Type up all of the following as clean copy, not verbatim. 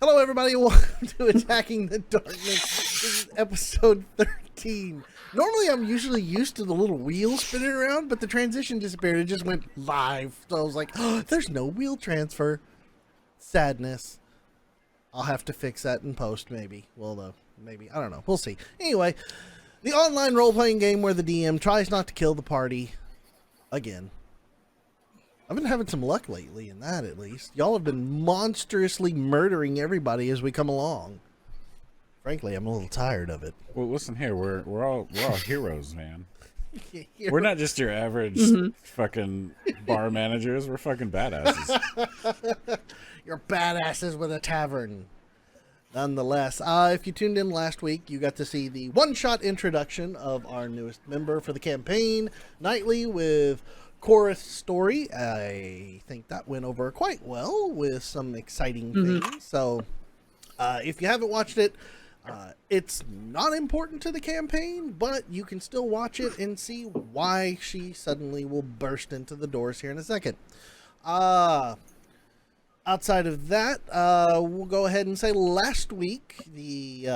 Hello, everybody. Welcome to Attacking the Darkness. This is episode 13. Normally, I'm usually used to the little wheel spinning around, but the transition disappeared. It just went live. So I was like, oh, there's no wheel transfer. Sadness. I'll have to fix that in post, maybe. Well, maybe. I don't know. We'll see. Anyway, the online role-playing game where the DM tries not to kill the party again. I've been having some luck lately in that, at least. Y'all have been monstrously murdering everybody as we come along. Frankly, I'm a little tired of it. Well, listen here, we're all heroes, man. We're not just your average fucking bar managers. We're fucking badasses. You're badasses with a tavern. Nonetheless, if you tuned in last week, you got to see the one-shot introduction of our newest member for the campaign, Nightly, with Chorus Story. I think that went over quite well with some exciting things. So, if you haven't watched it, it's not important to the campaign, but you can still watch it and see why she suddenly will burst into the doors here in a second. Outside of that, we'll go ahead and say last week the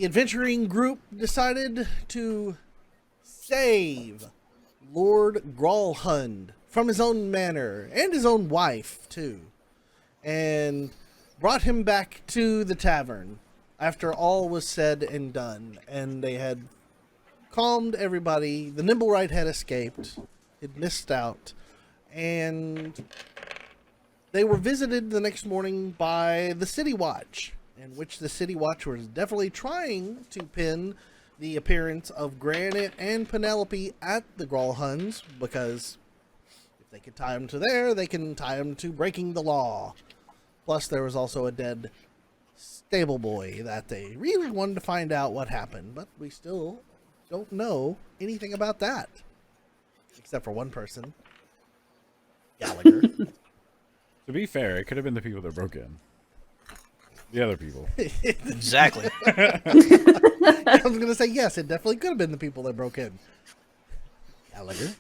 adventuring group decided to save Lord Gralhund from his own manor and his own wife too, and brought him back to the tavern after all was said and done, and they had calmed everybody. The Nimblewright had escaped, had missed out, and they were visited the next morning by the City Watch, in which the City Watch was definitely trying to pin the appearance of Granite and Penelope at the Gralhunds, because if they could tie them to there, they can tie them to breaking the law. Plus, there was also a dead stable boy that they really wanted to find out what happened, but we still don't know anything about that. Except for one person. Gallagher. To be fair, it could have been the people that broke in. The other people. Exactly. I was going to say, yes, it definitely could have been the people that broke in. Gallagher.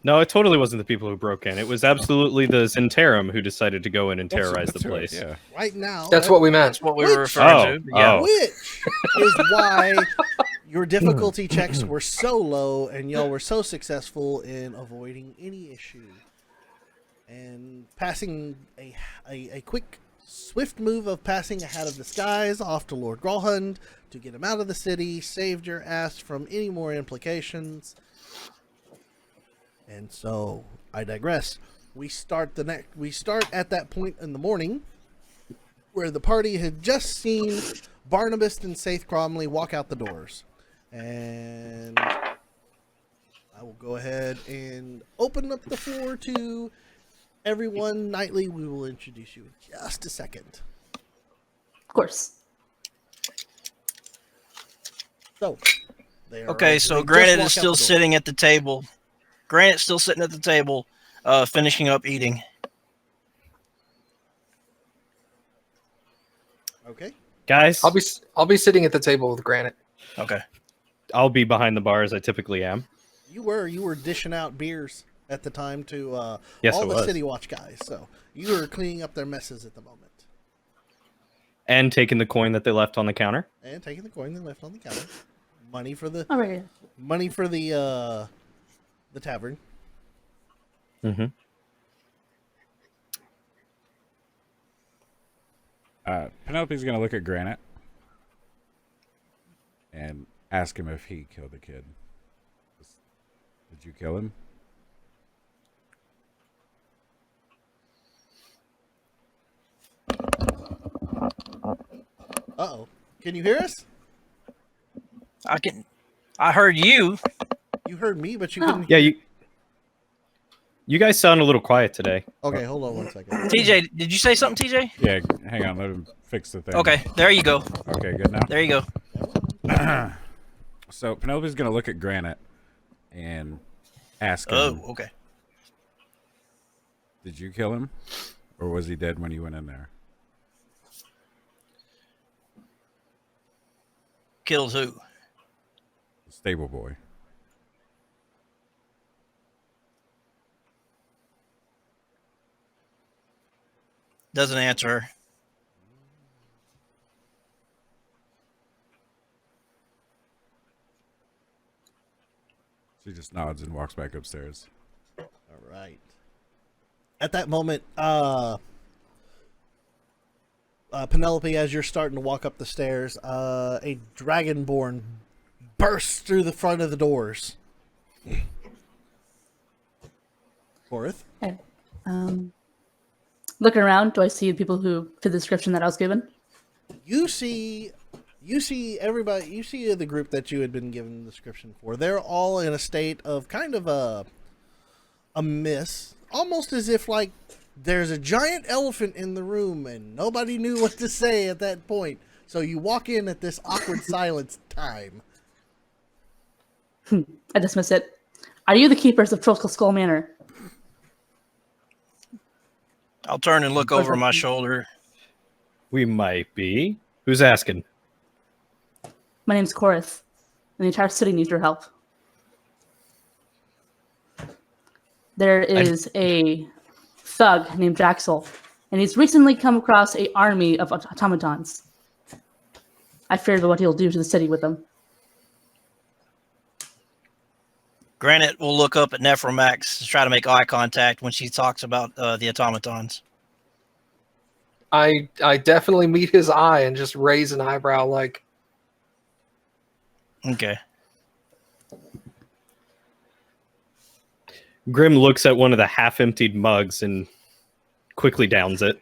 No, it totally wasn't the people who broke in. It was absolutely the Zentarum who decided to go in and terrorize the That's right, place. yeah. Right now. That's what we meant. That's what we were referring to. Yeah. Which is why your difficulty checks were so low and y'all were so successful in avoiding any issue. And passing a quick, swift move of passing ahead of the skies off to Lord Gralhund to get him out of the city, saved your ass from any more implications. And so, I digress. We start at that point in the morning where the party had just seen Barnabas and Saith Cromley walk out the doors. And I will go ahead and open up the floor to everyone. Nightly, we will introduce you in just a second. Of course. So, Okay, so Granite is still sitting at the table. Granite's still sitting at the table, finishing up eating. Okay. Guys, I'll be sitting at the table with Granite. Okay. I'll be behind the bar as I typically am. You were dishing out beers at the time to Yes, all I the was. City Watch guys. So, you were cleaning up their messes at the moment. And taking the coin that they left on the counter. And taking the coin they left on the counter. Money for the All right. the tavern. Mm-hmm. Penelope's gonna look at Granite and ask him if he killed the kid. Did you kill him? Uh-oh. Can you hear us? I heard you. You heard me, but you Oh. couldn't Yeah, hear. you guys sound a little quiet today. Okay, hold on one second. TJ, did you say something, TJ? Yeah, hang on, let him fix the thing. Okay, there you go. Okay, good now. There you go. So Penelope's gonna look at Granite and ask him, Oh, okay. did you kill him? Or was he dead when you went in there? Killed who? The stable boy. Doesn't answer her. She just nods and walks back upstairs. All right. At that moment, Penelope, as you're starting to walk up the stairs, a dragonborn bursts through the front of the doors. Fourth. Okay. Looking around, do I see the people who fit the description that I was given? You see everybody. You see the group that you had been given the description for. They're all in a state of kind of a miss, almost as if like there's a giant elephant in the room and nobody knew what to say at that point. So you walk in at this awkward silence time. I dismiss it. Are you the keepers of Trollskull Skull Manor? I'll turn and look over my shoulder. We might be. Who's asking? My name's Korith, and the entire city needs your help. There is a thug named Jaxel, and he's recently come across an army of automatons. I fear what he'll do to the city with them. Granite will look up at Nephromax to try to make eye contact when she talks about the automatons. I definitely meet his eye and just raise an eyebrow like, Okay. Grim looks at one of the half-emptied mugs and quickly downs it.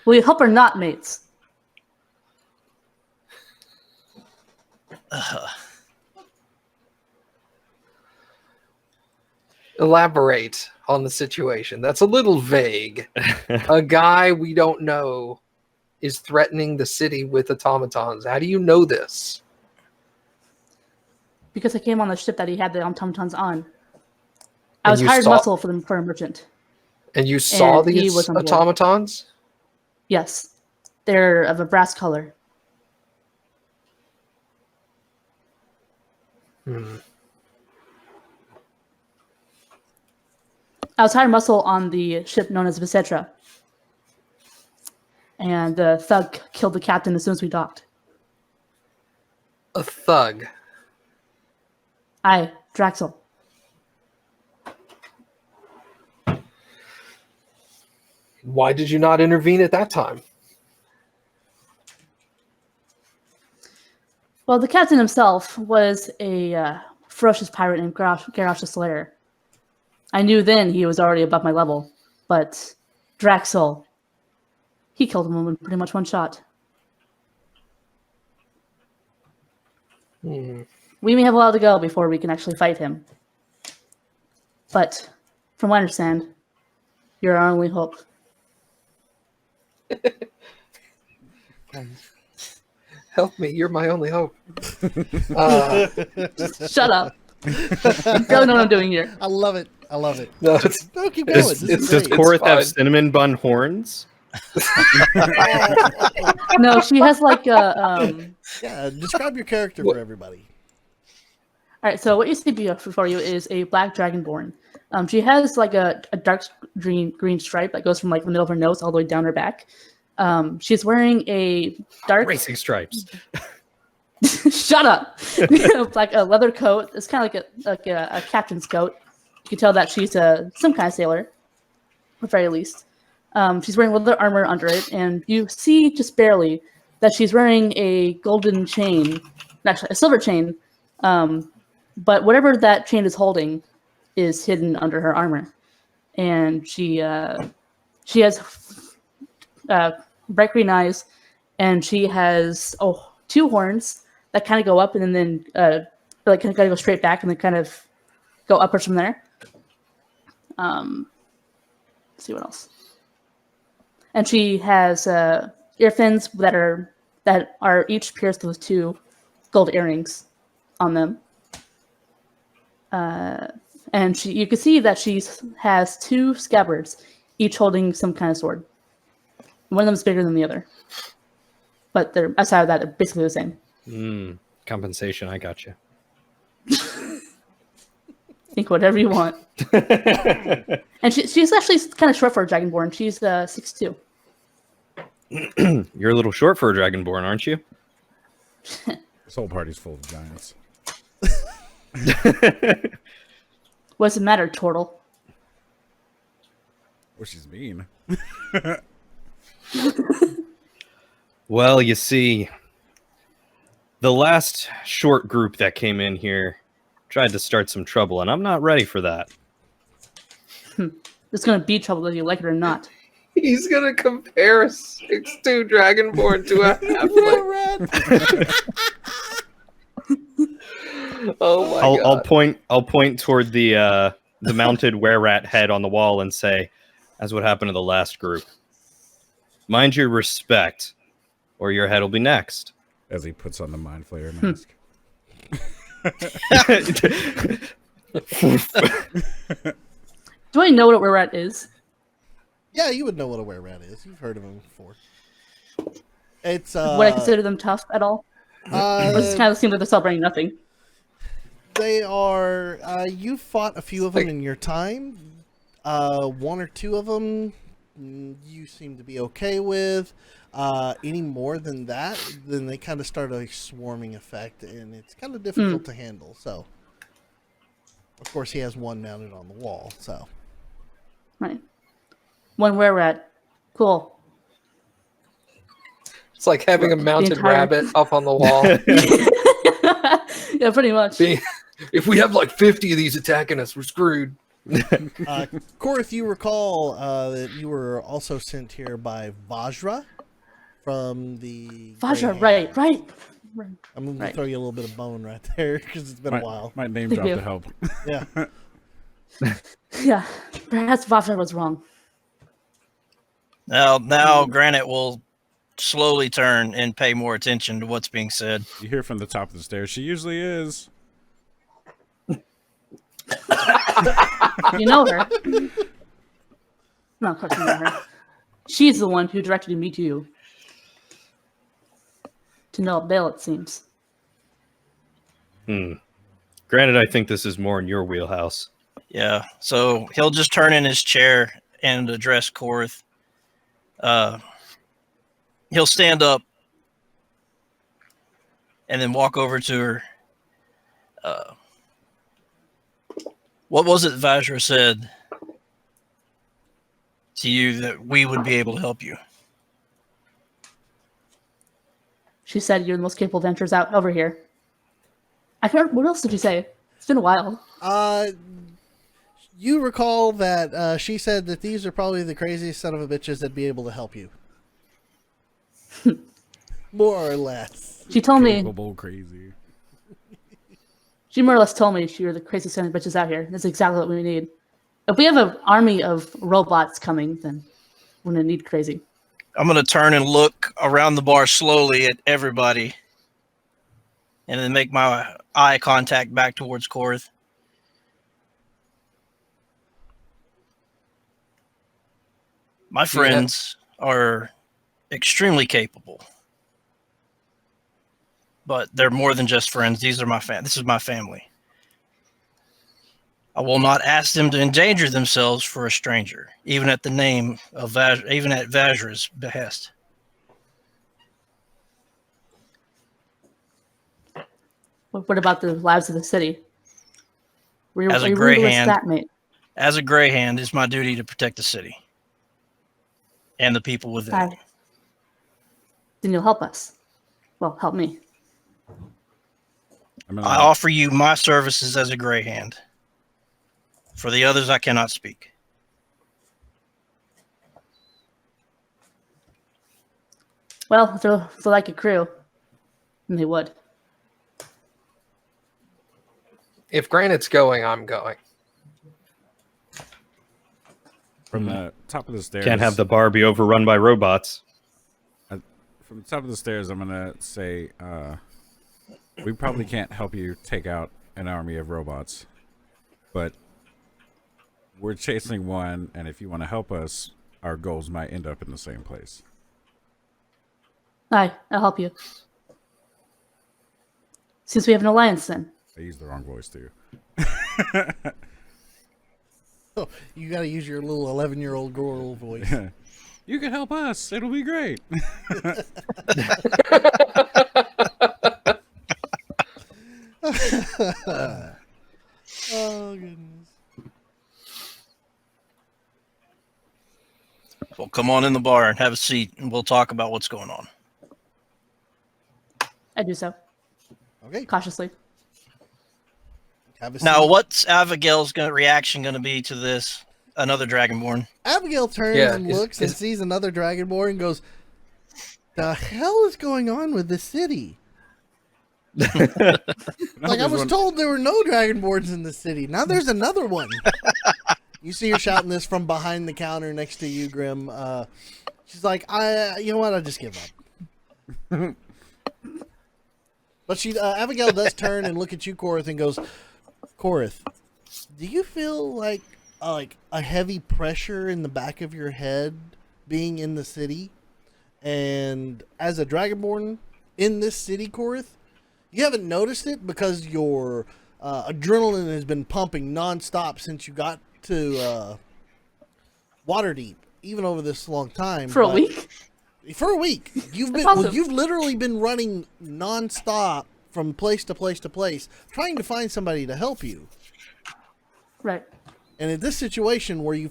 Will you help or not, mates? elaborate on the situation. That's a little vague. A guy we don't know is threatening the city with automatons. How do you know this? Because I came on the ship that he had the automatons on. I And was you hired saw- muscle for a merchant. And you saw And he these was on board. automatons? Yes. They're of a brass color. I was hired muscle on the ship known as Visetra. And the thug killed the captain as soon as we docked. A thug. Aye, Draxel. Why did you not intervene at that time? Well, the captain himself was a ferocious pirate named Garrosh the Slayer. I knew then he was already above my level, but Draxel, he killed him in pretty much one shot. We may have a while to go before we can actually fight him. But from what I understand, you're our only hope. Help me, you're my only hope. Shut up. You barely know what I'm doing here. I love it. I love it. No, it's, No, keep going. Does, This is does great. Korith have fine. cinnamon bun horns? No, she has like a... Yeah, describe your character for everybody. All right, so what you see before you is a black dragonborn. She has like a dark green stripe that goes from like the middle of her nose all the way down her back. She's wearing a dark... Racing stripes. Shut up! Like a leather coat. It's kind of like a captain's coat. You can tell that she's some kind of sailor, at the very least. She's wearing leather armor under it, and you see just barely that she's wearing a golden chain, actually a silver chain. But whatever that chain is holding is hidden under her armor, and she has bright green eyes, and she has two horns that kind of go up and then like kind of go straight back and then kind of go upwards from there. Let's see what else. And she has ear fins that are each pierced with 2 gold earrings on them. And you can see that she has 2 scabbards, each holding some kind of sword. One of them is bigger than the other, but they're outside of that, they're basically the same. Compensation, I got you. Think whatever you want. And she's actually kind of short for a Dragonborn. She's 6'2". You're a little short for a Dragonborn, aren't you? This whole party's full of giants. What does it matter, turtle? Well, she's mean. Well, you see, the last short group that came in here tried to start some trouble, and I'm not ready for that. It's going to be trouble whether you like it or not. He's gonna compare a 6'2" Dragonborn to a halfling. Oh my god! I'll point toward the mounted were-rat head on the wall and say, "That's what happened to the last group. Mind your respect, or your head will be next." As he puts on the Mind Flayer mask. Do I know what a were-rat is? Yeah, you would know what a were-rat is. You've heard of them before. It's Would I consider them tough at all? Or does it kind of seem like they're celebrating nothing? They are. You fought a few of them in your time. One or two of them you seem to be okay with. Any more than that, then they kind of start a swarming effect, and it's kind of difficult to handle. So, of course, he has one mounted on the wall. So, Right. One were-rat. Cool. It's like having a mounted entire- rabbit up on the wall. Yeah, pretty much. If we have like 50 of these attacking us, we're screwed. Korth, you recall that you were also sent here by Vajra from the Vajra, Greyhound. right. I'm going Right. to throw you a little bit of bone right there because it's been a while. Might name Thank drop you. to help. Yeah. Yeah, perhaps Vajra was wrong. Now Granite will slowly turn and pay more attention to what's being said. You hear from the top of the stairs. She usually is. You know her. No, of course you know her. She's the one who directed me to you. To Null Bale, it seems. Granted, I think this is more in your wheelhouse. Yeah, so he'll just turn in his chair and address Korth. He'll stand up and then walk over to her. What was it Vajra said to you that we would be able to help you? She said you're the most capable adventurers out over here. I can't. What else did she say? It's been a while. You recall that she said that these are probably the craziest son of a bitches that'd be able to help you. More or less. She told me. Capable, crazy. She more or less told me you're the craziest son of bitches out here. That's exactly what we need. If we have an army of robots coming, then we're gonna need crazy. I'm going to turn and look around the bar slowly at everybody and then make my eye contact back towards Korth. My friends are extremely capable, but they're more than just friends. These are this is my family. I will not ask them to endanger themselves for a stranger, even at the name of even at Vajra's behest. What about the lives of the city? As a are you gray ruthless hand. stat mate? As a gray hand, it's my duty to protect the city and the people within it. Aye. Then you'll help us. Well, help me. I'm gonna, I offer you my services as a gray hand. For the others, I cannot speak. Well, if they're like a crew, then they would. If Granite's going, I'm going. from the top of the stairs. Can't have the bar be overrun by robots. From the top of the stairs, I'm gonna say, we probably can't help you take out an army of robots, but we're chasing one, and if you want to help us, our goals might end up in the same place. Aye, I'll help you. Since we have an alliance then. I used the wrong voice too. Oh, you got to use your little 11-year-old girl voice. You can help us. It'll be great. Oh goodness. Well, come on in the bar and have a seat, and we'll talk about what's going on. I do so Okay. cautiously. Have a Now, seat. what's Abigail's reaction going to be to this? Another Dragonborn. Abigail turns Yeah, and is- looks and is- sees another Dragonborn and goes, "The hell is going on with this city? Like I was told there were no Dragonborns in the city. Now there's another one." You see her shouting this from behind the counter next to you, Grim. She's like, you know what? I just give up." But Abigail does turn and look at you, Korath, and goes, "Korath, do you feel like a heavy pressure in the back of your head being in the city? And as a Dragonborn in this city, Korath, you haven't noticed it because your adrenaline has been pumping nonstop since you got to Waterdeep, even over this long time. For a but- week? For a week, you've been That's awesome. you've literally been running nonstop from place to place to place, trying to find somebody to help you. Right. And in this situation where you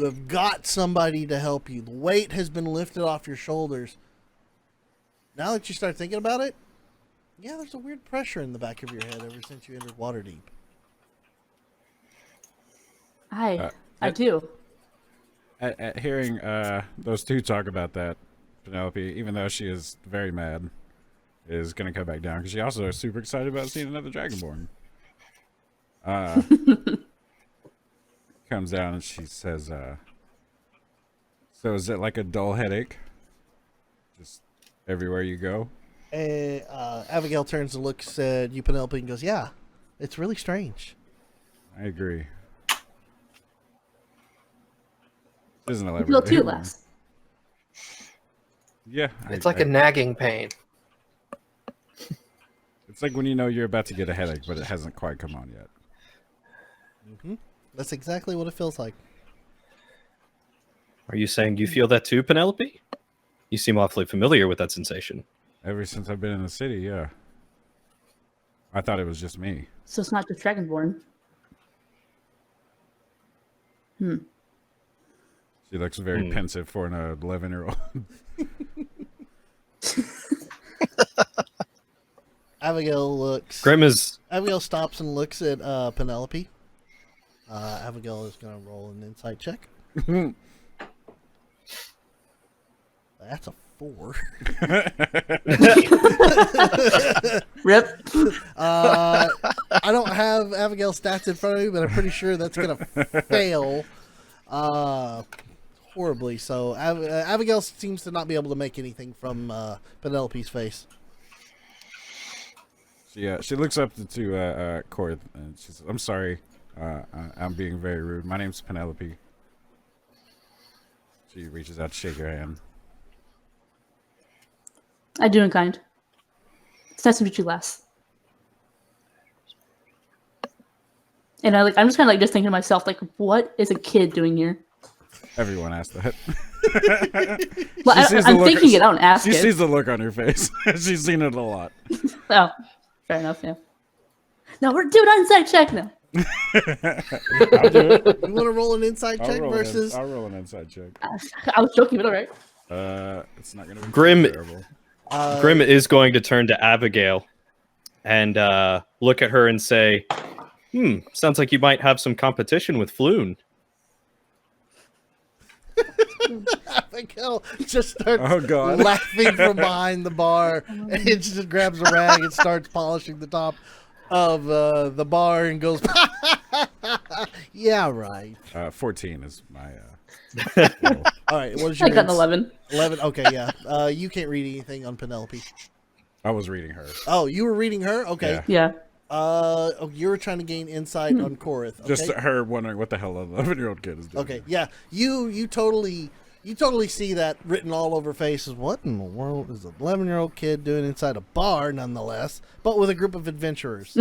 have got somebody to help you, the weight has been lifted off your shoulders. Now that you start thinking about it, yeah, there's a weird pressure in the back of your head ever since you entered Waterdeep. I I- do. At hearing those two talk about that, Penelope, even though she is very mad, is going to come back down because she also is super excited about seeing another Dragonborn. Comes down and she says, "So is it like a dull headache? Just everywhere you go?" Abigail turns and looks at you, Penelope, and goes, "Yeah, it's really strange." I agree. Isn't it You feel too less. Yeah, It's like a nagging pain. It's like when you know you're about to get a headache, but it hasn't quite come on yet. That's exactly what it feels like. Are you saying you feel that too, Penelope? You seem awfully familiar with that sensation. Ever since I've been in the city, yeah. I thought it was just me. So it's not just Dragonborn. She looks very pensive for an 11-year-old. Abigail stops and looks at Penelope. Abigail is going to roll an insight check. That's a 4. Rip. I don't have Abigail's stats in front of me, but I'm pretty sure that's going to fail horribly. So Abigail seems to not be able to make anything from Penelope's face. She looks up to Korath and she says, "I'm sorry. I'm being very rude. My name's Penelope." She reaches out to shake your hand. I do in kind. It's nice to meet you, Les. And I'm just kind of just thinking to myself, like, what is a kid doing here? Everyone asked that. Well, I'm thinking it. I don't ask She it. sees the look on your face. She's seen it a lot. Oh, fair enough. Yeah. No, we're doing an inside check now. I'll do it. You want to roll an insight check versus? I'll roll an inside check. I was joking, but all right. It's not gonna be Grim- terrible. Grim is going to turn to Abigail and look at her and say, sounds like you might have some competition with Floon. Abigail just starts Oh, God. laughing from behind the bar, and just grabs a rag and starts polishing the top of the bar and goes, "Yeah, right." 14 is my. All right, what is I your got an 11. 11. Okay, yeah. You can't read anything on Penelope. I was reading her. Oh, you were reading her. Okay. Yeah. Yeah. You were trying to gain insight on Korath. Okay? Just her wondering what the hell an 11-year-old kid is doing. Okay, yeah. You totally see that written all over faces. What in the world is an 11-year-old kid doing inside a bar, nonetheless, but with a group of adventurers?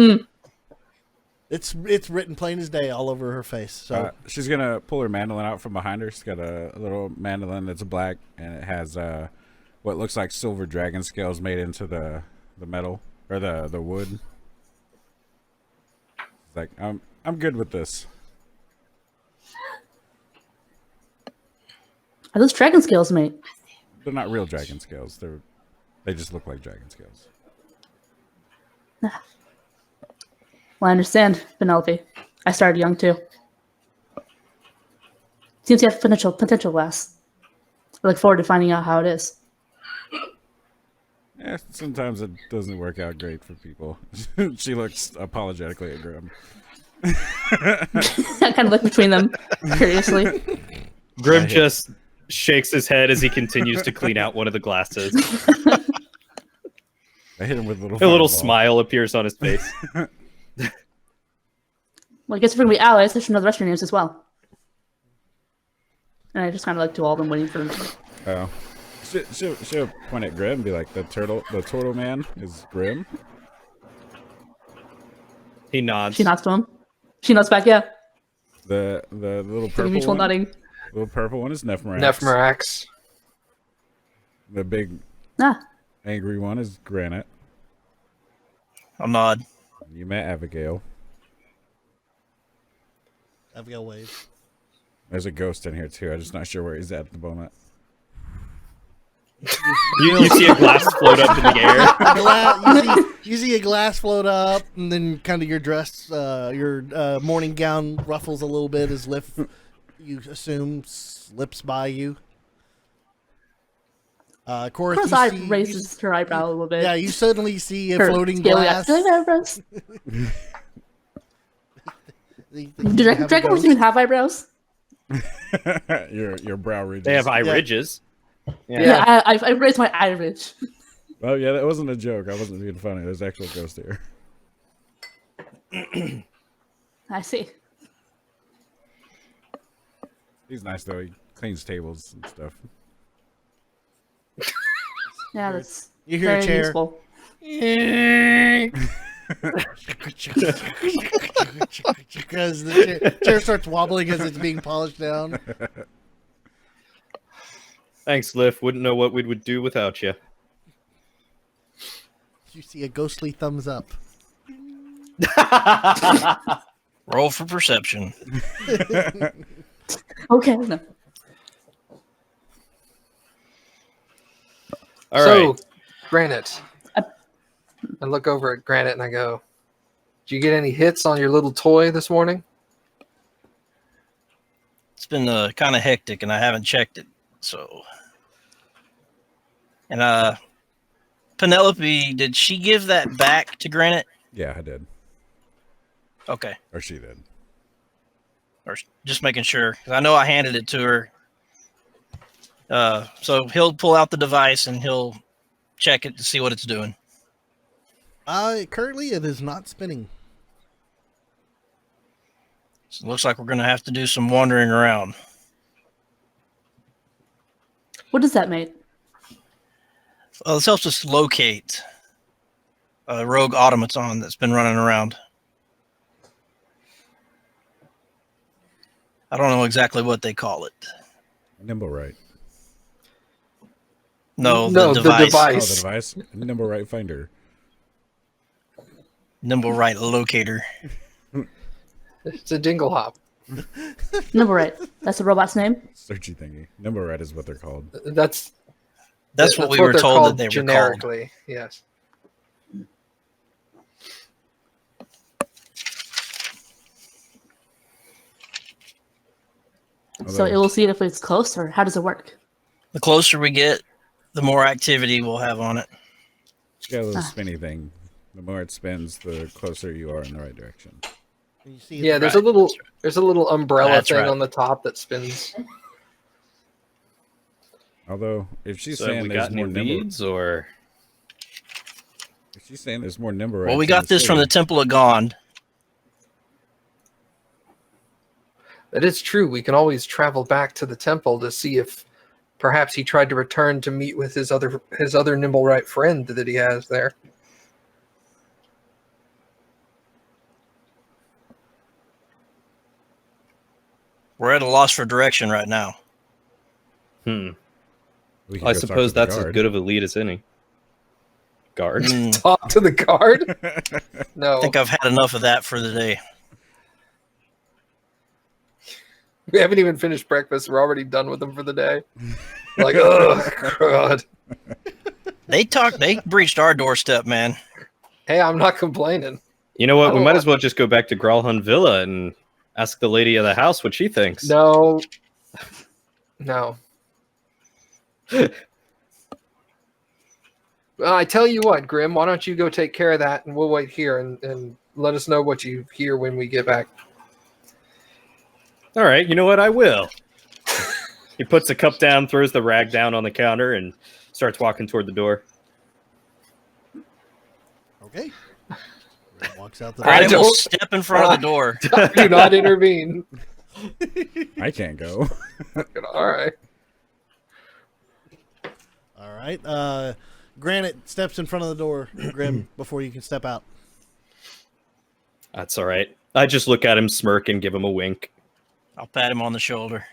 It's written plain as day all over her face. So she's gonna pull her mandolin out from behind her. She's got a little mandolin that's black, and it has what looks like silver dragon scales made into the metal or the wood. It's like I'm good with this. Are those dragon scales, mate? They're not real dragon scales. They just look like dragon scales. Well, I understand, Penelope. I started young too. Seems you have potential, Lass. I look forward to finding out how it is. Yeah, sometimes it doesn't work out great for people. She looks apologetically at Grim. I kind of look between them curiously. Grim just shakes his head as he continues to clean out one of the glasses. I hit him with a little. A little fireball. smile appears on his face. Well, I guess if we're going to be allies, I should know the rest of your names as well. And I just kind of look to all of them, waiting for them. Oh, she'll point at Grim and be like, the turtle man is Grim. He nods. She nods to him. She nods back, yeah. The little The purple mutual one. nodding. Little purple one is Nephmerax. Nephmerax. The big Ah, angry one is Granite. I'll nod. You met Abigail. Abigail waves. There's a ghost in here too. I'm just not sure where he's at the moment. You see a glass float up in the air. You see a glass float up, and then kind of your dress, your morning gown ruffles a little bit as Lift, you assume, slips by you. Chorus, Chorus you eye see- raises her eyebrow a little bit. Yeah, you suddenly see a Her floating scaly glass. Do they have eyebrows? You Do have a dragon ghost. even have eyebrows? your brow ridges. They have eye Yeah. ridges. Yeah, I raised my eye ridge. Oh yeah, that wasn't a joke. I wasn't being funny. There's actual ghost here. I see. He's nice though. He cleans tables and stuff. Yeah, that's You hear a very chair. useful. Because the chair starts wobbling as it's being polished down. Thanks, Liff. Wouldn't know what we would do without you. You see a ghostly thumbs up. Roll for perception. Okay, no. All So, right. Granite. I look over at Granite and I go, "Did you get any hits on your little toy this morning?" It's been kind of hectic, and I haven't checked it. So, and Penelope, did she give that back to Granite? Yeah, I did. Okay, Or she did. or just making sure, 'cause I know I handed it to her. So he'll pull out the device and he'll check it to see what it's doing. Currently, it is not spinning. So it looks like we're gonna have to do some wandering around. What does that mean? This helps us locate a rogue automaton that's been running around. I don't know exactly what they call it. Nimble right. No, No, the the device. Oh, device. the device. Nimble right finder. Nimble right locator. It's a jingle hop. Nimble right. That's the robot's name. Searchy thingy. Nimble right is what they're called. That's That's what we were they're told that called they were called. generically. Yes. So it will see it if it's close, or how does it work? The closer we get, the more activity we'll have on it. It's got a little spinny thing. The more it spins, the closer you are in the right direction. And you see Yeah, there's a little umbrella That's thing right. on the top that spins. Although, if she's So saying we there's got any more nimble, leads, or if she's saying there's more nimble right. Well, we got this from the Temple of Gond. That is true. We can always travel back to the temple to see if perhaps he tried to return to meet with his other nimble right friend that he has there. We're at a loss for direction right now. We could I go talk suppose to the that's as guard. good of a lead as any. Guard. Mm, Talk to the guard? No. I think I've had enough of that for the day. We haven't even finished breakfast. We're already done with them for the day. Like, oh, God. They breached our doorstep, man. Hey, I'm not complaining. You know what? I We don't might want- as well just go back to Gralhund Villa and ask the lady of the house what she thinks. No. No. Well, I tell you what, Grim, why don't you go take care of that and we'll wait here and let us know what you hear when we get back. All right, you know what? I will. He puts the cup down, throws the rag down on the counter, and starts walking toward the door. Okay. Walks out the I Brandon will don't- step in front of the door. Do not intervene. I can't go. All right. All right. Granite steps in front of the door, Grim, before you can step out. That's all right. I just look at him, smirk, and give him a wink. I'll pat him on the shoulder.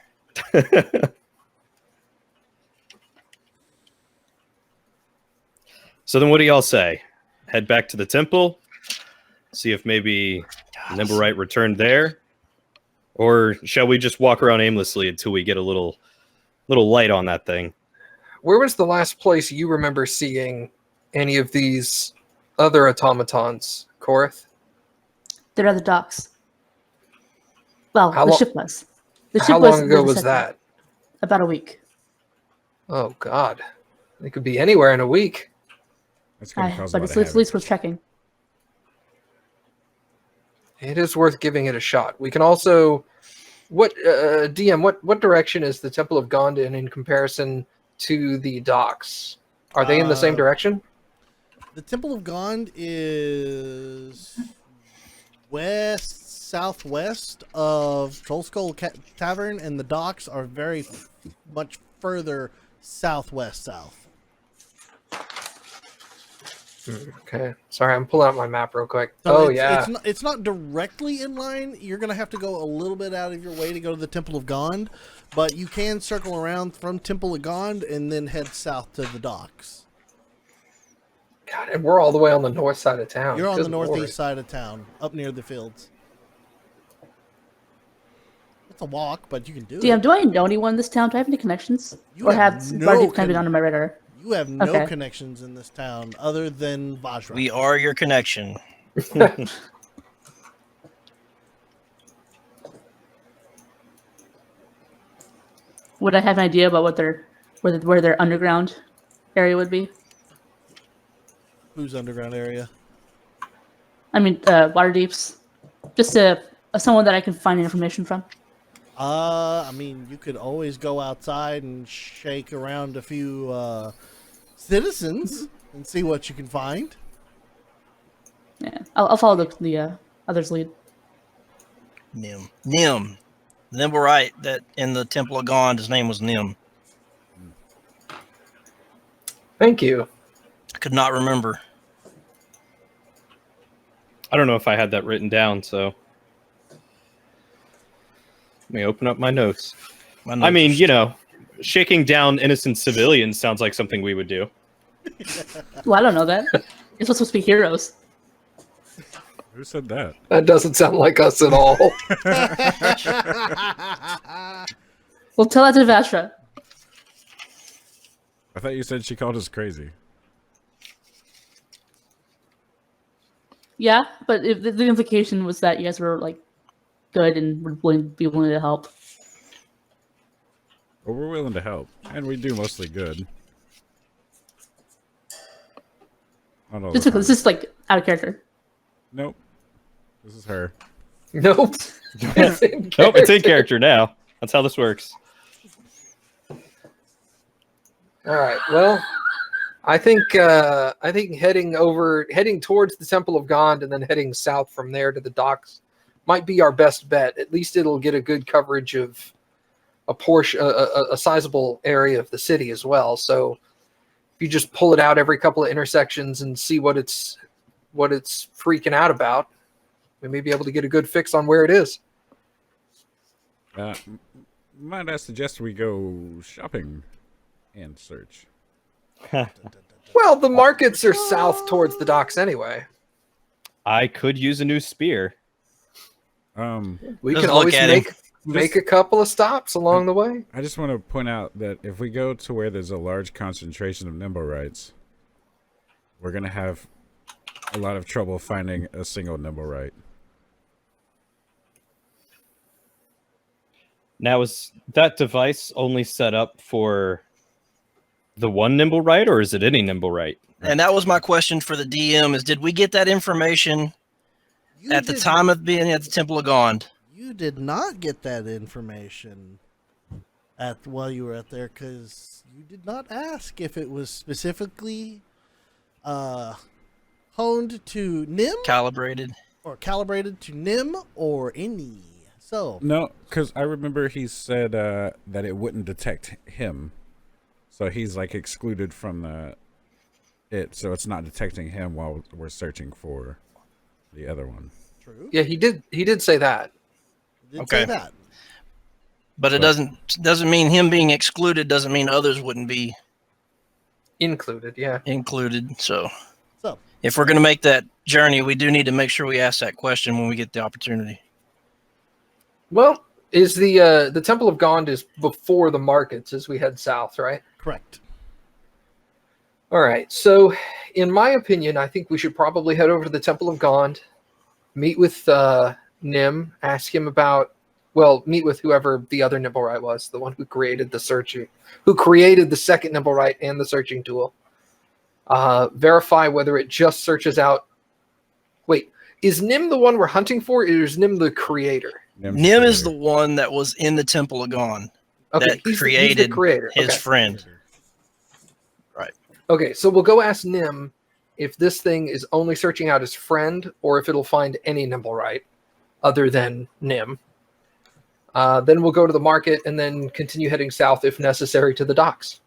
So then what do y'all say? Head back to the temple? See if maybe Nimblewright returned there? Or shall we just walk around aimlessly until we get a little light on that thing? Where was the last place you remember seeing any of these other automatons, Korath? They're at the docks. Well, How the lo- ship was. The ship How was long ago the was second- that? About a week. Oh, God. It could be anywhere in a week. That's going to cause a But lot it's of at least havoc. worth checking. It is worth giving it a shot. We can also... DM, what direction is the Temple of Gonda in comparison to the docks? Are they in the same Uh, direction? The Temple of Gond is southwest of Troll Skull Tavern, and the docks are very much further south. Okay. Sorry, I'm pulling out my map real quick. So Oh, it's, yeah. it's not directly in line. You're gonna have to go a little bit out of your way to go to the Temple of Gond, but you can circle around from Temple of Gond and then head south to the docks. God, and we're all the way on the north side of town. You're on the Good northeast Lord. side of town, up near the fields. It's a walk, but you can do DM, it. do I know anyone in this town? Do I have any connections? You or have have no already kind of been con- on my radar? You have no Okay. connections in this town other than Vajra. We are your connection. Would I have an idea about what where their underground area would be? Whose underground area? I mean, water deeps. Just someone that I can find information from. I mean, you could always go outside and shake around a few citizens and see what you can find. Yeah, I'll follow the others' lead. Nim. Then we're right that in the Temple of Gond, his name was Nim. Thank you. I could not remember. I don't know if I had that written down, so let me open up my notes. I mean, you know, shaking down innocent civilians sounds like something we would do. Well, I don't know that. It's supposed to be heroes. Who said that? That doesn't sound like us at all. Well, tell that to Vashra. I thought you said she called us crazy. Yeah, but if the implication was that you guys were like good and would be willing to help. Well, we're willing to help, and we do mostly good. Not all the This time. is like out of character. Nope. This is her. Nope. It's in Nope, it's in character now. That's how this works. All right. Well, I think heading towards the Temple of Gond and then heading south from there to the docks might be our best bet. At least it'll get a good coverage of a portion, a sizable area of the city as well. So if you just pull it out every couple of intersections and see what it's freaking out about, we may be able to get a good fix on where it is. Might I suggest we go shopping and search? Well, the markets are south towards the docks anyway. I could use a new spear. We Just can look always at him. make a couple of stops along the way. I just want to point out that if we go to where there's a large concentration of Nimblerites, we're gonna have a lot of trouble finding a single Nimblewright. Now, is that device only set up for the one Nimblewright, or is it any Nimblewright? And that was my question for the DM: is did we get that information You at the did- time of being at the Temple of Gond? You did not get that information while you were out there because you did not ask if it was specifically honed to Nim Calibrated. or calibrated to Nim or any. So No, because I remember he said that it wouldn't detect him, so he's like excluded from it, so it's not detecting him while we're searching for the other one. true. Yeah, he did say that. Did Okay. say that. But it doesn't mean him being excluded doesn't mean others wouldn't be Included, yeah. included. So So if we're going to make that journey, we do need to make sure we ask that question when we get the opportunity. Well, is the Temple of Gond is before the markets as we head south, right? correct. All right. So, in my opinion, I think we should probably head over to the Temple of Gond, meet with Nim, ask him about. Well, meet with whoever the other Nimblewright was, the one who created the second Nimblewright and the searching tool. Verify whether it just searches out. Wait, is Nim the one we're hunting for, or is Nim the creator? Nim is the one that was in the Temple of Gond Okay, that he's the created creator. his Okay. friend. Okay, so we'll go ask Nim if this thing is only searching out his friend or if it'll find any Nimblewright other than Nim. Then we'll go to the market and then continue heading south if necessary to the docks.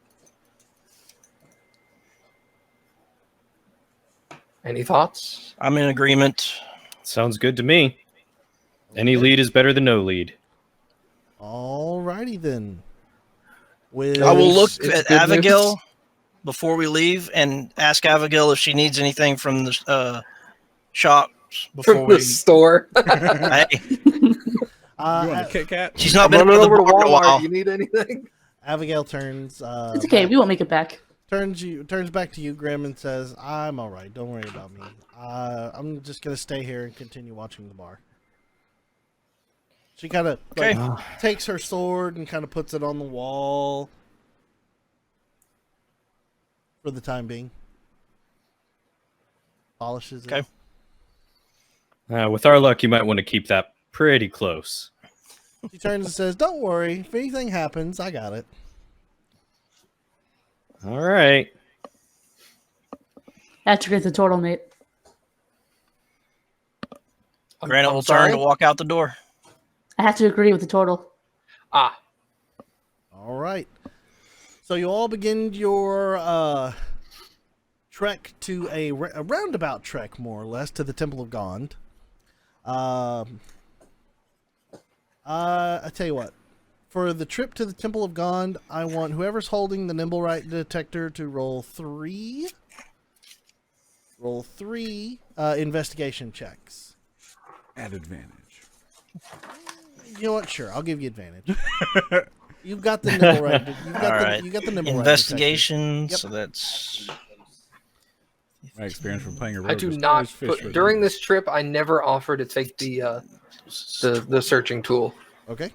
Any thoughts? I'm in agreement. Sounds good to me. Any lead is better than no lead. Alrighty then. With I will look it's at good news. Abigail before we leave and ask Abigail if she needs anything from the shop before From we. the store. Hey, You want a Kit Kat? she's not I'm been running to the over to bar in a Walmart. while. You need anything? Abigail turns. It's okay. We won't make it back. Turns back to you, Grim, and says, "I'm all right. Don't worry about me. I'm just gonna stay here and continue watching the bar." She kind of Okay. takes her sword and kind of puts it on the wall for the time being. Polishes it. Okay. With our luck, you might want to keep that pretty close. She turns and says, "Don't worry. If anything happens, I got it." All right. That's to get the total, mate. Granite I'm will sorry? turn to walk out the door. I have to agree with the total. Ah, All right. So you all begin your trek to a roundabout trek, more or less, to the Temple of Gond. I tell you what. For the trip to the Temple of Gond, I want whoever's holding the Nimblewright detector to roll three investigation checks. At advantage. You know what? Sure, I'll give you advantage. You've got the Nimblewright. All right. You got the Nimblewright Investigation. Yep. So that's My experience from playing a I rogue do is not. always fish But for during them. this trip, I never offer to take the searching tool. detector. Okay.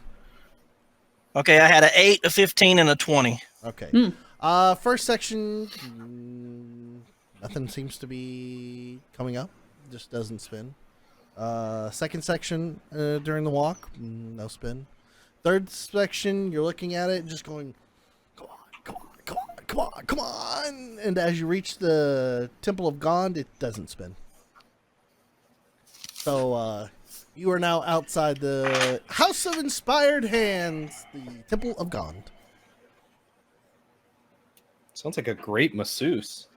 okay. I had an 8, a 15, and a 20. Okay. Hmm. First section, nothing seems to be coming up. Just doesn't spin. Second section, during the walk, no spin. Third section, you're looking at it, just going, come on, come on, come on, come on, come on. And as you reach the Temple of Gond, it doesn't spin. So, you are now outside the House of Inspired Hands, the Temple of Gond. Sounds like a great masseuse.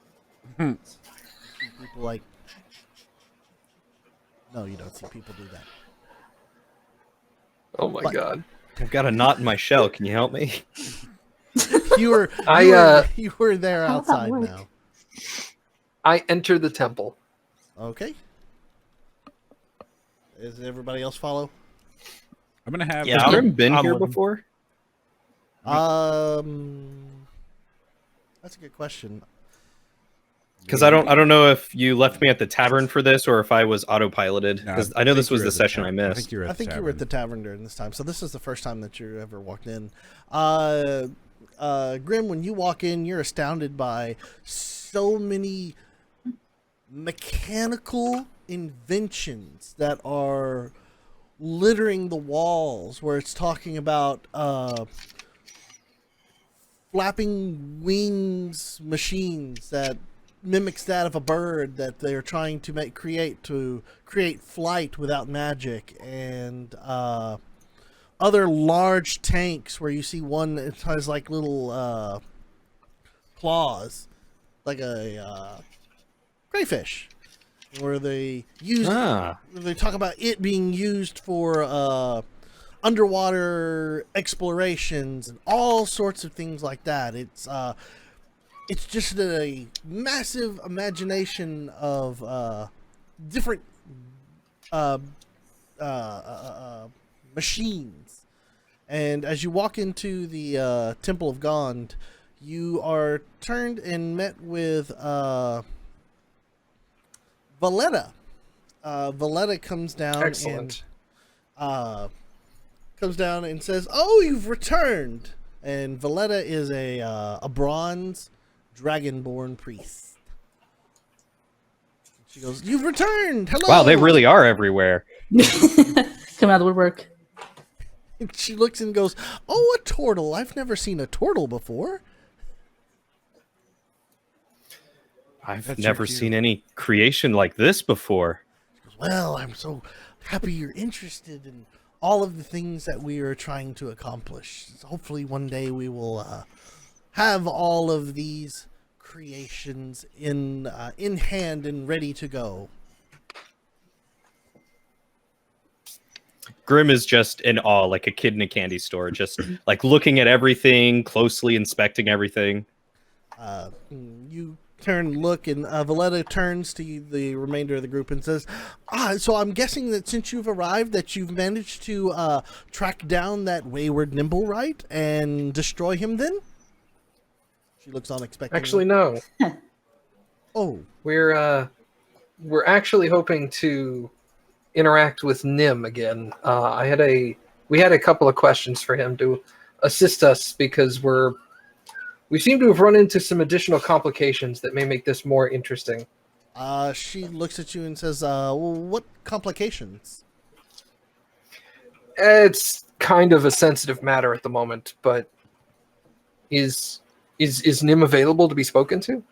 People like, no, you don't see people do that. Oh my But- god! I've got a knot in my shell. Can you help me? You were there How does that outside work? now. I enter the temple. Okay. Does everybody else follow? I'm gonna have. Yeah, Has Grim been I'm here with him. before? That's a good question. Because I don't know if you left me at the tavern for this or if I was autopiloted. No, Because I know think this was you were the at session I I missed. think you were at I the think you were at the tavern. tavern during this time, so this is the first time that you ever walked in. Grim, when you walk in, you're astounded by so many mechanical inventions that are littering the walls, where it's talking about flapping wings machines that mimics that of a bird that they're trying to create flight without magic, and other large tanks where you see one that has like little claws, like a crayfish, where they use Ah, they talk about it being used for underwater explorations and all sorts of things like that. It's just a massive imagination of different machines. And as you walk into the Temple of Gond, you are turned and met with Valletta. Valletta comes down Excellent. and comes down and says, "Oh, you've returned." And Valletta is a bronze dragonborn priest. She goes, "You've returned. Hello." wow, they really are everywhere. Come out of the woodwork. And she looks and goes, "Oh, a turtle. I've never seen a turtle before." I've That's never your cue. seen any creation like this before. She goes, "Well, I'm so happy you're interested in all of the things that we are trying to accomplish. Hopefully one day we will have all of these creations in hand and ready to go." Grim is just in awe, like a kid in a candy store, just like looking at everything, closely inspecting everything. You turn and look, and Valletta turns to the remainder of the group and says, so I'm guessing that since you've arrived that you've managed to track down that wayward Nimblewright and destroy him then?" She looks unexpected. Actually, no. Oh, We're actually hoping to interact with Nim again. We had a couple of questions for him to assist us because we seem to have run into some additional complications that may make this more interesting. she looks at you and says, well, what complications? It's kind of a sensitive matter at the moment, but is Nim available to be spoken to?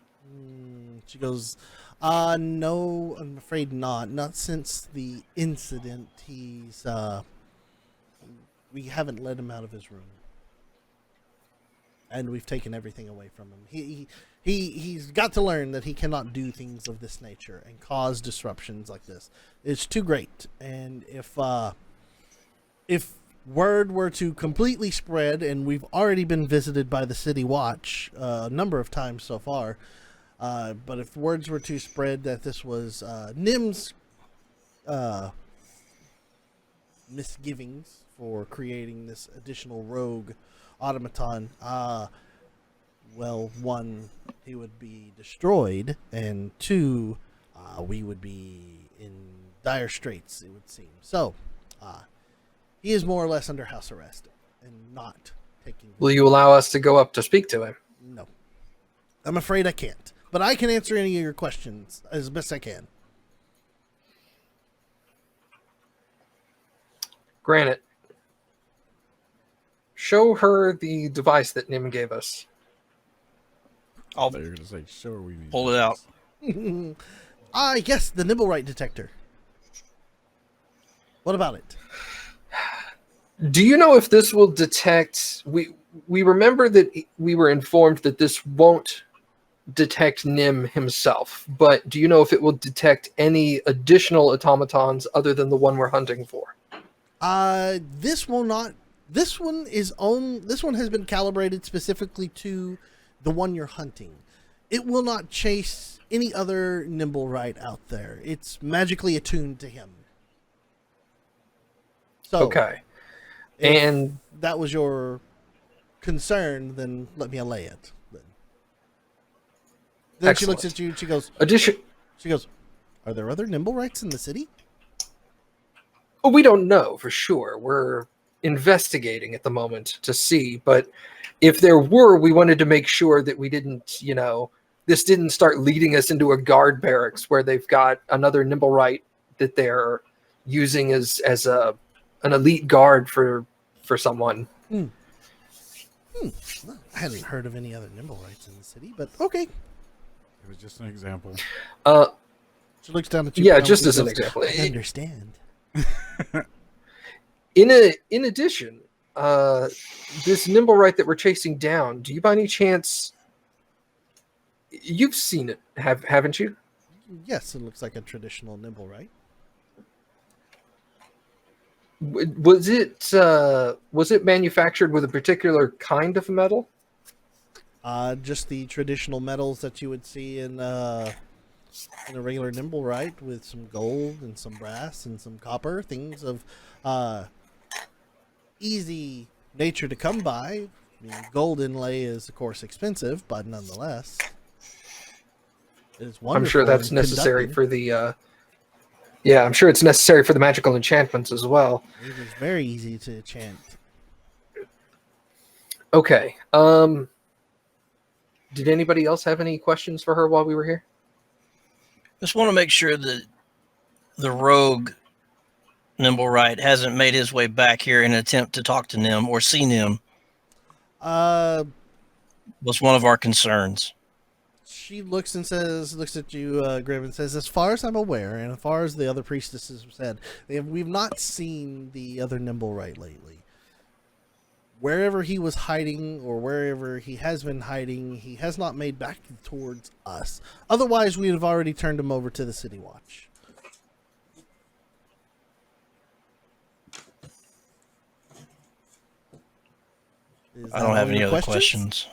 She goes, no, I'm afraid not. Not since the incident. We haven't let him out of his room. And we've taken everything away from him. He's got to learn that he cannot do things of this nature and cause disruptions like this. It's too great. And if word were to completely spread, and we've already been visited by the City Watch a number of times so far, but if words were to spread that this was Nim's misgivings for creating this additional rogue automaton, well, one, he would be destroyed, and two, we would be in dire straits, it would seem. So, he is more or less under house arrest and not taking. Will you allow us to go up to speak to him? No. I'm afraid I can't. But I can answer any of your questions as best I can. Granite, show her the device that Nim gave us. I'll They're gonna say, "Sure, we need." pull it out. Yes, the Nimblewright detector. What about it? Do you know if this will detect? We remember that we were informed that this won't detect Nim himself, but do you know if it will detect any additional automatons other than the one we're hunting for? This will not This one has been calibrated specifically to the one you're hunting. It will not chase any other Nimblewright out there. It's magically attuned to him. So, Okay. if And that was your concern, then let me allay it. Then she looks Excellent. at you and she goes, addition. are there other Nimblewrights in the city? Well, we don't know for sure. We're investigating at the moment to see, but if there were, we wanted to make sure that we didn't, this didn't start leading us into a guard barracks where they've got another Nimblewright that they're using as an elite guard for someone. Well, I hadn't heard of any other Nimblewrights in the city, but okay. It was just an example. She looks down at you. Yeah, Brown, just and as an goes, example. I understand. In addition, this Nimblewright that we're chasing down, do you by any chance you've seen it, haven't you? Yes, it looks like a traditional Nimblewright. Was it manufactured with a particular kind of metal? Just the traditional metals that you would see in a regular Nimblewright, with some gold and some brass and some copper, things of easy nature to come by. I mean, gold inlay is, of course, expensive, but nonetheless, it is wonderful. I'm sure that's in necessary conducting. for the. Yeah, I'm sure it's necessary for the magical enchantments as well. It is very easy to enchant. Okay. Did anybody else have any questions for her while we were here? Just want to make sure that the rogue Nimblewright hasn't made his way back here in an attempt to talk to Nim or see Nim. Uh, Was one of our concerns. She looks at you, Grim, and says, as far as I'm aware, and as far as the other priestesses have said, we've not seen the other Nimblewright lately. Wherever he was hiding, or wherever he has been hiding, he has not made back towards us. Otherwise, we'd have already turned him over to the City Watch. I don't have any other questions.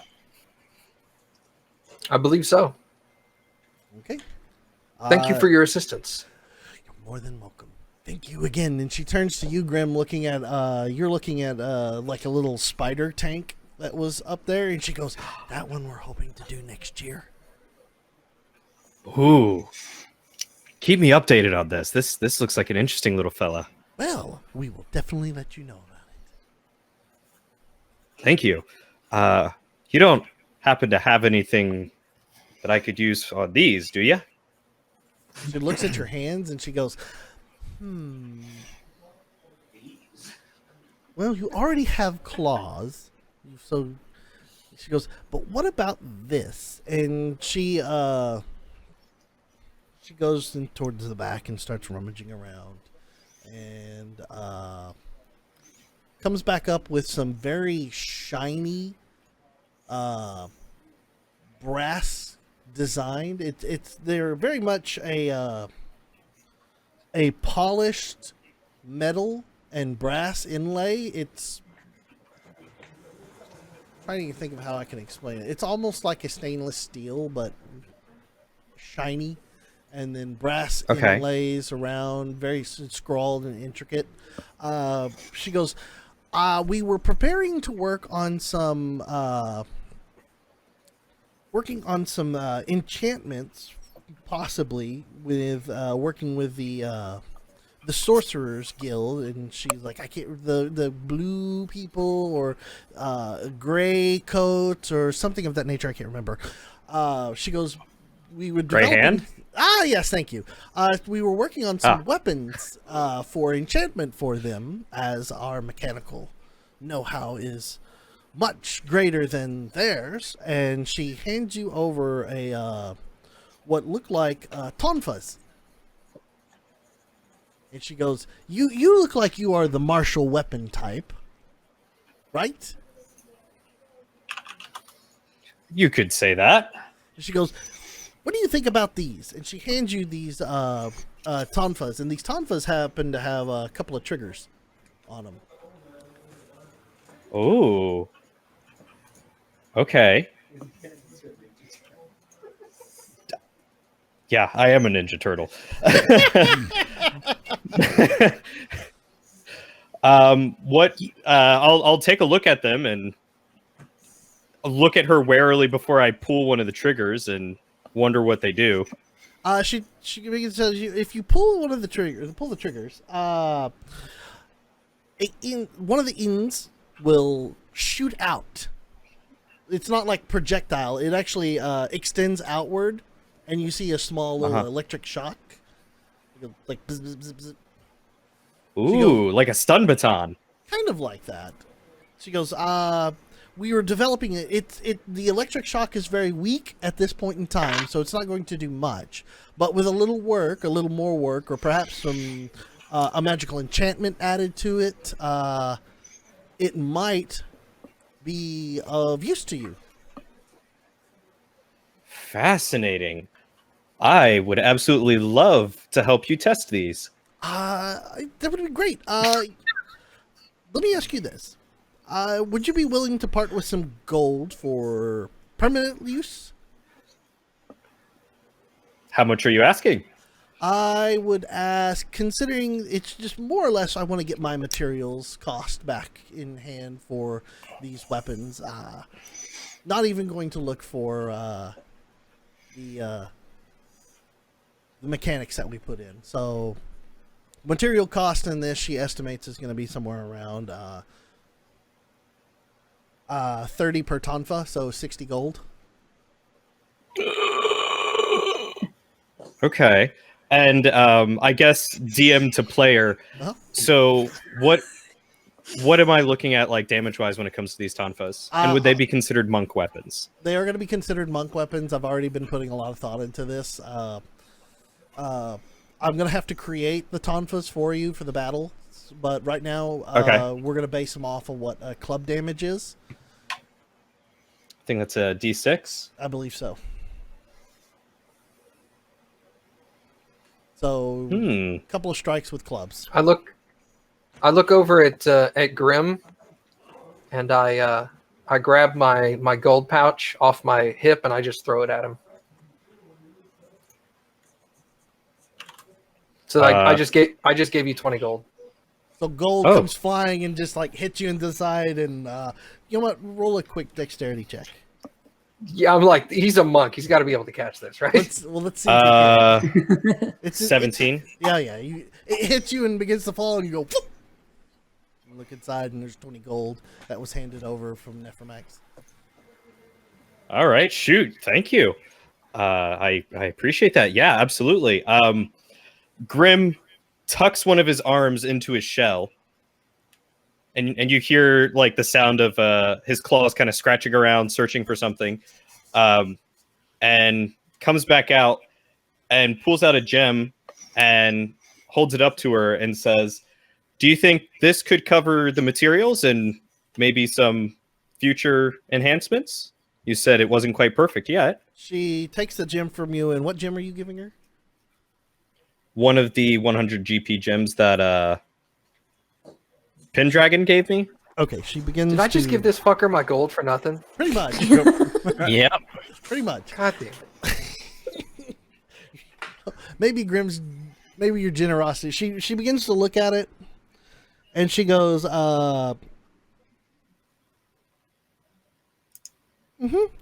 I believe so. Okay. Thank you for your assistance. You're more than welcome. Thank you again. And she turns to you, Grim, looking at you're looking at like a little spider tank that was up there, and she goes, that one we're hoping to do next year. Ooh. Keep me updated on this. This looks like an interesting little fella. Well, we will definitely let you know about it. Thank you. You don't happen to have anything that I could use on these, do you? She looks at your hands and she goes, well, you already have claws. So she goes, but what about this? And she goes in towards the back and starts rummaging around, and comes back up with some very shiny brass designed. They're very much a polished metal and brass inlay. It's trying to think of how I can explain it. It's almost like a stainless steel, but shiny, and then brass inlays around, very scrawled and intricate. She goes, we were preparing to work on some enchantments, possibly with working with the Sorcerers Guild. And she's like, I can't, the blue people, or gray coats, or something of that nature. I can't remember. She goes, we would Gray hand? Yes, thank you. We were working on some weapons for enchantment for them, as our mechanical know-how is much greater than theirs. And she hands you over a what looked like tonfas. And she goes, you look like you are the martial weapon type, right? You could say that. And she goes, what do you think about these? And she hands you these tonfas. And these tonfas happen to have a couple of triggers on them. Oh. Okay. Yeah, I am a Ninja Turtle. What? I'll take a look at them and look at her warily before I pull one of the triggers and wonder what they do. She says if you pull one of the triggers, one of the ends will shoot out. It's not like projectile. It actually extends outward, and you see a small little electric shock, like bzz, bzz, bzz, bzz. Ooh, like a stun baton. Kind of like that. She goes, we were developing it. The electric shock is very weak at this point in time, so it's not going to do much. But with a little more work, or perhaps some a magical enchantment added to it, it might be of use to you. Fascinating. I would absolutely love to help you test these. That would be great. Let me ask you this. Would you be willing to part with some gold for permanent use? How much are you asking? I would ask, considering it's just more or less I want to get my materials cost back in hand for these weapons. Not even going to look for the mechanics that we put in. So material cost in this, she estimates, is going to be somewhere around 30 per tonfa, so 60 gold. Okay. And I guess DM to player. Uh-huh. So what am I looking at, like, damage-wise when it comes to these tonfas? And would they be considered monk weapons? They are going to be considered monk weapons. I've already been putting a lot of thought into this. I'm going to have to create the tonfas for you for the battle, but right now we're going to base them off of what club damage is. I think that's a D6. I believe so. So, a couple of strikes with clubs. I look over at Grim, and I grab my gold pouch off my hip and I just throw it at him. So I just gave you 20 gold. So gold comes flying and just like hits you in the side, and you know what? Roll a quick dexterity check. Yeah, I'm like, he's a monk. He's got to be able to catch this, right? Let's see. If you can. It's 17. Yeah. It hits you and begins to fall, and you go. Whoop! You look inside, and there's 20 gold that was handed over from Nephromax. All right, shoot. Thank you. I appreciate that. Yeah, absolutely. Grim tucks one of his arms into his shell, and you hear like the sound of his claws kind of scratching around, searching for something, and comes back out and pulls out a gem and holds it up to her and says, "Do you think this could cover the materials and maybe some future enhancements? You said it wasn't quite perfect yet." She takes the gem from you, and what gem are you giving her? One of the 100 GP gems that Pendragon gave me. Okay, she begins. Did I just give this fucker my gold for nothing? Pretty much. Yep. Pretty much. God damn it. Maybe your generosity. She begins to look at it, and she goes,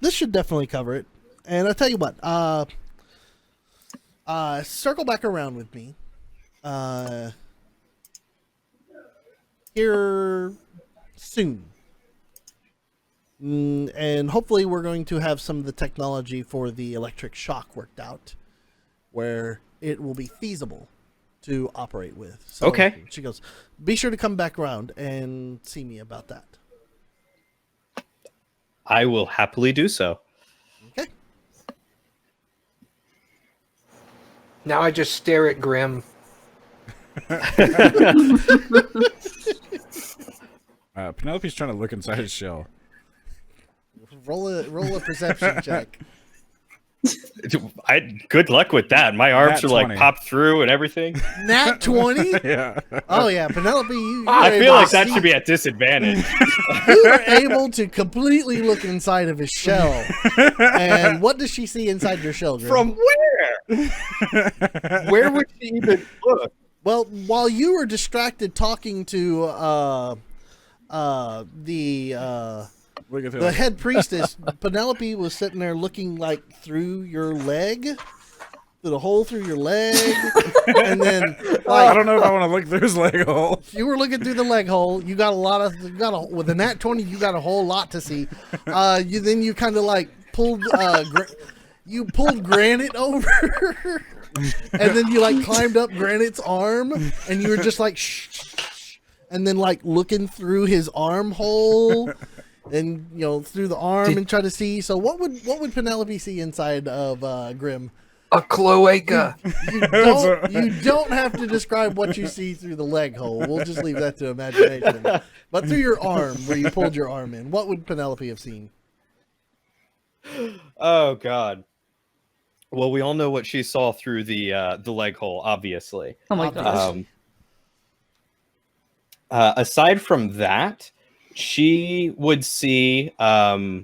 this should definitely cover it. And I'll tell you what, circle back around with me. Here soon. And hopefully we're going to have some of the technology for the electric shock worked out, where it will be feasible to operate with. So Okay. She goes, be sure to come back around and see me about that. I will happily do so. Okay. Now I just stare at Grim. Penelope's trying to look inside his shell. Roll a perception check. Good luck with that. My arms Nat are like 20. popped through and everything. Nat 20? Yeah. Oh, yeah. Penelope, you I feel like that should be at disadvantage. You are able to completely look inside of his shell. And what does she see inside your shell, Grim? From where? Where would she even look? Well, while you were distracted talking to the head priestess, Penelope was sitting there looking like through your leg, through the hole through your leg, and then I don't know if I want to look through his leg hole. you were looking through the leg hole. You got with a nat 20, you got a whole lot to see. You kind of like pulled you pulled Granite over. And then you like climbed up Granite's arm, and you were just like shh, and then like looking through his armhole, and through the arm and try to see. So what would Penelope see inside of Grim? A cloaca. You don't have to describe what you see through the leg hole. We'll just leave that to imagination. But through your arm, where you pulled your arm in, what would Penelope have seen? Oh God. Well, we all know what she saw through the leg hole, obviously. Oh my gosh. Aside from that, she would see a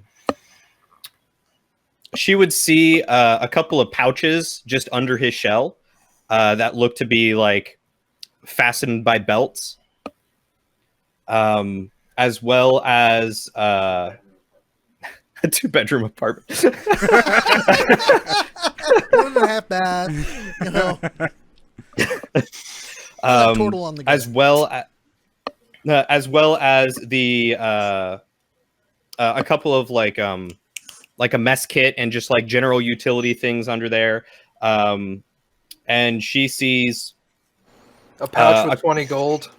couple of pouches just under his shell that look to be like fastened by belts, as well as a 2-bedroom apartment. 1.5 bath, turtle on the go. as well as the a couple of like a mess kit and just like general utility things under there. And she sees A pouch with 20 gold.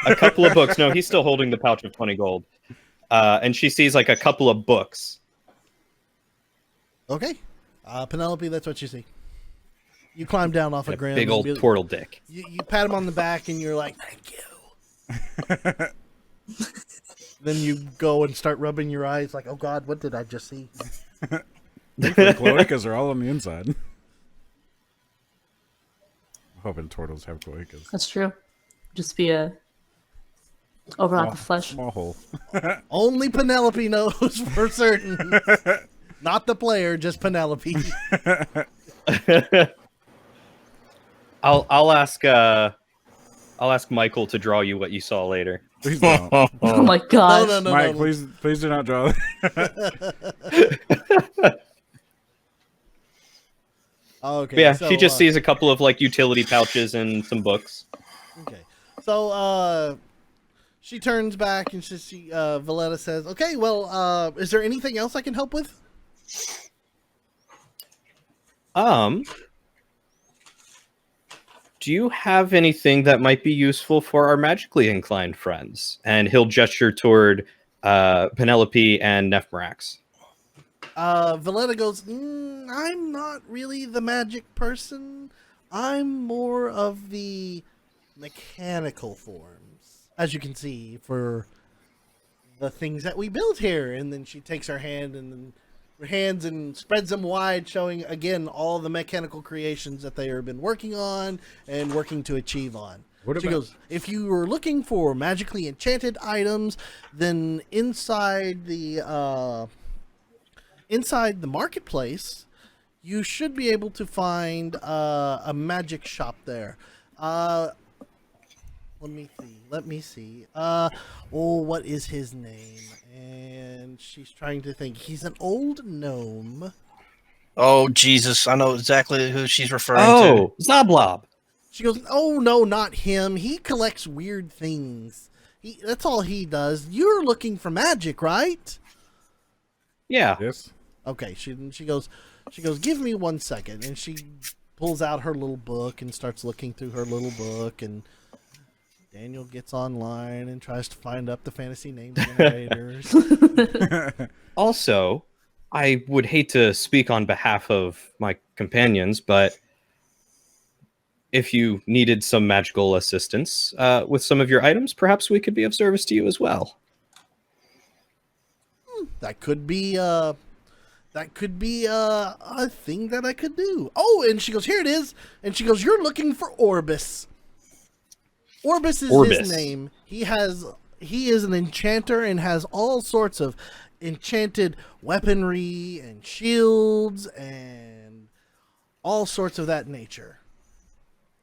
a couple of books. No, he's still holding the pouch of 20 gold. And she sees like a couple of books. Okay. Penelope, that's what you see. You climb down off And of a Grim. big old and turtle dick. you pat him on the back and you're like, thank you. Then you go and start rubbing your eyes like, oh God, what did I just see? The cloacas are all on the inside. I'm hoping turtles have cloacas. That's true. Just be a overlap of flesh. Small hole. Only Penelope knows for certain. Not the player, just Penelope. I'll ask Michael to draw you what you saw later. Please don't. Oh my gosh. No. Mike, please do not draw. Okay. But yeah, so, she just sees a couple of like utility pouches and some books. Okay. So she turns back and Valletta says, okay, well, is there anything else I can help with? Do you have anything that might be useful for our magically inclined friends? And he'll gesture toward Penelope and Nephmarax. Valletta goes, I'm not really the magic person. I'm more of the mechanical forms, as you can see, for the things that we build here. And then she takes her hands and spreads them wide, showing again all the mechanical creations that they have been working on and working to achieve on. She goes, if you were looking for magically enchanted items, then inside the marketplace, you should be able to find a magic shop there. Let me see. What is his name? And she's trying to think. He's an old gnome. Oh, Jesus. I know exactly who she's referring to. Oh, Zablob. She goes, oh, no, not him. He collects weird things. That's all he does. You're looking for magic, right? Yeah. Yes. Okay, she goes, give me 1 second. And she pulls out her little book and starts looking through her little book, and Daniel gets online and tries to find up the fantasy name generators. Also, I would hate to speak on behalf of my companions, but if you needed some magical assistance with some of your items, perhaps we could be of service to you as well. That could be that could be a thing that I could do. Oh, and she goes, here it is. And she goes, you're looking for Orbis. Orbis is Orbis. his name. He is an enchanter and has all sorts of enchanted weaponry and shields and all sorts of that nature.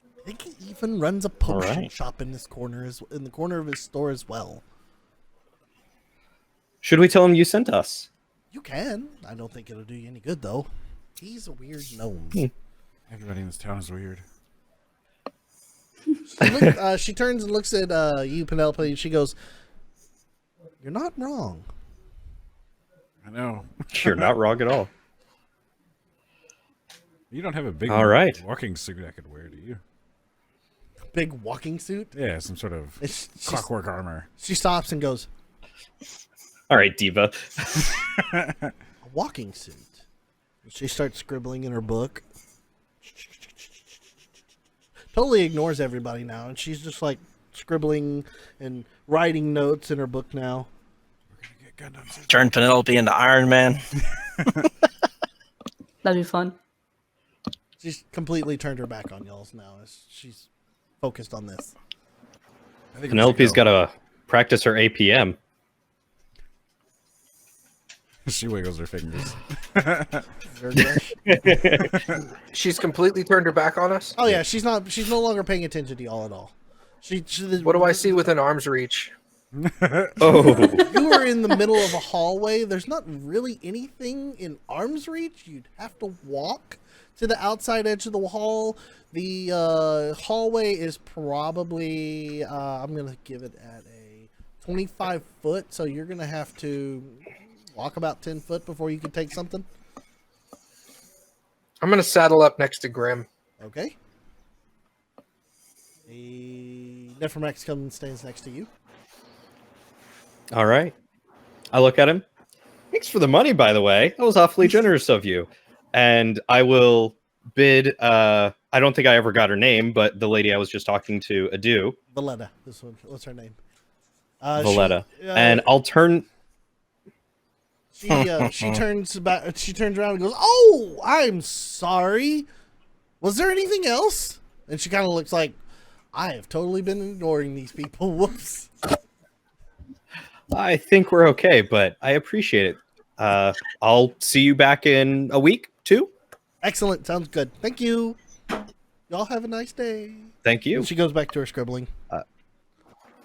I think he even runs a potion right. shop in this corner, in the corner of his store as well. Should we tell him you sent us? You can. I don't think it'll do you any good though. He's a weird gnome. Everybody in this town is weird. She turns and looks at you, Penelope, and she goes, "You're not wrong." I know. You're not wrong at all. You don't have a big All right. walking suit I could wear, do you? Big walking suit. Yeah, some sort of clockwork armor. She stops and goes, All right, Diva. "A walking suit." She starts scribbling in her book. Totally ignores everybody now, and she's just like scribbling and writing notes in her book now. We're gonna get Gundam suits. Turn Penelope into Iron Man. That'd be fun. She's completely turned her back on y'all's now. As she's focused on this. I think we Penelope's should got to practice her APM. She wiggles her fingers. She's completely turned her back on us. Oh yeah, she's no longer paying attention to y'all at all. What do I see within arm's reach? Oh, You are in the middle of a hallway. There's not really anything in arm's reach. You'd have to walk to the outside edge of the hall. The hallway is probably I'm gonna give it at a 25 foot. So you're gonna have to walk about 10 foot before you can take something. I'm gonna saddle up next to Grim. Okay. The Nephromax comes and stands next to you. all right. I look at him. Thanks for the money, by the way. That was awfully generous of you. And I will bid. I don't think I ever got her name, but the lady I was just talking to, adieu, Valletta. This one. What's her name? Valletta. She, And I'll turn. she turns back. She turns around and goes, "Oh, I'm sorry. Was there anything else?" And she kind of looks like, "I have totally been ignoring these people. Whoops." I think we're okay, but I appreciate it. I'll see you back in a week, too. Excellent. Sounds good. Thank you. Y'all have a nice day. Thank you. And she goes back to her scribbling.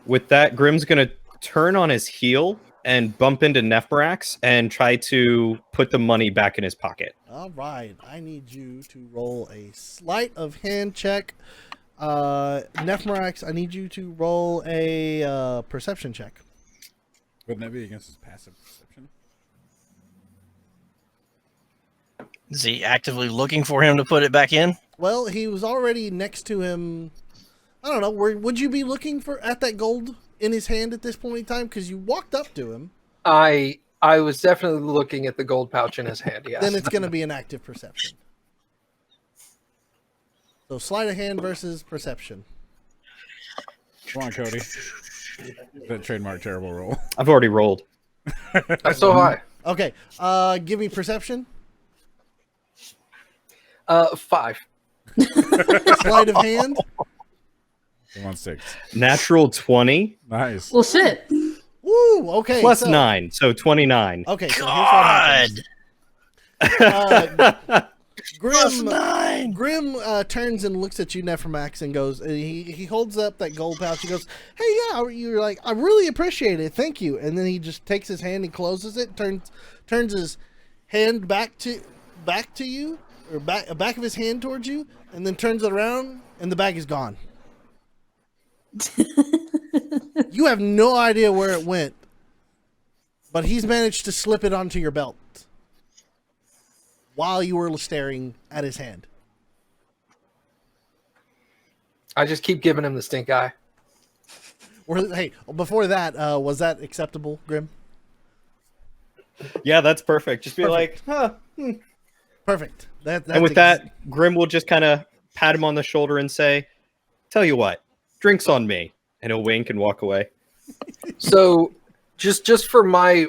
With that, Grim's going to turn on his heel and bump into Nephrax and try to put the money back in his pocket. All right. I need you to roll a sleight of hand check. Nephrax, I need you to roll a perception check. Wouldn't that be against his passive perception? Is he actively looking for him to put it back in? Well, he was already next to him. I don't know. Would you be looking at that gold in his hand at this point in time? Because you walked up to him. I was definitely looking at the gold pouch in his hand. Yes. Then it's going to be an active perception. So sleight of hand versus perception. Come on, Cody. That trademark terrible roll. I've already rolled. That's so high. Okay. Give me perception. 5. Sleight of hand. Come on, 6. Natural 20 Nice. Well, shit. Woo. Okay. plus so, 9, so 29. Okay. So God! here's what happens. Plus Grim. 9! Grim turns and looks at you, Nephromax, and goes. And he holds up that gold pouch. He goes, "Hey, yeah, you're like, I really appreciate it. Thank you." And then he just takes his hand and closes it. Turns his hand back to you, or back of his hand towards you, and then turns it around, and the bag is gone. You have no idea where it went, but he's managed to slip it onto your belt while you were staring at his hand. I just keep giving him the stink eye. Hey, before that, was that acceptable, Grim? Yeah, that's perfect. Just be Perfect. like, Perfect. That's and with that, Grim will just kind of pat him on the shoulder and say, "Tell you what, drinks on me." And he'll wink and walk away. So, just for my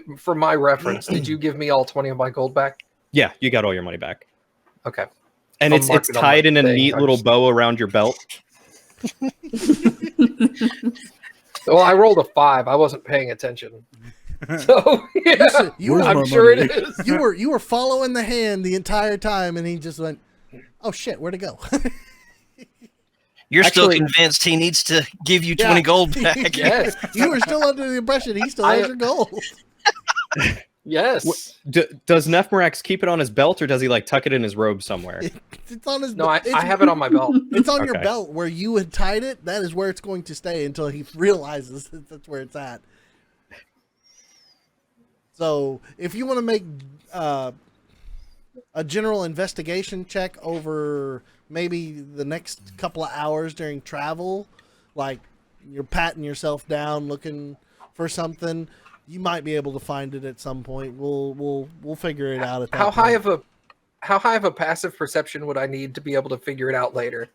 reference, did you give me all 20 of my gold back? Yeah, you got all your money back. Okay. And I'll it's mark it on my tied in a thing. neat I little just- bow around your belt. Well, I rolled a 5. I wasn't paying attention. So yeah, You were- I'm sure it is. you were following the hand the entire time, and he just went, "Oh shit, where'd it go?" You're Actually- still convinced he needs to give you Yeah. 20 gold back. Yes. You were still under the impression he still has your gold. Yes. Does Nephmerax keep it on his belt, or does he like tuck it in his robe somewhere? It's on his. No, I it's- have it on my belt. It's on your Okay. belt where you had tied it. That is where it's going to stay until he realizes that that's where it's at. So, if you want to make a general investigation check over maybe the next couple of hours during travel, like you're patting yourself down looking for something, you might be able to find it at some point. We'll figure it out at that How high point. of a passive perception would I need to be able to figure it out later?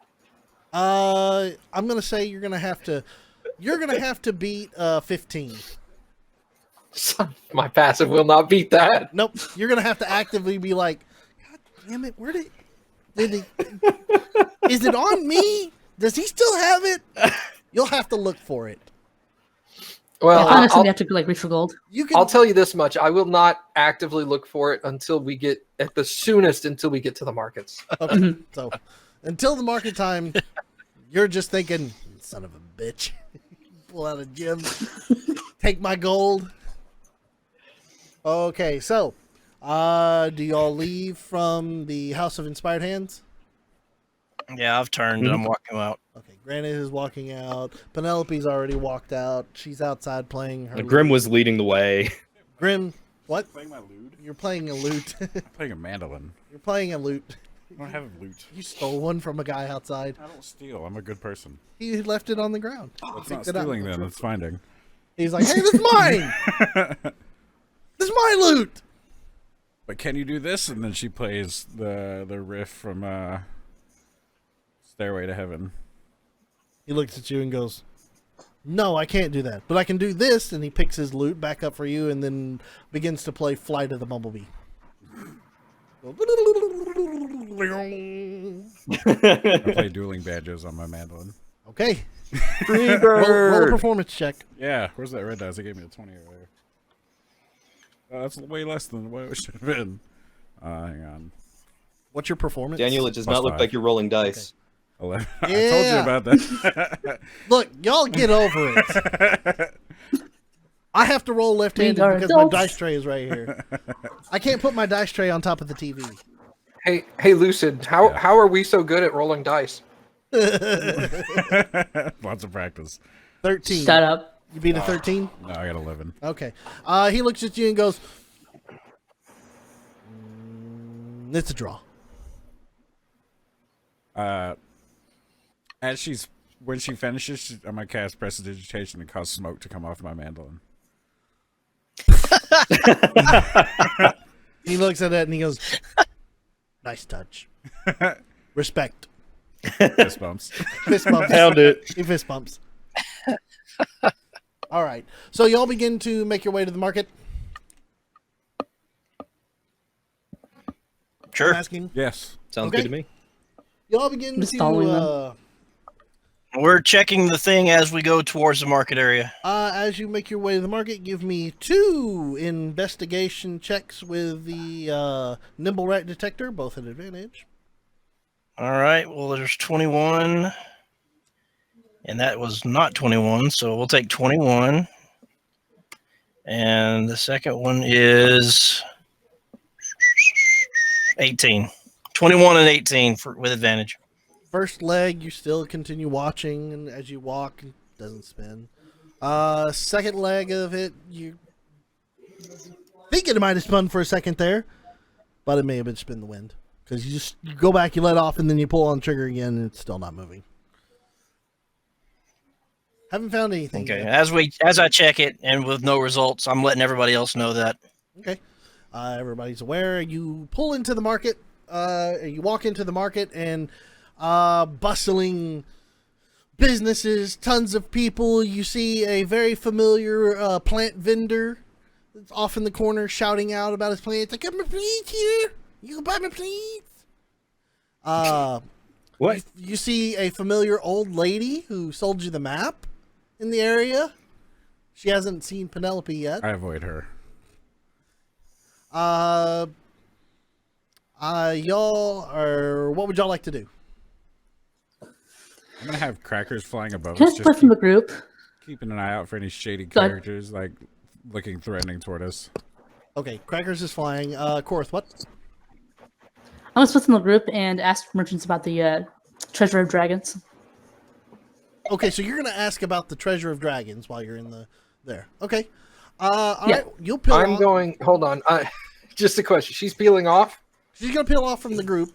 I'm gonna say you're gonna have to beat 15. My passive will not beat that. Nope, you're gonna have to actively be like, God damn it, where did he? Is it on me? Does he still have it? You'll have to look for it. Well, Honestly, we have to like reach for gold. You can. I'll tell you this much: I will not actively look for it until we get at the soonest until we get to the markets. Okay, so until the market time, you're just thinking, son of a bitch. Pull out a gem, take my gold. Okay, so do y'all leave from the House of Inspired Hands? Yeah, I've turned. I'm walking out. Okay, Granite is walking out. Penelope's already walked out. She's outside playing her. Grim lute. was leading the way. Grim, what? Playing my lute. You're playing a lute. Playing a mandolin. You're playing a lute. I don't have a lute. You stole one from a guy outside. I don't steal. I'm a good person. He left it on the ground. It's Picked not it up. stealing then. It's finding. He's like, "Hey, this is mine. This is my loot." But can you do this? And then she plays the riff from Stairway to Heaven. He looks at you and goes, "No, I can't do that. But I can do this." And he picks his loot back up for you and then begins to play Flight of the Bumblebee. I play dueling banjos on my mandolin. Okay. Free Roll a performance check. Yeah, where's that red dice? It gave me a 20 over there. That's way less than what it should have been. Hang on. What's your performance? Daniel, it does Plus not look 5. like you're rolling dice. 11. I told Yeah. you about that. Look, y'all get over it. I have to roll left-handed We are because my adults. dice tray is right here. I can't put my dice tray on top of the TV. Hey, Lucid, how are we so good at rolling dice? Lots of practice. 13. Shut up. You beat a 13? No, I got 11. Okay. He looks at you and goes, "It's a draw." When she finishes, I'm gonna cast Prestidigitation and cause smoke to come off my mandolin. He looks at it and he goes, "Nice touch. Respect." Fist bumps. Fist bumps. Found it. He fist bumps. All right. So y'all begin to make your way to the market. Sure. I'm asking. Yes. Sounds Okay. good to me. Y'all begin Just to following them. We're checking the thing as we go towards the market area. as you make your way to the market, give me 2 investigation checks with the nimble rat detector, both at advantage. All right. Well, there's 21. And that was not 21. So we'll take 21. And the second one is 18. 21 and 18 with advantage. First leg, you still continue watching, and as you walk, it doesn't spin. Second leg of it, you think it might have spun for a second there, but it may have been spin the wind. Because you go back, you let off, and then you pull on the trigger again, and it's still not moving. Haven't found anything Okay. yet. As I check it and with no results, I'm letting everybody else know that. Okay. Everybody's aware. You pull into the market. You walk into the market, and bustling businesses, tons of people. You see a very familiar plant vendor that's off in the corner shouting out about his plants. Like, "I'm a plant here. You can buy me, please. What? You see a familiar old lady who sold you the map in the area. She hasn't seen Penelope yet. I avoid her. Y'all are. What would y'all like to do? I'm gonna have crackers flying above Can I us, split from the group? keeping an eye out for any shady Go ahead. characters like looking threatening toward us. Okay, Crackers is flying. Korth, what? I'm gonna split from the group and ask merchants about the treasure of dragons. Okay, so you're gonna ask about the treasure of dragons while you're in the there. Okay. All Yeah. right. You'll peel I'm off. going. Hold on. Just a question. She's peeling off. She's gonna peel off from the group.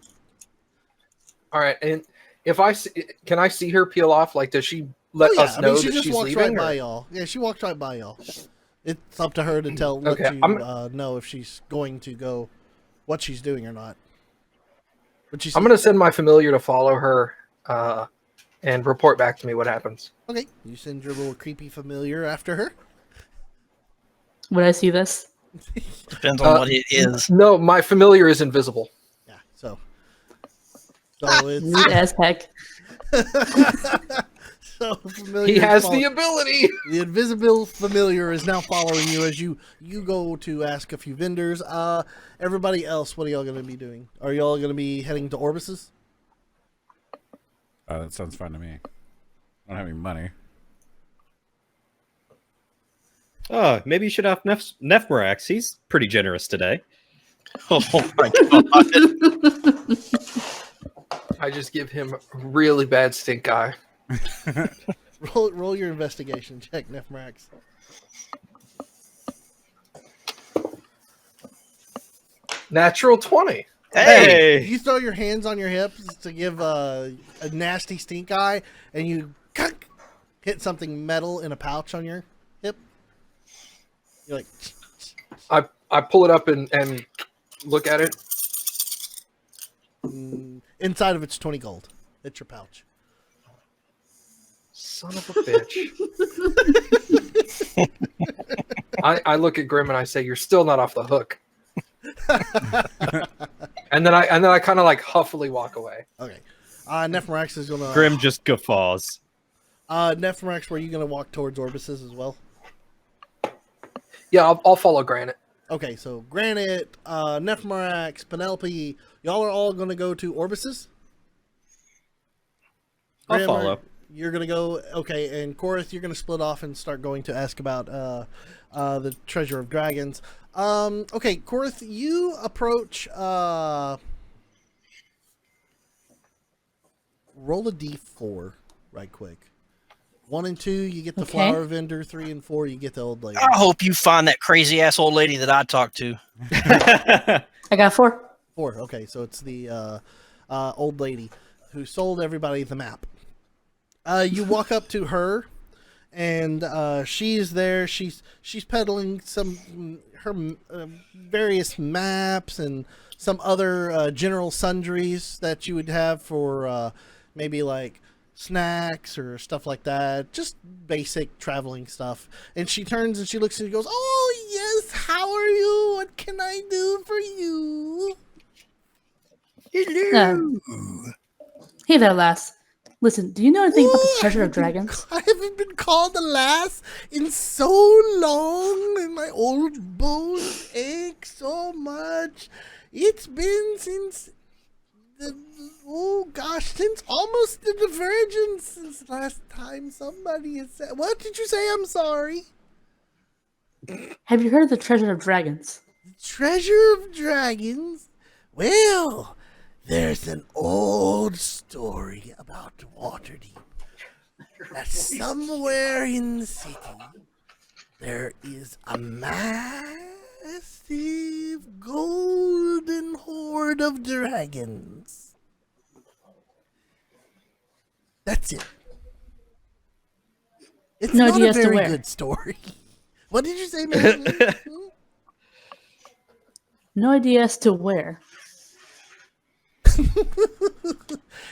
All right. And if I see, can I see her peel off? Like, does she let Oh, yeah. us know she that just she's walks leaving? right by or- y'all. Yeah, she walked right by y'all. It's up to her to tell let Okay, you I'm- know if she's going to go, what she's doing or not. But she's I'm gonna send my familiar to follow her, and report back to me what happens. okay. You send your little creepy familiar after her. Would I see this? Depends on what it is. No, my familiar is invisible. Yeah. So it's Rude as heck. so familiar. He is has follow- the ability. The invisible familiar is now following you as you go to ask a few vendors. Everybody else, what are y'all going to be doing? Are y'all going to be heading to Orbis's? That sounds fun to me. I don't have any money. Oh, maybe you should have Nephmarax. He's pretty generous today. Oh my god. I just give him really bad stink eye. Roll your investigation check, Nephmarax. Natural 20. Hey, You throw your hands on your hips to give a nasty stink eye, and you hit something metal in a pouch on your hip. You're like, I pull it up and look at it. inside of it's 20 gold. It's your pouch. Son of a bitch. I look at Grim and I say, "You're still not off the hook." and then I kind of like huffily walk away. Okay. Nephmarax is gonna. Grim just guffaws. Nephmarax, were you gonna walk towards Orbis's as well? Yeah, I'll follow Granite. Okay, so Granite, Nephmarax, Penelope, y'all are all gonna go to Orbis's. I'll Grim, follow. You're gonna go. Okay, and Korth, you're gonna split off and start going to ask about the treasure of dragons. Okay, Korth, you approach. Roll a d4 right quick. 1 and 2, you get the Okay. flower vendor. 3 and 4, you get the old lady. I hope you find that crazy ass old lady that I talked to. I got 4. 4. Okay, so it's the old lady who sold everybody the map. You walk up to her, and she's there. She's peddling her various maps and some other general sundries that you would have for maybe like snacks or stuff like that. Just basic traveling stuff. And she turns and she looks and she goes, "Oh yes, how are you? What can I do for you?" Hey there, lass. Listen, do you know anything about the treasure of dragons? I haven't been called a lass in so long, and my old bones ache so much. It's been since since almost the divergence, since last time somebody has said. What did you say? I'm sorry. Have you heard of the treasure of dragons? Treasure of dragons? Well, there's an old story about Waterdeep. That somewhere in the city there is a massive golden horde of dragons. That's it. It's No not idea a as to very where. good story. What did you say, man? No idea as to where.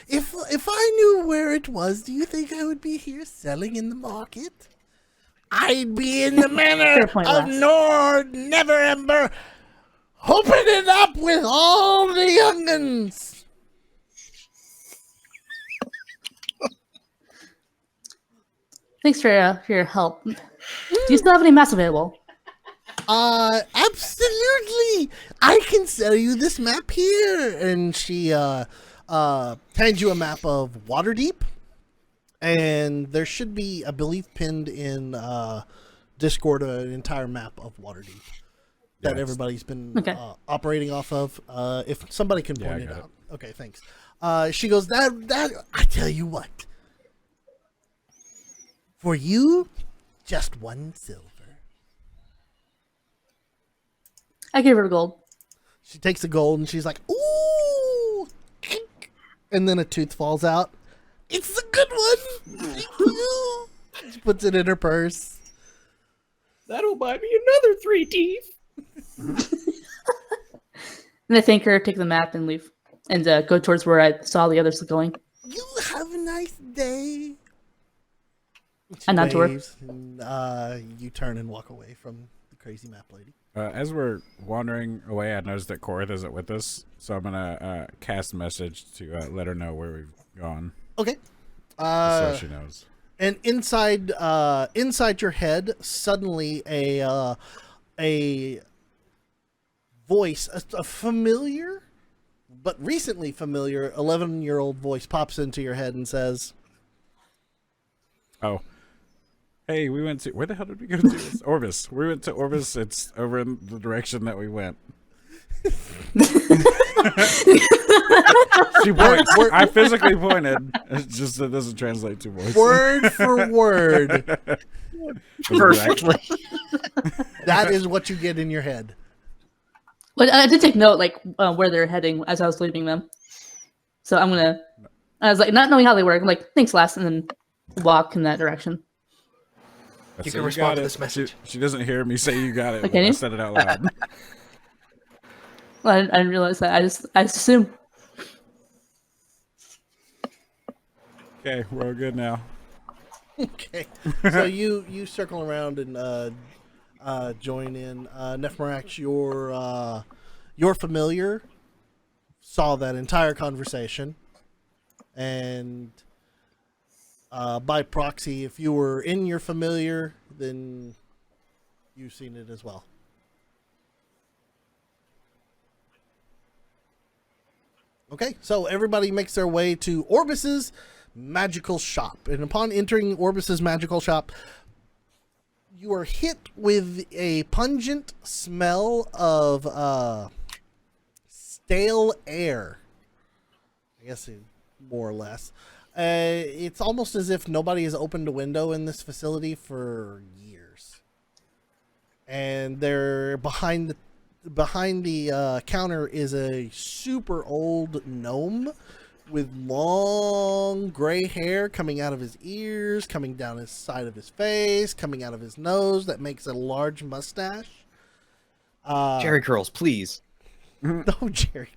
If I knew where it was, do you think I would be here selling in the market? I'd be in the manor Fair point, of lass. Nord Neverember, Open it up with all the young'uns. Thanks for your help. Do you still have any maps available? Absolutely. I can sell you this map here. And she hands you a map of Waterdeep. And there should be, I believe, pinned in Discord an entire map of Waterdeep that Yes. everybody's been Okay. operating off of. If somebody can Yeah, point I it got out. Okay, thanks. She goes, that I tell you what. For you, just 1 silver. I gave her gold. She takes the gold and she's like, ooh. And then a tooth falls out. It's a good one. Thank you. She puts it in her purse. That'll buy me another 3 teeth. And I thank her, take the map, and leave. And go towards where I saw the others going. You have a nice day. She I nod to her. waves, and you turn and walk away from the crazy map lady. As we're wandering away, I noticed that Korth isn't with us, so I'm gonna cast a message to let her know where we've gone, Okay. so she knows. And inside your head, suddenly a voice, a familiar, but recently familiar 11-year-old voice pops into your head and says, Oh, hey, we went to where the hell did we go to? It's Orbis. We went to Orbis. It's over in the direction that we went. She points. I physically pointed. It's just it doesn't translate to voice. word for word, Perfectly. that is what you get in your head. But I did take note, like where they're heading as I was leaving them. So I'm gonna. I was like, not knowing how they work. I'm like, thanks, lass, and then walk in that direction. I You say, can respond got to it." this message. She doesn't hear me say you got it. Okay. When I said it out loud. Well, I didn't realize that. I just assumed. Okay, we're all good now. Okay, so you circle around and join in. Nephmarax, your familiar saw that entire conversation, and by proxy, if you were in your familiar, then you've seen it as well. Okay, so everybody makes their way to Orbis's magical shop. And upon entering Orbis's magical shop, you are hit with a pungent smell of stale air. I guess more or less. It's almost as if nobody has opened a window in this facility for years. And they're behind the counter is a super old gnome with long gray hair coming out of his ears, coming down his side of his face, coming out of his nose that makes a large mustache. Jerry curls, please. No, Jerry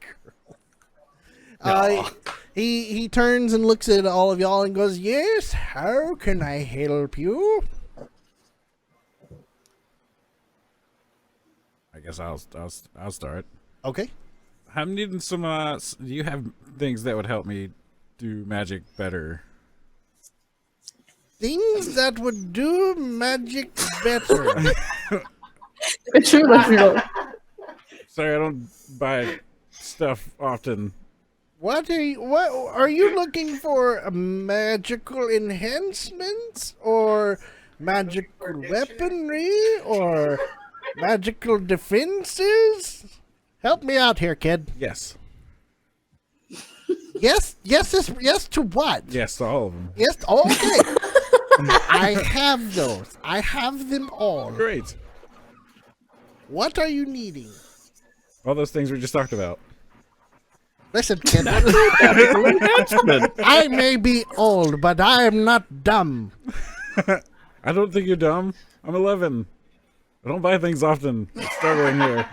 Curl. He turns and looks at all of y'all and goes, "Yes, how can I help you?" I guess I'll start. Okay. I'm needing some. Do you have things that would help me do magic better? Things that would do magic better. True, true. Sorry, I don't buy stuff often. What are you looking for? Magical enhancements or magical weaponry or magical defenses? Help me out here, kid. Yes. Yes to what? Yes, to all of them. Yes, okay. I have those. I have them all. Great. What are you needing? All those things we just talked about. Listen, kid. Enhancement. I may be old, but I am not dumb. I don't think you're dumb. I'm 11. I don't buy things often. I'm struggling here.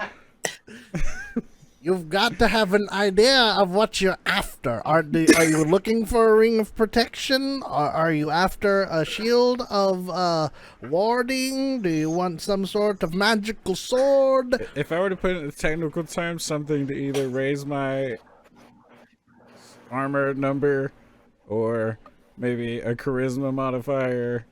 You've got to have an idea of what you're after. Are you looking for a ring of protection? Are you after a shield of warding? Do you want some sort of magical sword? If I were to put it in technical terms, something to either raise my armor number or maybe a charisma modifier.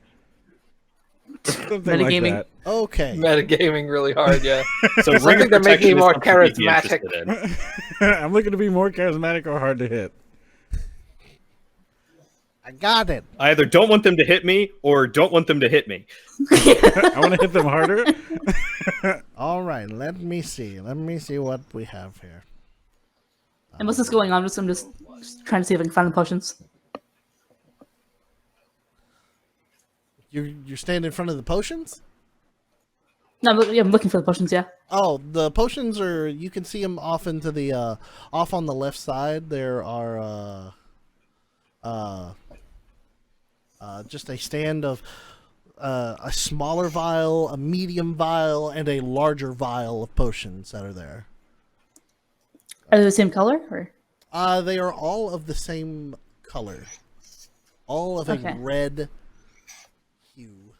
Something like Metagaming. that. Okay. Metagaming really hard, yeah. So Something ring of to make me protection is more something you'd be charismatic. interested in. I'm looking to be more charismatic or hard to hit. I got it. I either don't want them to hit me or don't want them to hit me. I want to hit them harder. All right, let me see. Let me see what we have here. And what's this going on? I'm just trying to see if I can find the potions. You're standing in front of the potions? No, I'm looking for the potions. Yeah. Oh, the potions are. You can see them off into the off on the left side. There are just a stand of a smaller vial, a medium vial, and a larger vial of potions that are there. Are they the same color? Or They are all of the same color, all of Okay. a red hue.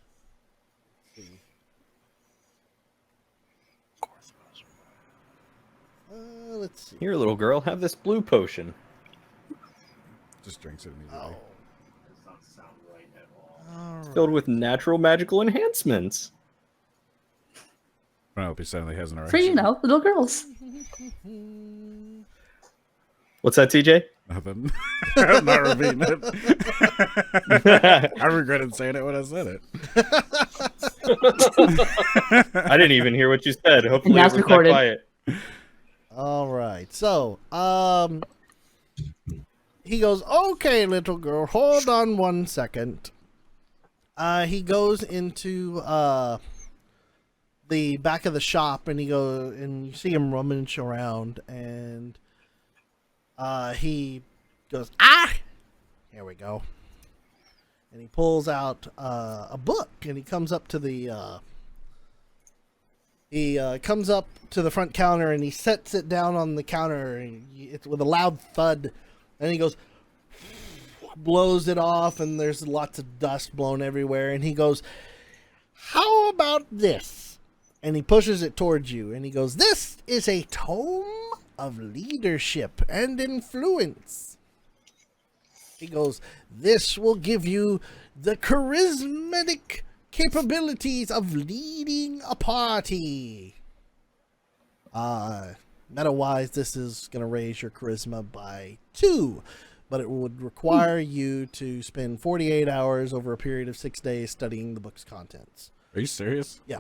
Let's see. Here, little girl, have this blue potion. Just drinks it immediately. Filled with natural magical enhancements. Penelope suddenly has an erection. for little girls. What's that, TJ? Nothing. I'm not repeating it. I regretted saying it when I said it. I didn't even hear what you said. Hopefully Now it it's was that recorded. quiet. All right. So, he goes, "Okay, little girl, hold on one second." He goes into the back of the shop, and and you see him rummage around, and he goes, here we go. And he pulls out a book, and he comes up to the front counter, and he sets it down on the counter, and it's with a loud thud, and he goes, blows it off, and there's lots of dust blown everywhere, and he goes, "How about this?" And he pushes it towards you, and he goes, "This is a tome of leadership and influence." He goes, "This will give you the charismatic capabilities of leading a party." Meta-wise, this is going to raise your charisma by 2, but it would require you to spend 48 hours over a period of 6 days studying the book's contents. Are you serious? Yeah.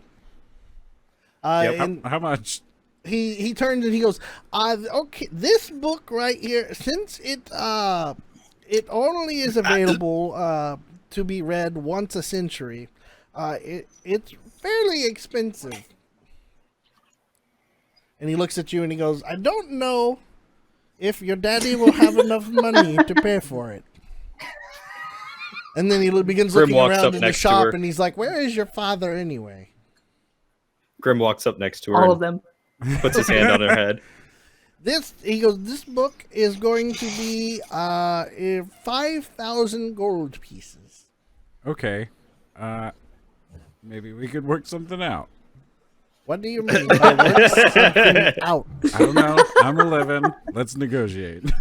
How much? He turns and he goes, "Okay, this book right here, since it only is available to be read once a century, it's fairly expensive." And he looks at you and he goes, "I don't know if your daddy will have enough money to pay for it." And then he begins Grim looking walks around up in the next to shop, her. and he's like, "Where is your father anyway?" Grim walks up next to her All of and them. puts his hand on her head. He goes, "This book is going to be 5,000 gold pieces." Okay. Maybe we could work something out. What do you mean by work something out? I don't know. I'm 11. Let's negotiate.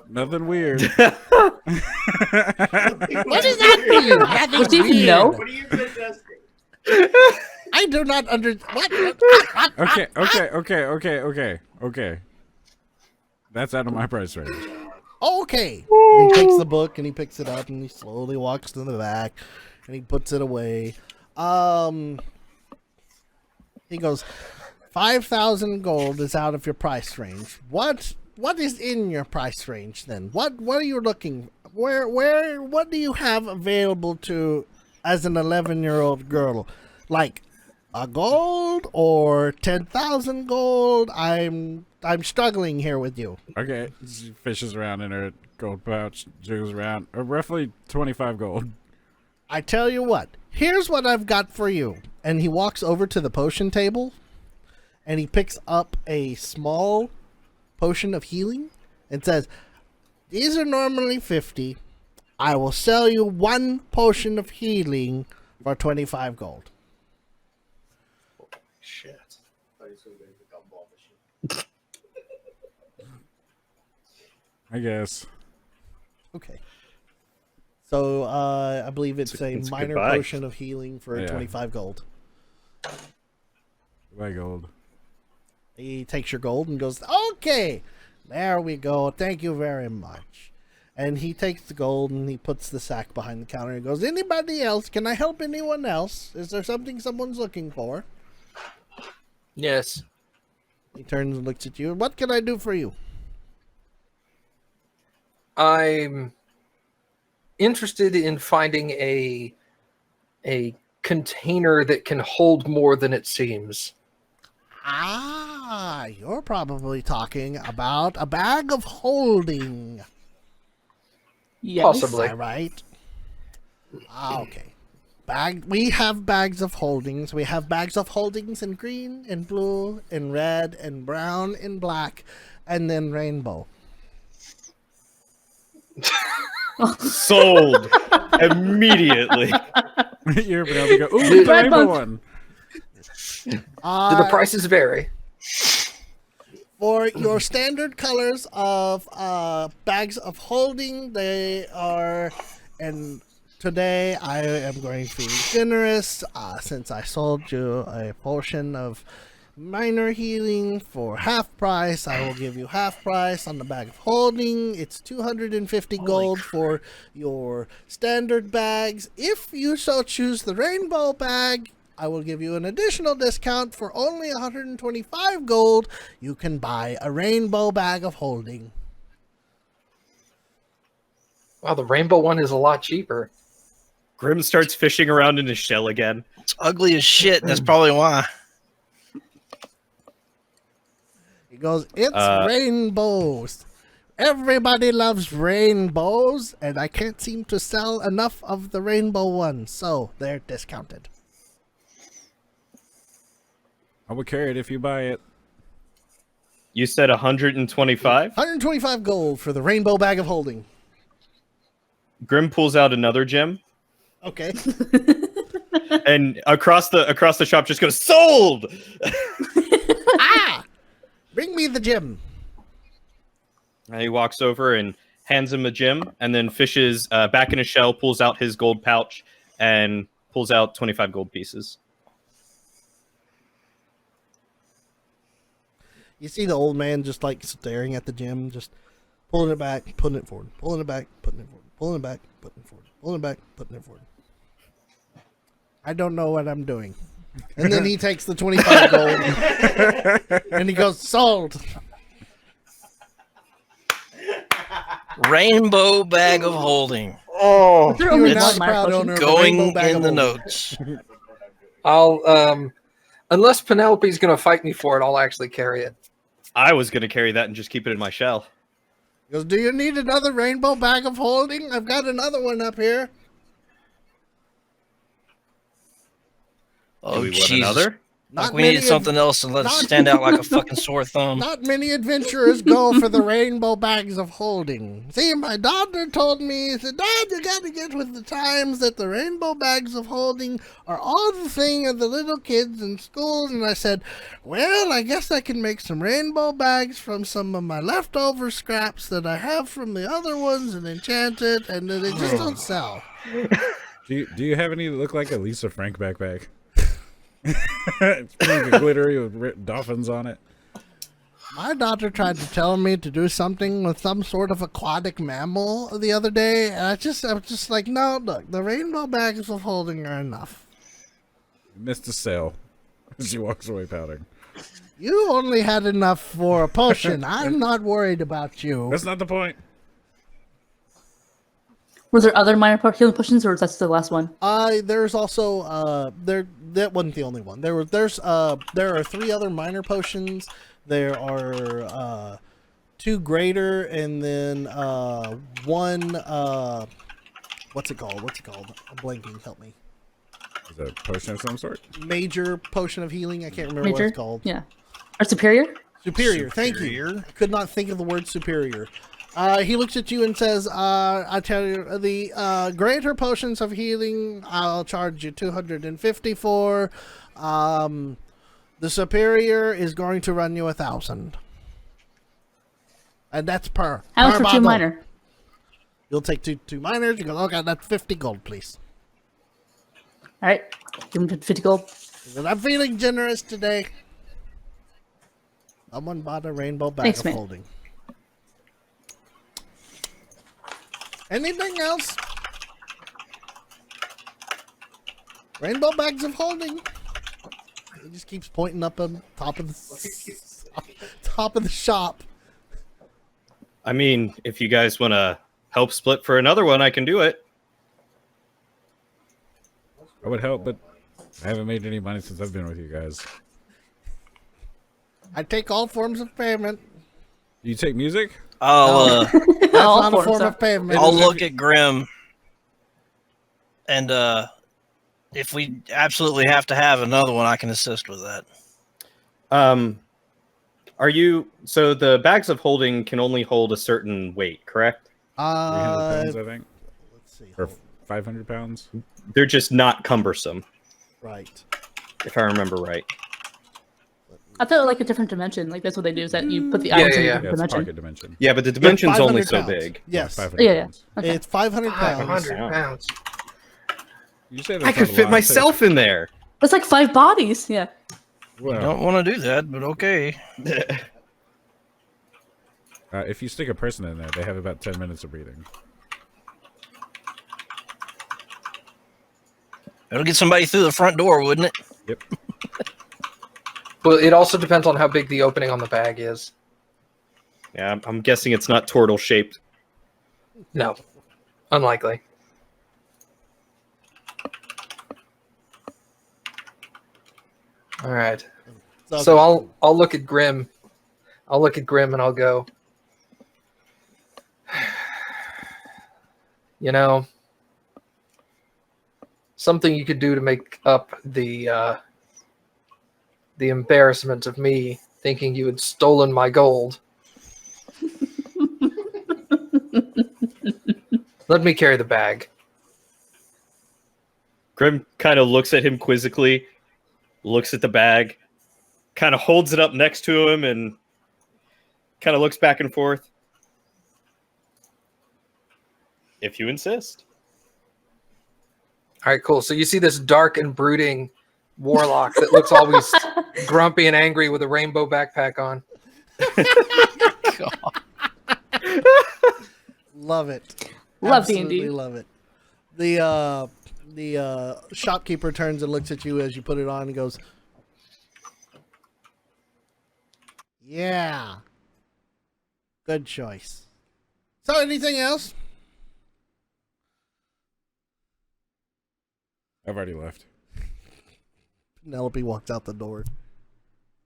Nothing weird. What does that mean? Nothing What do you even weird. know? What are you suggesting? I do not what? Okay. That's out of my price range. Okay. And he takes the book and he picks it up and he slowly walks to the back and he puts it away. He goes, 5,000 gold is out of your price range. What is in your price range then? What are you looking? What do you have available to as an 11-year-old girl? Like a gold or 10,000 gold? I'm struggling here with you. Okay. She fishes around in her gold pouch, jiggles around. Roughly 25 gold. I tell you what, here's what I've got for you. And he walks over to the potion table and he picks up a small potion of healing and says, "These are normally 50. I will sell you 1 potion of healing for 25 gold." Shit. I guess. Okay. So I believe it's a it's a minor goodbye. potion of healing for Yeah. 25 gold. Goodbye, gold. He takes your gold and goes, "Okay, there we go. Thank you very much." And he takes the gold and he puts the sack behind the counter and goes, "Anybody else? Can I help anyone else? Is there something someone's looking for?" Yes. He turns and looks at you. "What can I do for you?" I'm interested in finding a container that can hold more than it seems. Ah, you're probably talking about a bag of holding. Yes. Possibly. Is that right? Ah, okay. We have bags of holdings. We have bags of holdings in green and blue and red and brown and black and then rainbow. Sold immediately. You're able to go, ooh, the Red rainbow month. one. Do the prices vary? For your standard colors of bags of holding, they are, and today I am going to be generous since I sold you a portion of minor healing for half price. I will give you half price on the bag of holding. It's 250 gold for your standard bags. If you so choose the rainbow bag, I will give you an additional discount for only 125 gold. You can buy a rainbow bag of holding. Wow, the rainbow one is a lot cheaper. Grim starts fishing around in his shell again. It's ugly as shit. And that's probably why. He goes, "It's rainbows. Everybody loves rainbows, and I can't seem to sell enough of the rainbow ones, so they're discounted." I will carry it if you buy it. You said 125? 125 gold for the rainbow bag of holding. Grim pulls out another gem Okay. and across the shop just goes, "Sold!" Bring me the gem. And he walks over and hands him a gem and then fishes back in his shell, pulls out his gold pouch, and pulls out 25 gold pieces. You see the old man just like staring at the gem, just pulling it back, putting it forward, pulling it back, putting it forward, pulling it back, putting it forward, pulling it back, putting it forward. I don't know what I'm doing. And then he takes the 25 gold and he goes, "Sold." Rainbow bag of holding. But there are only You're one not minor proud potion. owner of a Going rainbow bag in of the holding. notes. I'll unless Penelope's gonna fight me for it, I'll actually carry it. I was going to carry that and just keep it in my shell. He goes, "Do you need another rainbow bag of holding? I've got another one up here." Do Oh, we want Jesus. another? Like we needed something else to let us stand out like a fucking sore thumb. Not many adventurers go for the rainbow bags of holding. See, my daughter told me, she said, "Dad, you gotta get with the times that the rainbow bags of holding are all the thing of the little kids in schools." And I said, "Well, I guess I can make some rainbow bags from some of my leftover scraps that I have from the other ones and enchant it, and then they just don't sell." Do you have any that look like a Lisa Frank backpack? It's pink and glittery with dolphins on it. My daughter tried to tell me to do something with some sort of aquatic mammal the other day, and I was just like, "No, look, the rainbow bags of holding are enough. Missed a sale. She walks away pouting. You only had enough for a potion. I'm not worried about you." That's not the point. Was there other minor healing potions, or was that the last one? There's also that wasn't the only one. There are 3 other minor potions. There are 2 greater, and then one what's it called? I'm blanking. Help me. Is that a potion of some sort? Major potion of healing. I can't remember what Major? it's called. Yeah. Or superior? Superior. Thank you. I could not think of the word superior. He looks at you and says, I tell you, the greater potions of healing, I'll charge you 250 for. The superior is going to run you 1,000. And that's per. How much per for two bottle. minor? You'll take two minors. You go, okay, that's 50 gold, please. All right, give him 50 gold. Because I'm feeling generous today. Someone bought a rainbow bag Thanks, of man. holding. Anything else? Rainbow bags of holding. He just keeps pointing up on top of the shop. I mean, if you guys want to help split for another one, I can do it. I would help, but I haven't made any money since I've been with you guys. I take all forms of payment. You take music? I'll That's All not a forms form are- of payment. I'll look at Grim, and if we absolutely have to have another one, I can assist with that. Are you so the bags of holding can only hold a certain weight, correct? 300 pounds, I think. Let's see. Or 500 pounds? They're just not cumbersome, Right. if I remember right. I thought like a different dimension. Like that's what they do is that you put the Yeah, items yeah, in a yeah. Yeah, different it's dimension. pocket dimension. Yeah, but the dimension's only 500 so pounds. big. Yes. 500 Yeah, yeah. pounds. Okay. It's 500 pounds. 500 pounds. You said I could fit myself in there. It's like 5 bodies. Yeah. Well, Don't want to do that, but okay. if you stick a person in there, they have about 10 minutes of breathing. It'll get somebody through the front door, wouldn't it? Yep. But it also depends on how big the opening on the bag is. Yeah, I'm guessing it's not turtle shaped. No, unlikely. All right. So I'll look at Grim. I'll look at Grim and I'll go. You know, something you could do to make up the embarrassment of me thinking you had stolen my gold. Let me carry the bag. Grim kind of looks at him quizzically, looks at the bag, kind of holds it up next to him, and kind of looks back and forth. If you insist. All right, cool. So you see this dark and brooding warlock that looks always grumpy and angry with a rainbow backpack on. Love it. Love Absolutely D&D. love it. The shopkeeper turns and looks at you as you put it on and goes, "Yeah, good choice." So, anything else? I've already left. Penelope walks out the door.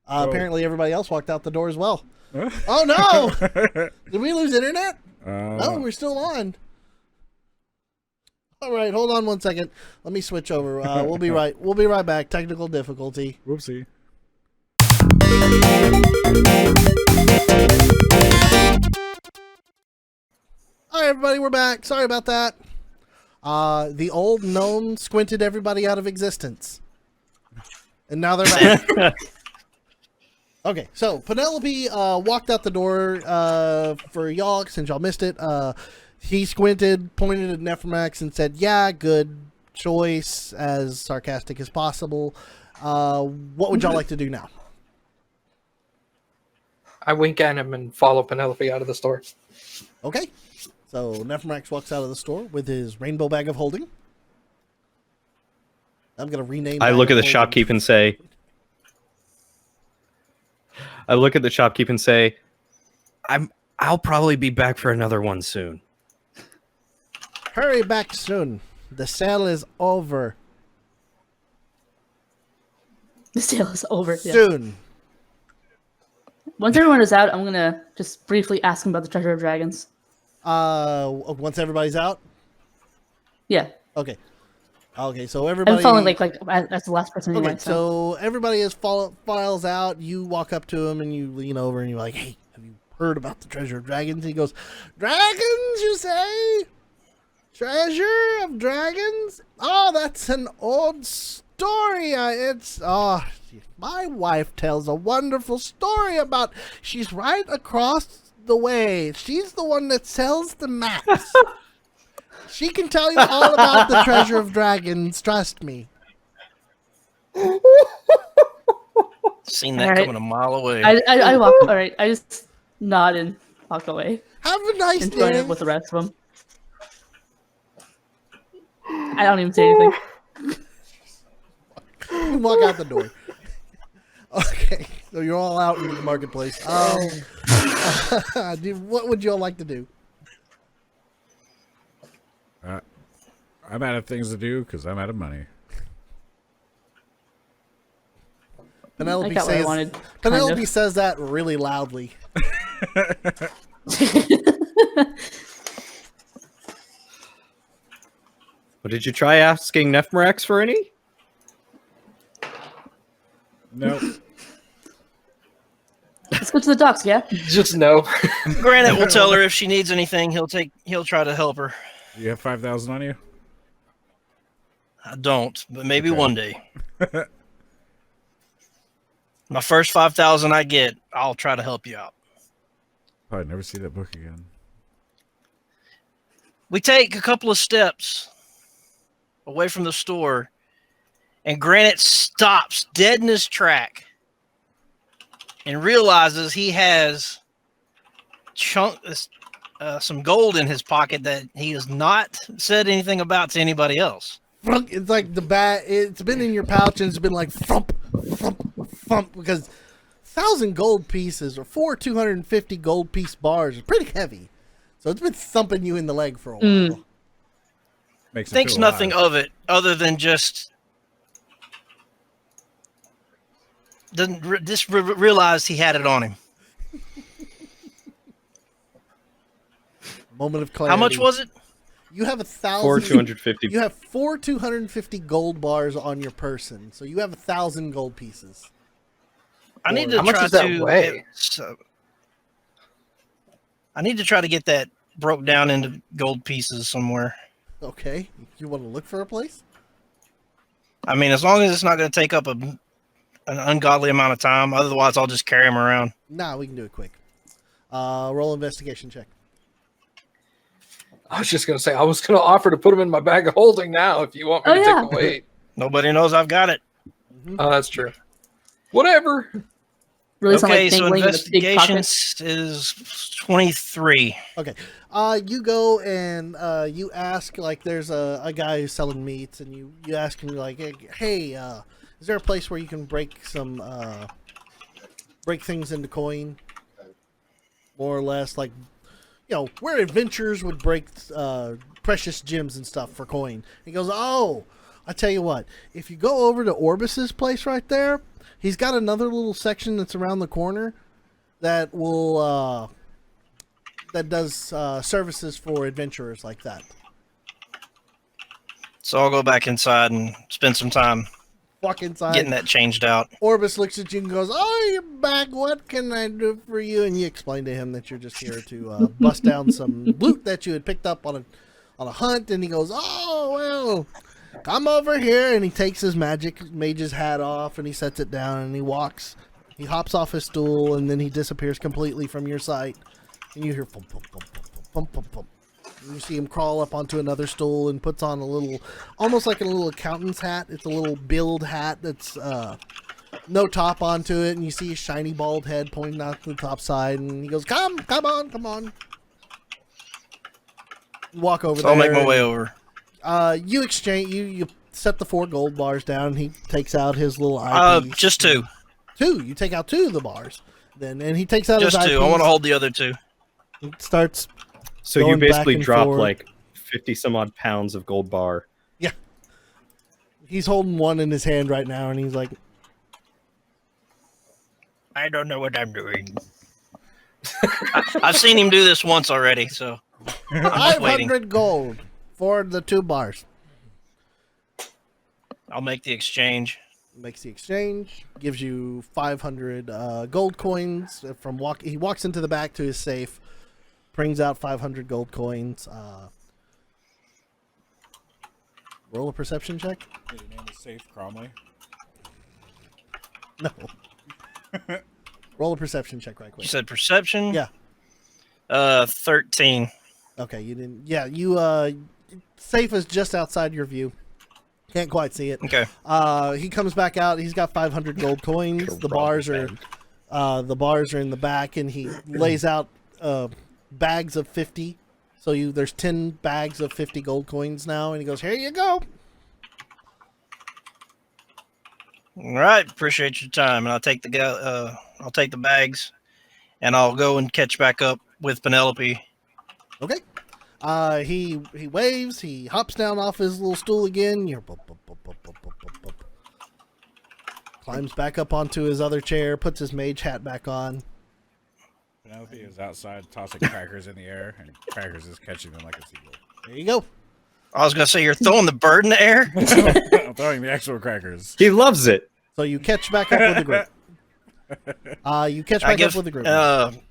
Oh. Apparently, everybody else walked out the door as well. Huh? Oh no! Did we lose internet? Uh, No, we're still on. All right, hold on one second. Let me switch over. We'll be right. We'll be right back. Technical difficulty. Whoopsie. All right, everybody, we're back. Sorry about that. The old gnome squinted everybody out of existence, and now they're back. Okay, so Penelope walked out the door for y'all since y'all missed it. He squinted, pointed at Nephromax, and said, "Yeah, good choice," as sarcastic as possible. What would y'all like to do now? I wink at him and follow Penelope out of the store. Okay, so Nephromax walks out of the store with his rainbow bag of holding. I'm gonna rename. I bag look at of the holding. shopkeep and say, I'll probably be back for another one soon. Hurry back soon. The sale is over The sale is over. Yeah. soon. Once everyone is out, I'm gonna just briefly ask him about the Treasure of Dragons. Once everybody's out. Yeah. Okay. Okay, so everybody. I'm following like as the last person who Okay, went. so everybody is files out. You walk up to him and you lean over and you're like, "Hey, have you heard about the treasure of dragons?" He goes, "Dragons, you say? Treasure of dragons? Oh, that's an old story. My wife tells a wonderful story about. She's right across the way. She's the one that sells the maps." She can tell you all about the treasure of dragons, trust me. Seen that All right. coming a mile away. I walk. All right, I just nod and walk away Have a nice and join day. it with the rest of them. I don't even say anything. You walk out the door. Okay, so you're all out into the marketplace. What would you all like to do? I'm out of things to do because I'm out of money. I Penelope got what I says. wanted. Penelope kind of. says that really loudly. Well, did you try asking Nephmarax for any? Nope. Let's go to the docks, yeah? Just no. Granite will tell her if she needs anything. He'll try to help her. You have 5,000 on you? I don't, but maybe Okay. one day. My first 5,000 I get, I'll try to help you out. Probably never see that book again. We take a couple of steps away from the store, and Granite stops dead in his track and realizes he has some gold in his pocket that he has not said anything about to anybody else. It's like the bat. It's been in your pouch and it's been like thump, thump, thump because 1,000 gold pieces or 4 250 gold piece bars are pretty heavy. So it's been thumping you in the leg for a while. Makes it Thinks feel nothing alive. of it other than just realized he had it on him. Moment of clarity. How much was it? You have 1,000. 4 250. You have 4 250 gold bars on your person, so you have 1,000 gold pieces. I need to How much try does that to. weigh? I need to try to get that broke down into gold pieces somewhere. Okay, you want to look for a place? I mean, as long as it's not going to take up an ungodly amount of time. Otherwise, I'll just carry them around. Nah, we can do it quick. Roll investigation check. I was just gonna say I was gonna offer to put them in my bag of holding now if you want me Oh, to yeah. take away. Nobody knows I've got it. Oh, that's true. Whatever. Really sound Okay, like so dangling in the big pocket. investigations is 23. Okay. You go and you ask, like, there's a guy who's selling meats, and you ask him, like, hey, is there a place where you can break things into coin? More or less, like, you know, where adventurers would break precious gems and stuff for coin. He goes, oh, I tell you what, if you go over to Orbis's place right there, he's got another little section that's around the corner that will that does services for adventurers like that. So I'll go back inside and spend some time Walk inside. getting that changed out. Orbis looks at you and goes, "Oh, you're back. What can I do for you?" And you explain to him that you're just here to bust down some loot that you had picked up on a hunt. And he goes, "Oh, well, come over here." And he takes his mage's hat off and he sets it down and he walks. He hops off his stool and then he disappears completely from your sight. And you hear pump, pump, pump, pump, pump, pump, pump. You see him crawl up onto another stool and puts on a little, almost like a little accountant's hat. It's a little billed hat that's no top onto it, and you see his shiny bald head pointing out to the top side, and he goes, come on. You walk over So there. I'll make my way over. You exchange, you set the 4 gold bars down, and he takes out his little eyepiece. Just 2. 2. You take out 2 of the bars. Then, and he takes out Just his 2. eyepiece. I want to hold the other 2. and starts. So you Going back basically and drop forth. like 50 some odd pounds of gold bar. Yeah. He's holding one in his hand right now, and he's like, I don't know what I'm doing. I've seen him do this once already, so I'm just waiting. 500 gold for the 2 bars. I'll make the exchange. Makes the exchange, gives you 500 gold coins from he walks into the back to his safe, brings out 500 gold coins. Roll a perception check. Did your name is Safe Cromley? No. Roll a perception check right quick. You said perception? Yeah. 13. Okay, you didn't. Yeah, you safe is just outside your view. Can't quite see it. Okay. He comes back out. He's got 500 gold coins. The bars are in the back, and he lays out bags of 50. So there's 10 bags of 50 gold coins now, and he goes, "Here you go." All right. Appreciate your time, and I'll take the bags, and I'll go and catch back up with Penelope. Okay. He waves. He hops down off his little stool again. Climbs back up onto his other chair. Puts his mage hat back on. Penelope is outside tossing crackers in the air, and Crackers is catching them like a seagull. There you go. I was gonna say you're throwing the bird in the air. I'm throwing the actual crackers. He loves it. So you catch back up with the group. Up with the group.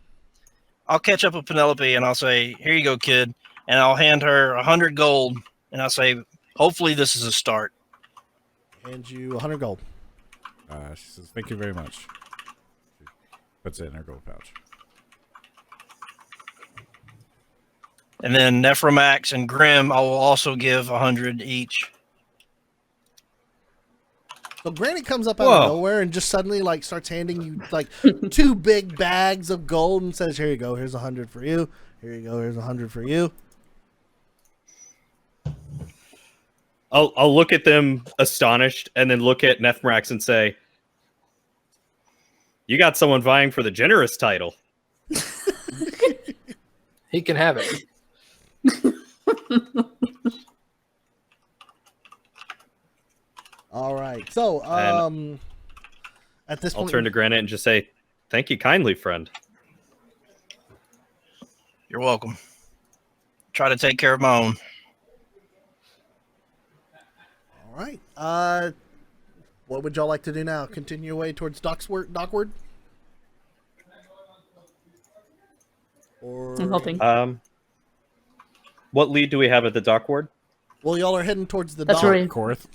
I'll catch up with Penelope and I'll say, "Here you go, kid," and I'll hand her 100 gold, and I'll say, "Hopefully, this is a start." Hands you 100 gold. She says, "Thank you very much." She puts it in her gold pouch. And then Nephromax and Grim, I will also give 100 each. So Granny comes up out Whoa. of nowhere and just suddenly starts handing you 2 big bags of gold and says, "Here you go. Here's 100 for you. Here you go. Here's 100 for you." I'll look at them astonished, and then look at Nephrax and say, "You got someone vying for the generous title." He can have it. All right. So, at this I'll point, turn to Granite and just say, "Thank you kindly, friend." You're welcome. Try to take care of my own. all right. What would y'all like to do now? Continue your way towards Dockward? Or I'm hoping. What lead do we have at the dock ward? Well, y'all are heading towards the That's dock. right. Korth.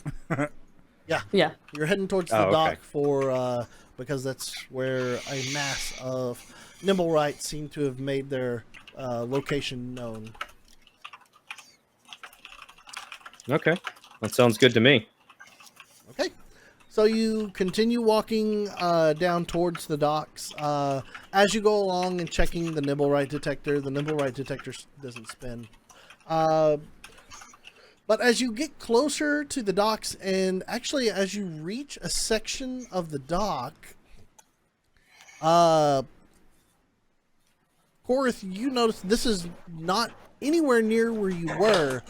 Yeah. You're heading towards the Oh, dock okay. for because that's where a mass of Nimblewrights seem to have made their location known. Okay, that sounds good to me. Okay. So you continue walking down towards the docks. As you go along and checking the Nimblewright detector doesn't spin. But as you get closer to the docks, and actually as you reach a section of the dock, Korth, you notice this is not anywhere near where you were.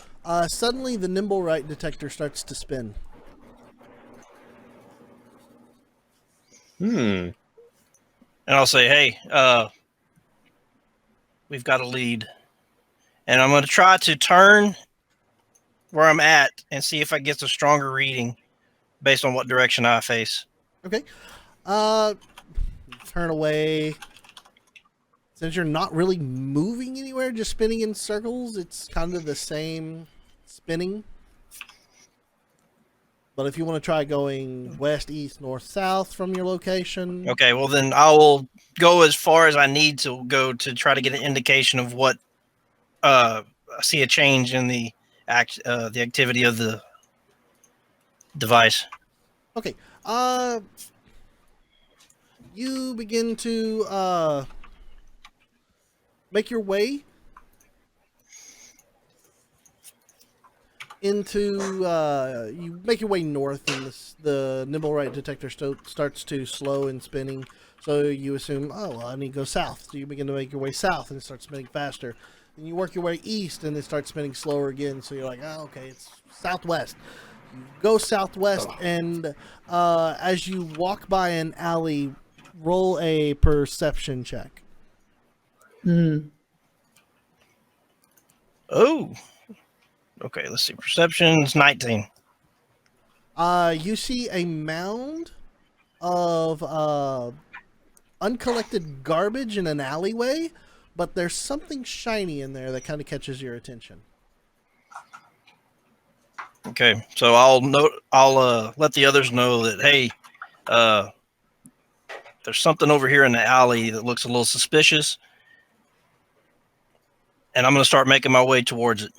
Suddenly the Nimblewright detector starts to spin. And I'll say, "Hey, we've got a lead." And I'm going to try to turn where I'm at and see if I get a stronger reading based on what direction I face. Okay. Turn away. Since you're not really moving anywhere, just spinning in circles, it's kind of the same spinning. But if you want to try going west, east, north, south from your location, Okay, well then I will go as far as I need to go to try to get an indication of what I see a change in the activity of the device. okay. You begin to make your way into you make your way north, and the Nimblewright detector starts to slow in spinning. So you assume, oh, well, I need to go south. So you begin to make your way south, and it starts spinning faster. Then you work your way east, and it starts spinning slower again. So you're like, oh, okay, it's southwest. You go southwest, and as you walk by an alley, roll a perception check. Oh. Okay, let's see. Perception's 19. You see a mound of uncollected garbage in an alleyway, but there's something shiny in there that kind of catches your attention. Okay, so I'll let the others know that hey, there's something over here in the alley that looks a little suspicious, and I'm gonna start making my way towards it.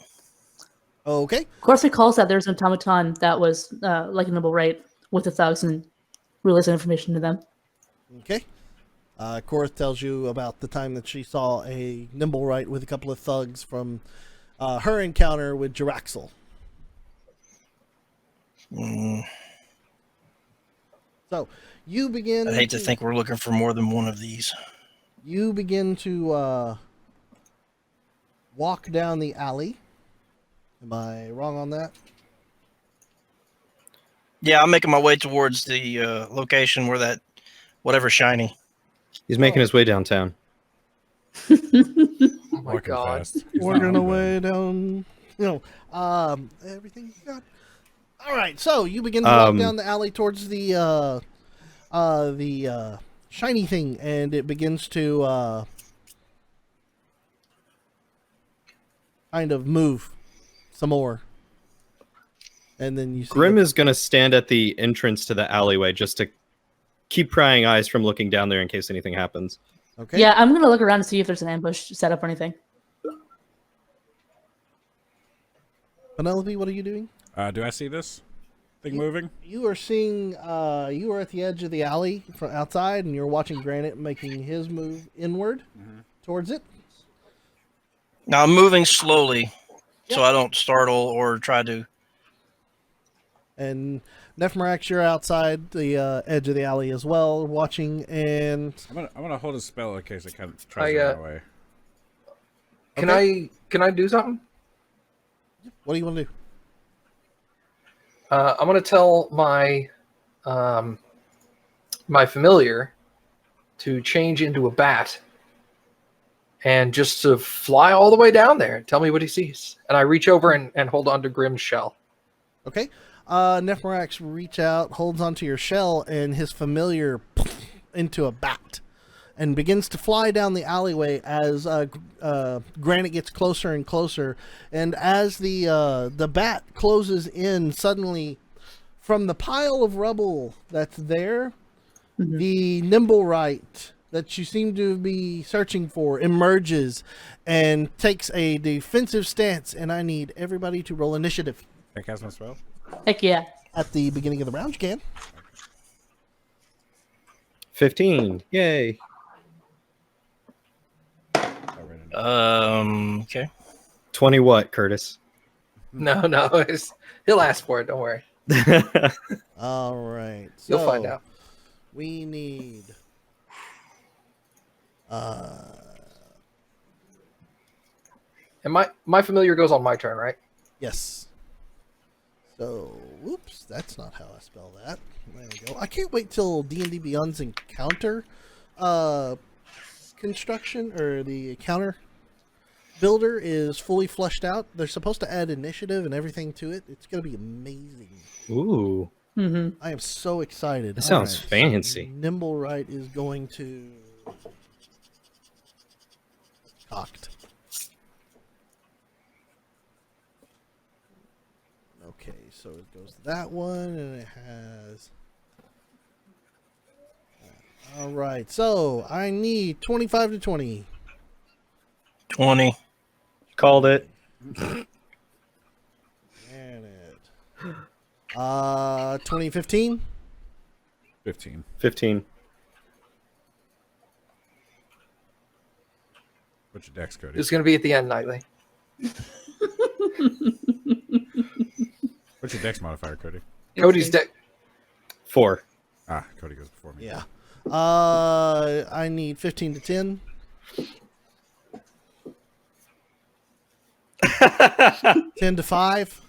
Okay. Corsi calls that there's an automaton that was like a noble right with the thugs and relays that information to them. Okay. Korth tells you about the time that she saw a Nimblewright with a couple of thugs from her encounter with Jiraxel. So you begin. I hate to think we're looking for more than one of these. You begin to walk down the alley. Am I wrong on that? Yeah, I'm making my way towards the location where that whatever's shiny. He's making his way downtown. Oh my Walking god. fast. He's Working not away down. Everything you got. All right, so you begin to walk down the alley towards the shiny thing, and it begins to kind of move some more. And then you see Grim is going to stand at the entrance to the alleyway just to keep prying eyes from looking down there in case anything happens. okay. Yeah, I'm gonna look around to see if there's an ambush set up or anything. Penelope, what are you doing? Do I see this thing moving? You are seeing. You are at the edge of the alley from outside, and you're watching Granite making his move inward towards it. Now I'm moving slowly, so I don't startle or try to. And Nephmarax, you're outside the edge of the alley as well, watching. And I'm gonna hold a spell in case it kind of tries to run away. Can I do something? what do you want to do? I'm gonna tell my my familiar to change into a bat and just to fly all the way down there and tell me what he sees. And I reach over and hold on to Grim's shell. Okay. Nephmarax reach out, holds onto your shell, and his familiar into a bat and begins to fly down the alleyway as Granite gets closer and closer. And as the bat closes in, suddenly from the pile of rubble that's there, the Nimblewright that you seem to be searching for emerges and takes a defensive stance. And I need everybody to roll initiative. Can I cast my spell? Heck yeah. At the beginning of the round, you can. 15. Yay. Okay. 20 what, Curtis? No, he'll ask for it. Don't worry. All right. You'll find so out. We need. And my familiar goes on my turn, right? Yes. So, whoops, that's not how I spell that. There we go. I can't wait till D&D Beyond's encounter construction, or the encounter builder is fully fleshed out. They're supposed to add initiative and everything to it. It's going to be amazing. Ooh. Mm-hmm. I am so excited. That sounds All fancy. Nimblewright is going to... Cocked. Okay, so it goes to that one, and it has... All right, so I need 25 to 20. 20. Called it. And it... 2015? 15. 15. What's your dex, Cody? It's going to be at the end, Nightly. What's your dex modifier, Cody? Cody's deck. 4. Ah, Cody goes before me. Yeah. I need 15 to 10. 10 to 5.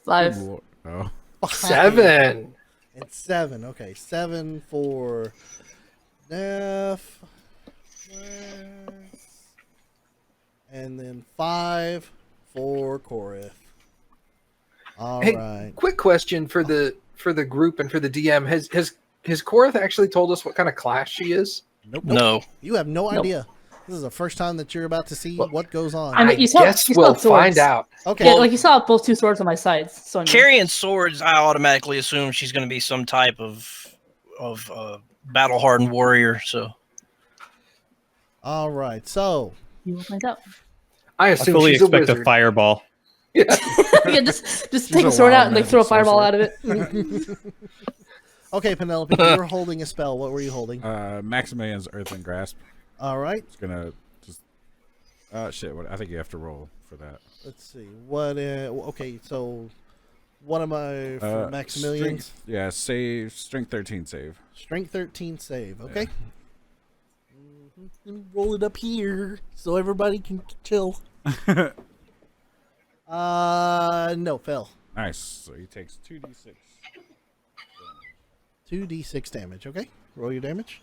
5. Lord. Oh. 7. And 7. Okay, 7 for Neff. And then 5 for Korith. All Hey, right. quick question for the group and for the DM. Has Korath actually told us what kind of class she is? Nope. No. You have no Nope. idea. This is the first time that you're about to see Well, what goes on. I mean, you saw- guess you saw we'll swords. find out. Okay. Yeah, like you saw both two swords on my sides. So Carrying swords, I automatically assume she's going to be some type of battle hardened warrior. So All right. So you will find out. I I assume fully she's a expect a wizard. fireball. Yeah. Yeah, just She's take a a sword wild out and like magic throw a fireball sorcerer. out of it. okay, Penelope, you were holding a spell. What were you holding? Maximilian's Earthen Grasp. All right. It's gonna just. Shit. What? I think you have to roll for that. Let's see. What? Okay. So, what am I for Maximilian's? Strength, yeah, save. Strength 13 save. Strength 13 save. Okay. Let me roll it up here so everybody can chill. No, fell. Nice. So he takes 2d6. 2d6 damage. Okay. Roll your damage.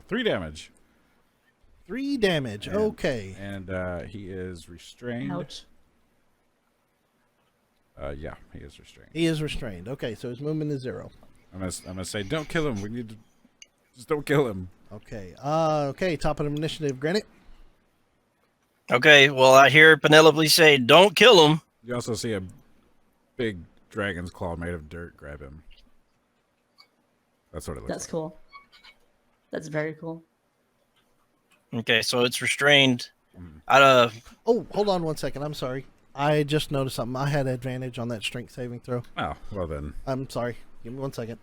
3 damage. 3 damage. And- Okay. And he is restrained. Ouch. Yeah, he is restrained. He is restrained. Okay, so his movement is 0. I'm gonna say, don't kill him. We need to just don't kill him. Okay. Okay. Top of the initiative, Granite. okay, well I hear Penelope say, "Don't kill him." You also see a big dragon's claw made of dirt grab him. That's what it looks That's like. cool. That's very cool. Okay, so it's restrained. Mm. Oh, hold on 1 second. I'm sorry. I just noticed something. I had advantage on that strength saving throw. Oh, well then. I'm sorry. Give me 1 second.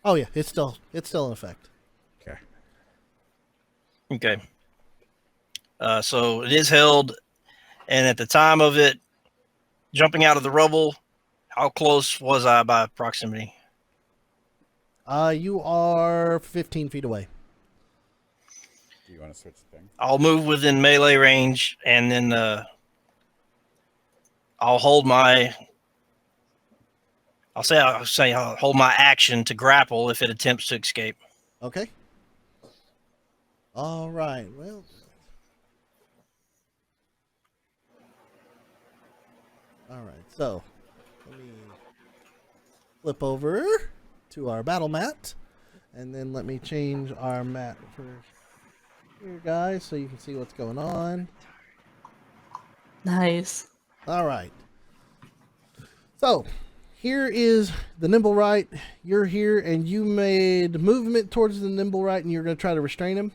Oh yeah, it's still in effect. Okay. Okay. So it is held, and at the time of it jumping out of the rubble, how close was I by proximity? You are 15 feet away. Do you want to switch the thing? I'll move within melee range, and then I'll hold my. I'll hold my action to grapple if it attempts to escape. Okay. All right. Well. All right. So, let me flip over to our battle mat, and then let me change our mat for here, guys, so you can see what's going on. Nice. All right. So, here is the nimble right. You're here, and you made movement towards the nimble right, and you're going to try to restrain him.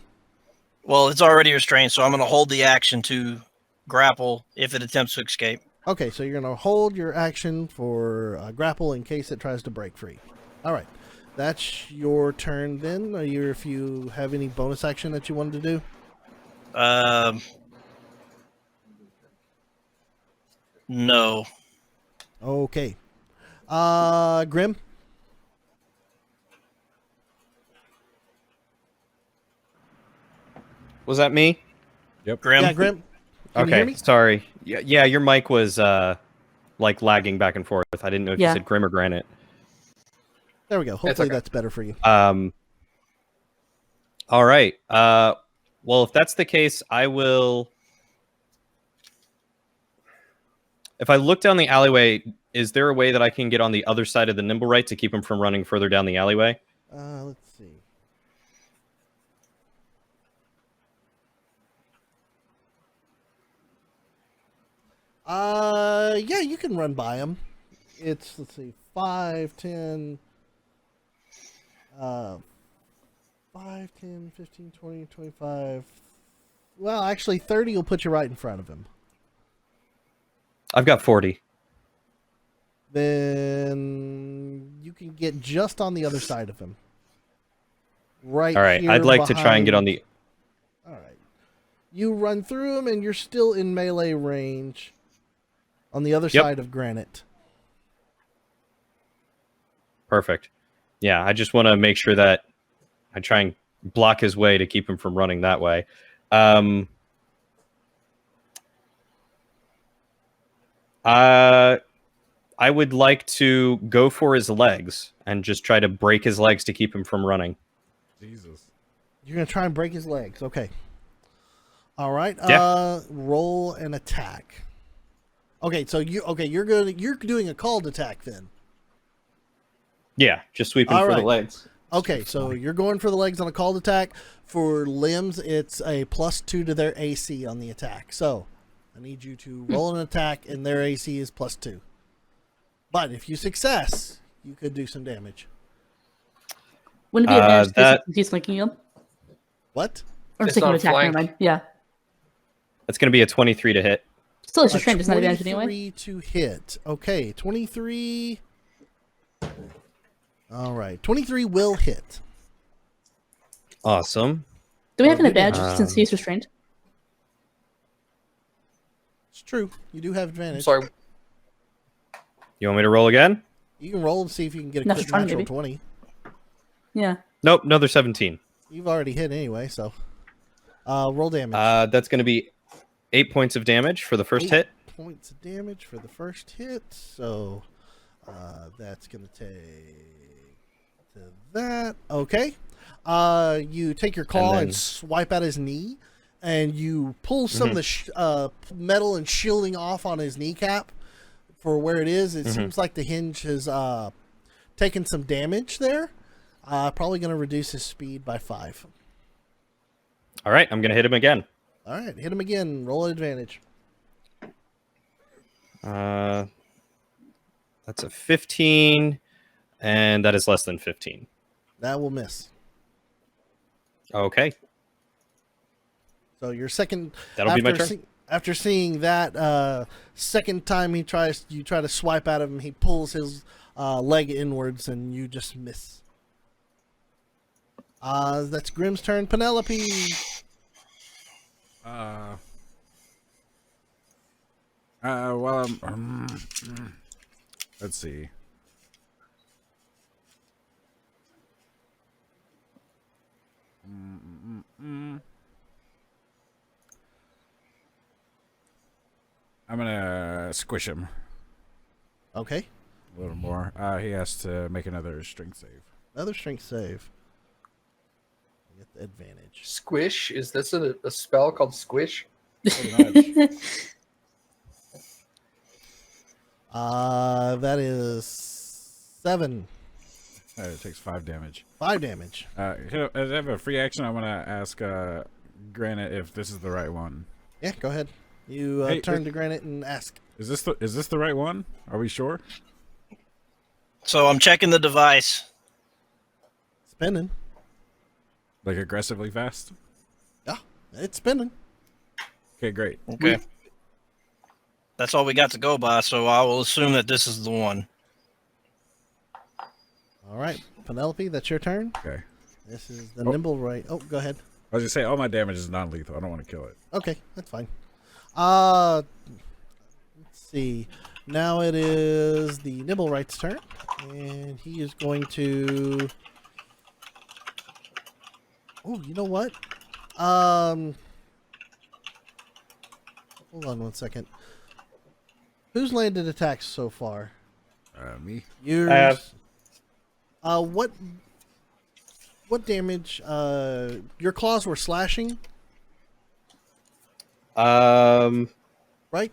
Well, it's already restrained, so I'm going to hold the action to grapple if it attempts to escape. Okay, so you're going to hold your action for grapple in case it tries to break free. All right. That's your turn then. If you have any bonus action that you wanted to do. No. Okay. Grim. Was that me? Grim? Yeah, Grim. Can you hear Okay, me? sorry. Yeah, your mic was like lagging back and forth. I didn't know if Yeah. you said Grim or Granite. There we go. Hopefully okay. that's better for you. All right. Well, if that's the case, I will. If I look down the alleyway, is there a way that I can get on the other side of the nimble right to keep him from running further down the alleyway? Let's see. Yeah, you can run by him. It's, let's see, 5, 10, 5, 10, 15, 20, 25. Well, actually, 30 will put you right in front of him. I've got 40. Then you can get just on the other side of him. Right. All right. here I'd like to try and get on behind- the. All right. You run through him, and you're still in melee range on the other Yep. side of Granite. Perfect. Yeah, I just want to make sure that I try and block his way to keep him from running that way. I would like to go for his legs and just try to break his legs to keep him from running. Jesus. You're gonna try and break his legs. Okay. All right. Yeah. Roll an attack. Okay, so you're doing a called attack then. Yeah, just sweeping All for the right. legs. Okay, so you're going for the legs on a called attack. For limbs, it's a +2 to their AC on the attack. So I need you to roll an attack, and their AC is +2. But if you success, you could do some damage. Wouldn't it be advantage that- since he's flanking you? What? Or It's taking not an attack, flank. never mind. Yeah. That's going to be a 23 to hit. Still, it's restrained. It's not advantage 23 anyway. to hit. Okay, 23. All right, 23 will hit. Awesome. Do we have an Well, advantage since he's restrained? It's true. You do have I'm advantage. sorry. You want me to roll again? You can roll and see if you can get a Natural quick 20, natural maybe. 20. Yeah. Nope, another 17. You've already hit anyway, so roll damage. That's going to be 8 points of damage for the first 8 hit. points of damage for the first hit. So that's gonna take to that. Okay. You take your claw and then- swipe at his knee, and you pull some of the metal and shielding off on his kneecap for where it is. It seems like the hinge has taken some damage there. Probably gonna reduce his speed by 5. All right, I'm going to hit him again. All right, hit him again. Roll advantage. That's a 15, and that is less than 15. That will miss. Okay, So your second. that'll be my after turn. After seeing that, second time you try to swipe at him, he pulls his leg inwards, and you just miss. That's Grimm's turn. Penelope. Well, let's see. I'm gonna squish him Okay. a little more. He has to make another strength save. Another strength save. Get the advantage. Squish. Is this a spell called Squish? Pretty much. That is 7. It takes 5 damage. 5 damage. As I have a free action, I want to ask Granite if this is the right one. Yeah, go ahead. You Hey, turn to Granite and ask. Is this the right one? Are we sure? So I'm checking the device. Spinning. Like aggressively fast? Yeah, it's spinning. Okay, great. Okay. That's all we got to go by, so I will assume that this is the one. All right, Penelope, that's your turn. Okay. This is the nimble right. Oh, go ahead. I was just say all my damage is non-lethal. I don't want to kill it. Okay, that's fine. Let's see. Now it is the Nibblewright's turn, and he is going to. Oh, you know what? Hold on one second. Who's landed attacks so far? Me? Yours. I have. What damage? Your claws were slashing, right?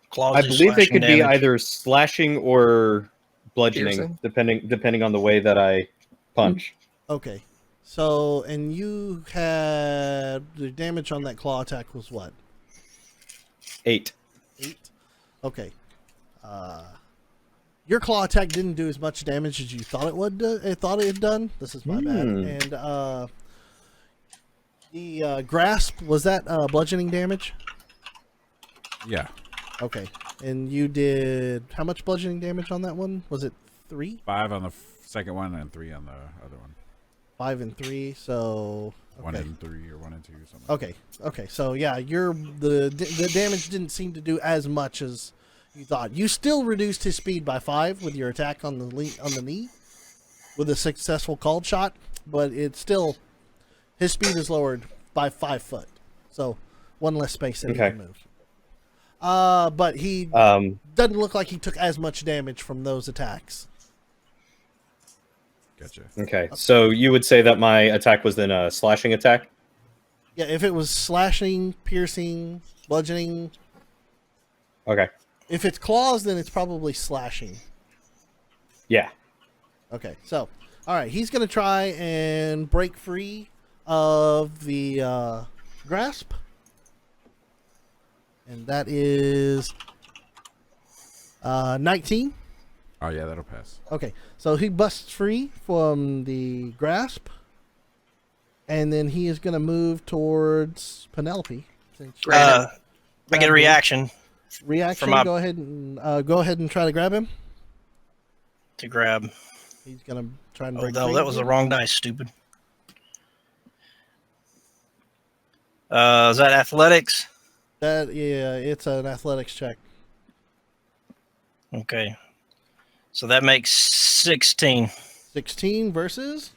Claws I do believe they slashing could be damage. either slashing or bludgeoning, Piercing? depending on the way that I punch. Okay. So, and you had the damage on that claw attack was what? 8. 8. Okay. Your claw attack didn't do as much damage as you thought it would. It thought it had done. This is my bad. And the grasp, was that bludgeoning damage? Yeah. Okay. And you did how much bludgeoning damage on that one? Was it 3? 5 on the second one and 3 on the other one. 5 and 3. So 1 okay. and 3 or 1 and 2 something. Okay. Okay. So yeah, the damage didn't seem to do as much as you thought. You still reduced his speed by 5 with your attack on the knee with a successful called shot, but it's still his speed is lowered by 5 foot. So 1 less space that he Okay. can move. But he doesn't look like he took as much damage from those attacks. Gotcha. Okay, so you would say that my attack was then a slashing attack? Yeah, if it was slashing, piercing, bludgeoning. Okay. If it's claws, then it's probably slashing. Yeah. Okay, so, all right, he's going to try and break free of the grasp. And that is 19. Oh yeah, that'll pass. Okay, so he busts free from the grasp. And then he is going to move towards Penelope. Since she I get grabbed a him. reaction Reaction, from my- go ahead and try to grab him. to grab. He's going to try and Oh break no, free that of was you. the wrong dice. Stupid. Is that athletics? That, yeah, it's an athletics check. Okay. So that makes 16. 16 versus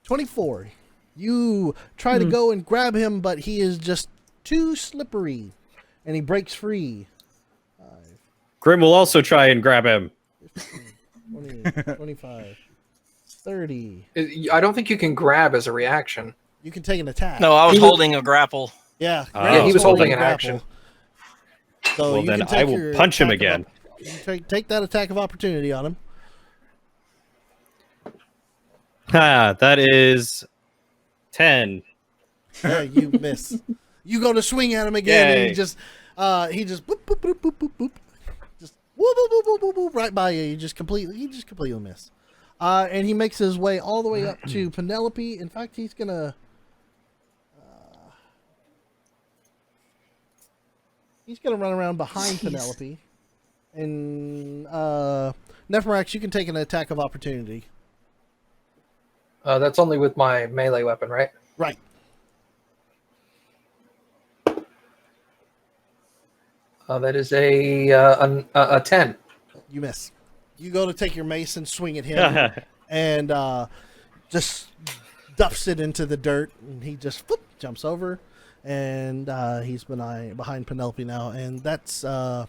24. You try to go and grab him, but he is just too slippery, and he breaks free. Grim will also try and grab him. 20, 25, 30. I don't think you can grab as a reaction. You can take an attack. No, I was He was- holding a grapple. Yeah, Oh. grab Yeah, he is was holding an grapple. action. So Well, you then can I take will your punch him attack of again. you take that attack of opportunity on him. Ha, that is 10. Yeah, you miss. You go to swing at him again, and Yay. he just boop, boop, boop, boop, boop, boop. Just whoop, boop, boop, boop, boop, boop, right by you. You just completely miss. And he makes his way all the way up to Penelope. In fact, he's gonna run around behind Penelope. And Nephrax, you can take an attack of opportunity. That's only with my melee weapon, right? Right. That is a 10. You miss. You go to take your mace and swing at him, and just duffs it into the dirt, and he just jumps over, and he's behind Penelope now, and that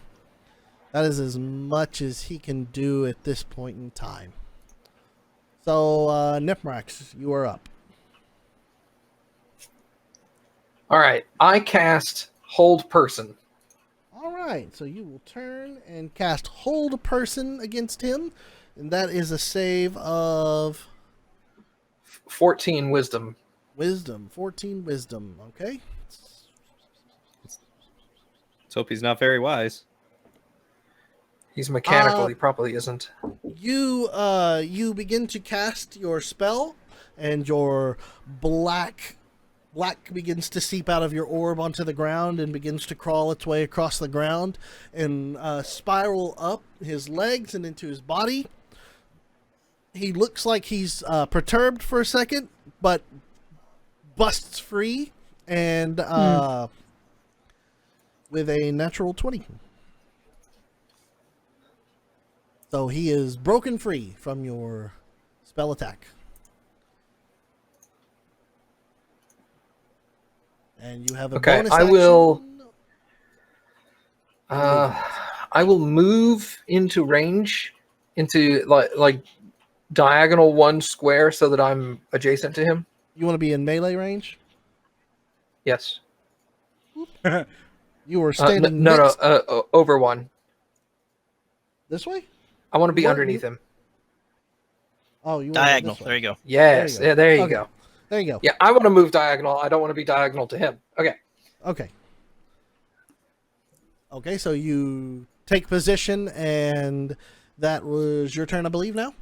is as much as he can do at this point in time. So, Nipmrax, you are up. All right. I cast Hold Person. All right, so you will turn and cast Hold Person against him, and that is a save of 14 Wisdom. Wisdom, 14 Wisdom. Okay. Let's hope he's not very wise. He's mechanical. He probably isn't. You begin to cast your spell, and your black begins to seep out of your orb onto the ground and begins to crawl its way across the ground and spiral up his legs and into his body. He looks like he's perturbed for a second, but busts free and with a natural 20. So he is broken free from your spell attack. And you have a Okay, bonus I action. I will move into range, into like diagonal 1 square, so that I'm adjacent to him. You want to be in melee range? Yes. You were No, standing no, next over 1. this way? I want to be What? underneath him. Oh, you want Diagonal. this way. There you go. Yes. There you go. Yeah, there you Okay. go. There you go. Yeah, I want to move diagonal. I don't want to be diagonal to him. Okay. Okay. Okay, so you take position, and that was your turn, I believe, now?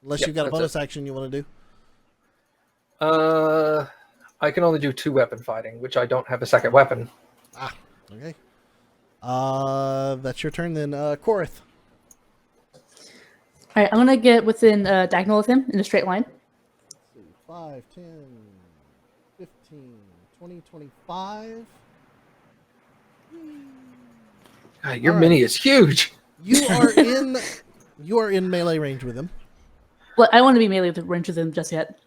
Unless Yep, you've got a that's bonus action you want to do. I can only do 2 weapon fighting, which I don't have a second weapon. Okay. That's your turn then, Korith. All right, I'm gonna get within diagonal with him in a straight line. 5, 10, 15, 20, 25. God, your All right. mini is huge. You are in melee range with him. Well, I want to be melee range with him just yet.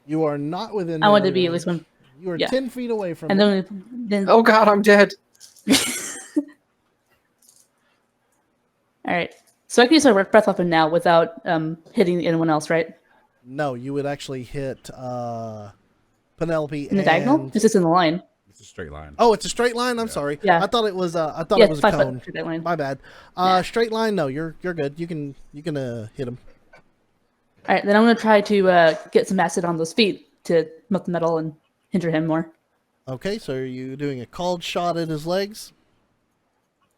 You are not within I want to melee be at range. least one. You are yeah. 10 feet away from And him. then Oh God, I'm dead. All right. So I can use my breath weapon now without hitting anyone else, right? No, you would actually hit Penelope In the diagonal? It's just in the line. It's a straight line. Oh, it's a straight line. I'm sorry. Yeah. I thought it was. I thought Yeah, it was it's a 5 foot cone. straight line. My bad. Straight line. No, you're good. You can hit him. All right, then I'm gonna try to get some acid on those feet to melt the metal and hinder him more. Okay, so are you doing a called shot at his legs?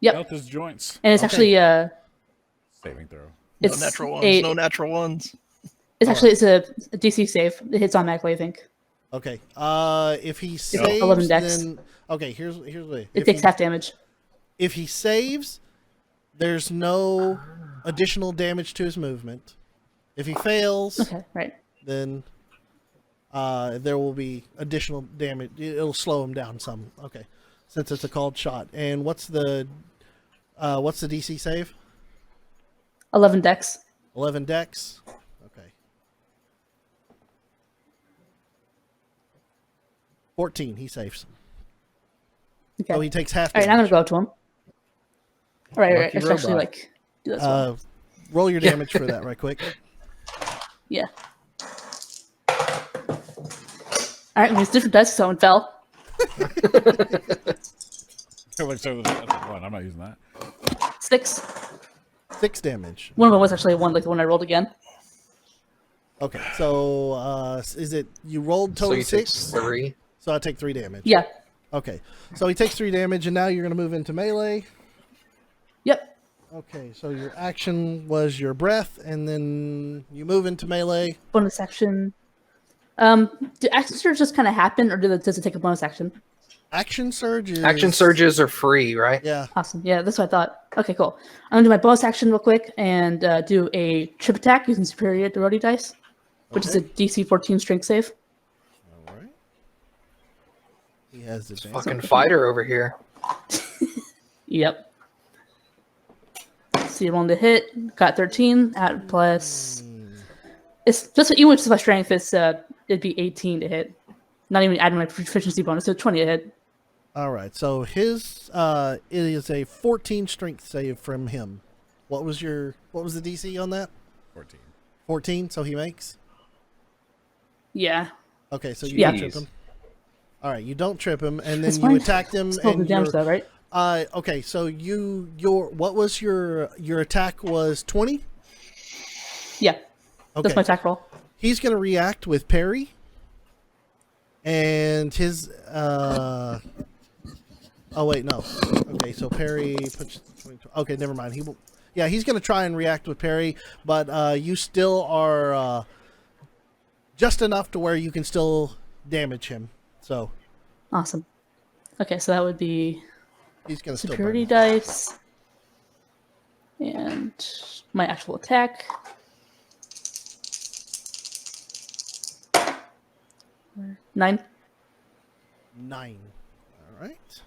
Yep. Help his joints. And it's Okay. actually Saving throw. No it's natural ones. a No natural ones. it's actually it's a DC save. It hits automatically, I think. Okay. If he saves, 11 dex. then okay. Here's the. It takes half damage. If he saves, there's no additional damage to his movement. If he fails, Okay, right. then there will be additional damage. It'll slow him down some. Okay, since it's a called shot. And what's the DC save? 11 dex. 11 dex. Okay. 14. He saves. Okay. So he takes half. All right, I'm damage. gonna go up to him. All right, Lucky I should actually robot. do this one. Roll your damage for that right quick. Yeah. All right, it's different dice. Someone fell. That's one. I'm not using that. 6. 6 damage. One of them was actually a 1, like the one I rolled again. Okay, so is it you rolled So total you take 6? 3. So I take 3 damage. Yeah. Okay, so he takes 3 damage, and now you're going to move into melee. Yep. Okay, so your action was your breath, and then you move into melee. Bonus action. Do action surge just kind of happen, or does it take a bonus action? Action surge is... Action surges are free, right? Yeah. Awesome. Yeah, that's what I thought. Okay, cool. I'm gonna do my bonus action real quick and do a trip attack using superiority dice, which is a DC 14 strength save. All right. He has the Fucking fighter over here. Yep. See, I'm on the hit. Got 13 at plus. It's just even with my strength. It'd be 18 to hit. Not even adding my proficiency bonus, so 20 to hit. All right, so his it is a 14 strength save from him. What was the DC on that? 14. 14, so he makes? Yeah. Okay, so you Yeah. don't trip him. All right, you don't trip him, and then That's you fine. attacked him. Still the And damage though, right? okay, so what was your attack was 20? Yeah. Okay, That's my attack roll. he's gonna react with parry, and his oh wait, no. Okay, so parry puts 20, okay, never mind. He's gonna try and react with parry, but you still are just enough to where you can still damage him. So Awesome. Okay, so that would be he's gonna still burn. security dice and my actual attack. 9. 9. All right.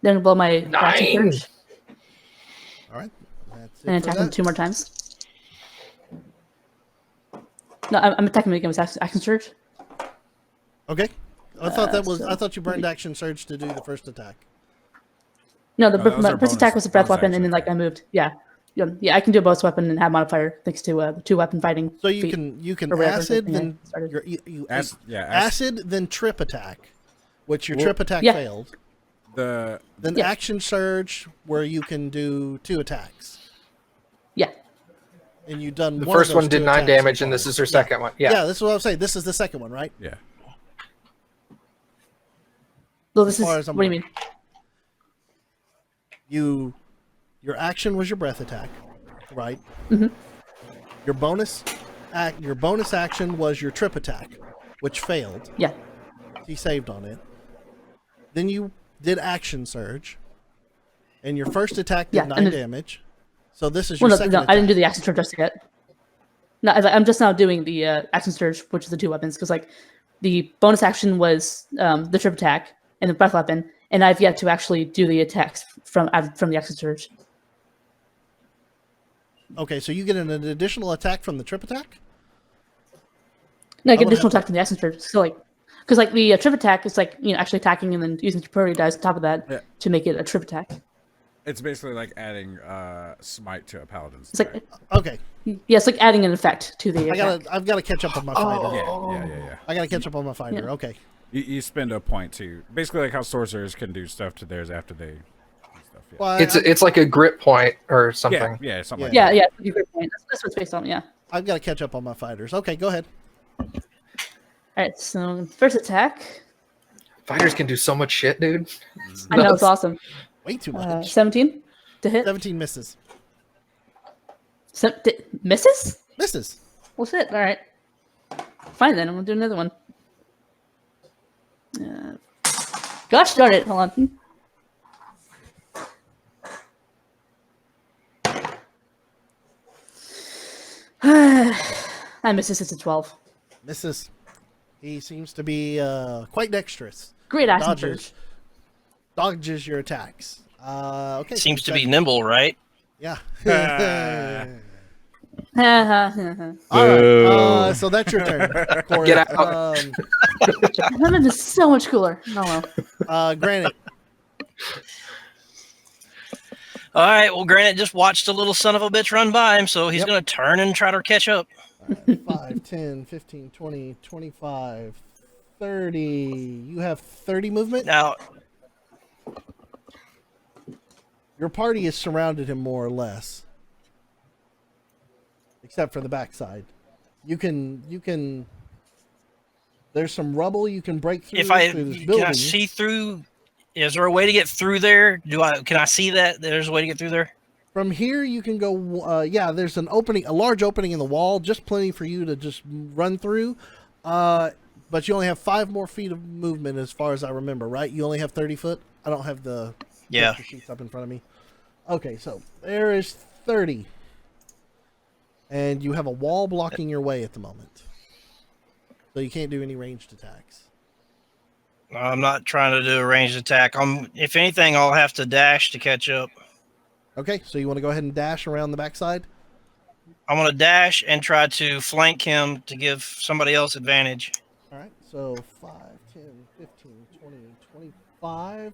Then blow my 9. action surge All right. That's it and for attack him that. 2 more times. No, I'm attacking him again with action surge. Okay. I so- thought you burned action surge to do the first attack. No, that was my our first attack bonus- was a breath bonus weapon, and then action. I moved. Yeah, I can do a bonus weapon and have modifier thanks to the 2 weapon fighting. So you feat. can or whatever acid thing I then started. acid then trip attack, which your Well, trip attack yeah. failed. The Then Yeah. action surge where you can do 2 attacks, Yeah, and you've done The one of first those one did 2 9 attacks so damage, and far. this is her second one. Yeah. Yeah, this is what I'm saying. This is the second one, right? yeah. well, this As is far as I'm what do you aware. mean? Your action was your breath attack, right? Mhm. Your bonus action was your trip attack, which failed. Yeah, He saved on it. Then you did action surge, and your first attack did Yeah, 9 and then- damage. So this is your well, second no, attack. I didn't do the action surge just yet. No, I'm just now doing the action surge, which is the 2 weapons, because like the bonus action was the trip attack and the breath weapon, and I've yet to actually do the attacks from the action surge. Okay, so you get an additional attack from the trip attack? No, I get would additional have attack from the action surge. So like, because like the trip attack is like actually attacking and then using superiority dice on top of that Yeah. to make it a trip attack. It's basically like adding smite to a paladin's It's like Okay, yeah, it's like adding an effect to the attack. I've got to catch up on my fighter. Yeah. I got to catch up on my fighter. Yeah. Okay. You spend a point to basically like how sorcerers can do stuff to theirs after they do stuff. Yeah. Well, It's like a grit point or something. Something like Yeah, that. yeah, that's a good point. That's what it's based on. Yeah. I've got to catch up on my fighters. Okay, go ahead. All right. So first attack. Fighters can do so much shit, dude. I know it's awesome. Way too much. 17 to hit. 17 misses. Misses? Misses. Well, shit. All right. Fine then. I'm gonna do another one. Gosh darn it! Hold on. I misses. It's a 12. Misses. He seems to be quite dexterous. Great ass Dodges your attacks. Okay. Seems so to be nimble, right? Yeah. surge. All right. So that's your turn. Corey. Get out. That is so much cooler. Oh well. Granite. All right. Well, Granite just watched a little son of a bitch run by him, so he's Yep. going to turn and try to catch up. 5, 10, 15, 20, 25, 30. You have 30 movement? Now, Your party has surrounded him more or less. Except for the backside. You can there's some rubble you can break through if I through this can building. I see through, is there a way to get through there? Can I see that there's a way to get through there? From here you can go there's an opening, a large opening in the wall, just plenty for you to just run through. But you only have 5 more feet of movement as far as I remember, right? You only have 30 foot? I don't have the Yeah. character sheets up in front of me. Okay, so there is 30. And you have a wall blocking your way at the moment. So you can't do any ranged attacks. I'm not trying to do a ranged attack. If anything, I'll have to dash to catch up. Okay, so you want to go ahead and dash around the backside? I'm going to dash and try to flank him to give somebody else advantage. All right, so 5, 10, 15, 20, 25.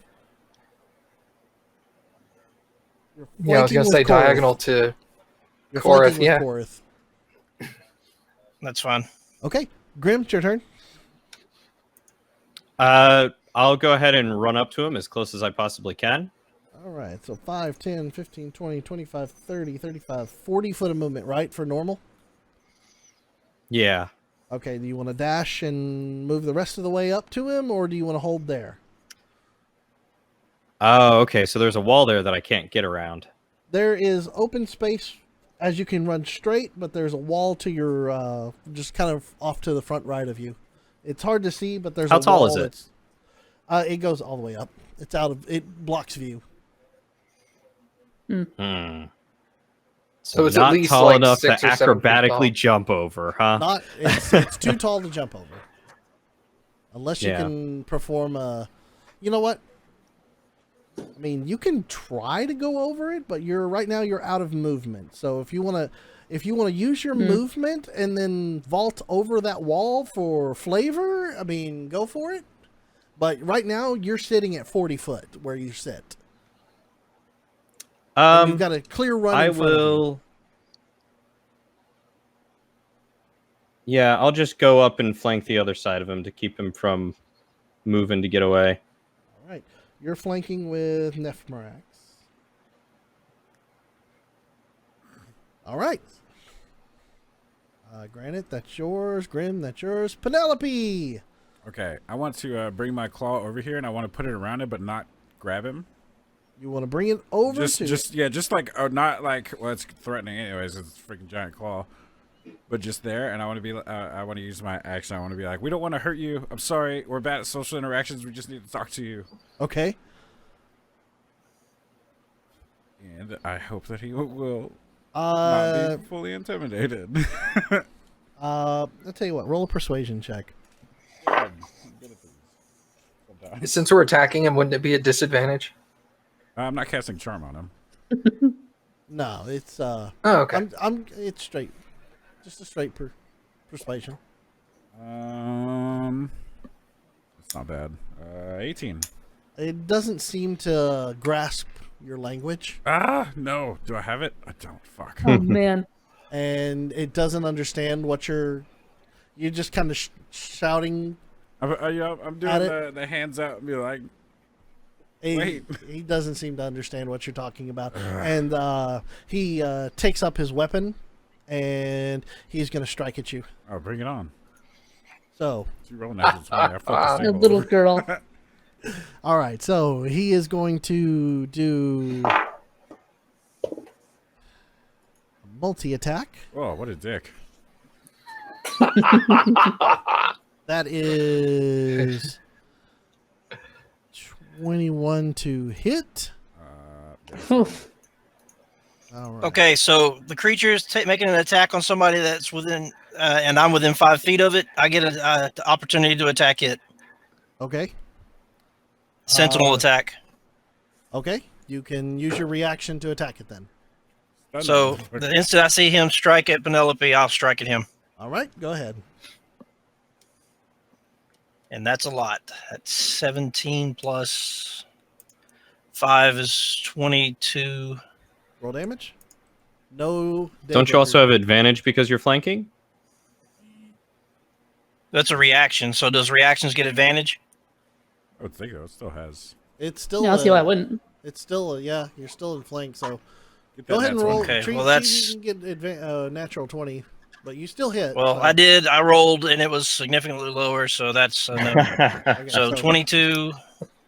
You're Yeah, I was flanking gonna say with Korath. diagonal to. You're Korath, flanking with yeah. Korath. That's fine. Okay, Grim, it's your turn. I'll go ahead and run up to him as close as I possibly can. All right, so 5, 10, 15, 20, 25, 30, 35, 40 foot of movement, right, for normal? Yeah. Okay, do you want to dash and move the rest of the way up to him, or do you want to hold there? Oh, okay. So there's a wall there that I can't get around. There is open space as you can run straight, but there's a wall to your, just kind of off to the front right of you. It's hard to see, but there's How a tall wall is it? that's- it goes all the way up. It blocks view. So it's not at least tall like enough to 6 or 7 feet acrobatically tall. jump over, huh? It's too tall to jump over. Unless you Yeah. can perform you know what? I mean, you can try to go over it, but right now you're out of movement. So if you want to use your movement and then vault over that wall for flavor, I mean, go for it. But right now you're sitting at 40 foot where you sit. And you've got a clear run. I in front of you. will. Yeah, I'll just go up and flank the other side of him to keep him from moving to get away. All right, you're flanking with Nephmarax. All right. Granite, that's yours. Grim, that's yours. Penelope. Okay, I want to bring my claw over here and I want to put it around it, but not grab him. You want to bring it over to? Just like, or not like, well, it's threatening anyways. It's a freaking giant claw, but just there. And I want to be, I want to use my action. I want to be like, we don't want to hurt you. I'm sorry. We're bad at social interactions. We just need to talk to you. Okay. And I hope that he will not be fully intimidated. I'll tell you what. Roll a persuasion check. Since we're attacking him, wouldn't it be a disadvantage? I'm not casting charm on him. No, it's Oh, okay. it's straight, just a straight persuasion. It's not bad. 18. It doesn't seem to grasp your language, No. Do I have it? I don't. Fuck. Oh man. and it doesn't understand what you're just kind of shouting. I'm At doing the hands out and be like, Wait. He doesn't seem to understand what you're talking about, and he takes up his weapon, and he's going to strike at you. oh, bring it on. So, You rolling natural 20. I flipped the The table little over. girl. all right. So he is going to do a multi-attack. Whoa, what a dick. That is 21 to hit. Oof. All right. Okay, so the creature is making an attack on somebody that's within, and I'm within 5 feet of it. I get an opportunity to attack it. Okay. Sentinel attack. Okay. You can use your reaction to attack it then. So the instant I see him strike at Penelope, I'll strike at him. All right. Go ahead. And that's a lot. That's 17 plus 5 is 22. Roll damage. No. Don't you also have advantage because you're flanking? That's a reaction. So does reactions get advantage? I would think though, it still has. It's still. Yeah, I'll see why I wouldn't. It's still. Yeah, you're still in flank. So Get go that ahead and nat roll. 20. Okay, well, See if that's- you can get natural 20, but you still hit. Well, so- I did. I rolled, and it was significantly lower. So that's no. Okay, So 22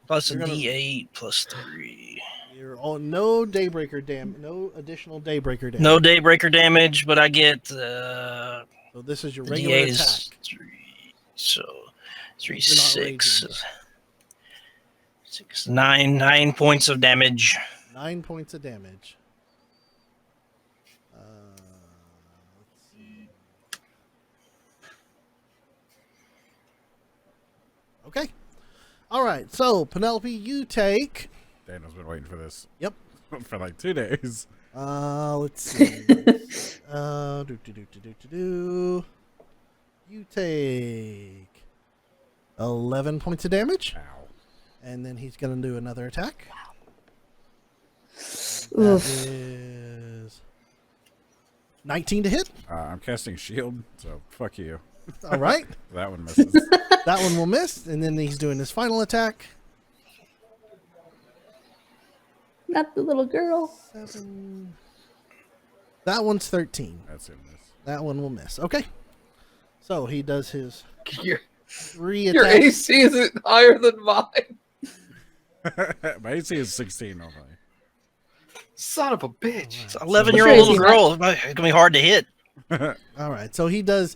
plus a You're gonna- D8 plus 3. You're on no daybreaker no additional daybreaker damage. No daybreaker damage, but I get the So this is your regular D8 attack. is 3. So 3, You're not 6. raging. 6, 9 points of damage. 9 points of damage. Let's see. Okay. All right. So Penelope, you take. Daniel's been waiting for this. Yep. For like 2 days. Let's see. Do. You take 11 points of damage, Ow. and then he's gonna do another attack. That Oof. is 19 to hit. I'm casting shield, so fuck you. All right. That one misses. That one will miss, and then he's doing his final attack. Not the little girl. 7. That one's 13. That's it. Miss. That one will miss. Okay. So he does his Your, 3 your attacks. AC isn't higher than mine. My AC is 16 normally. Son of a bitch. It's an 11-year-old little girl. It's going to be hard to hit. All right. So he does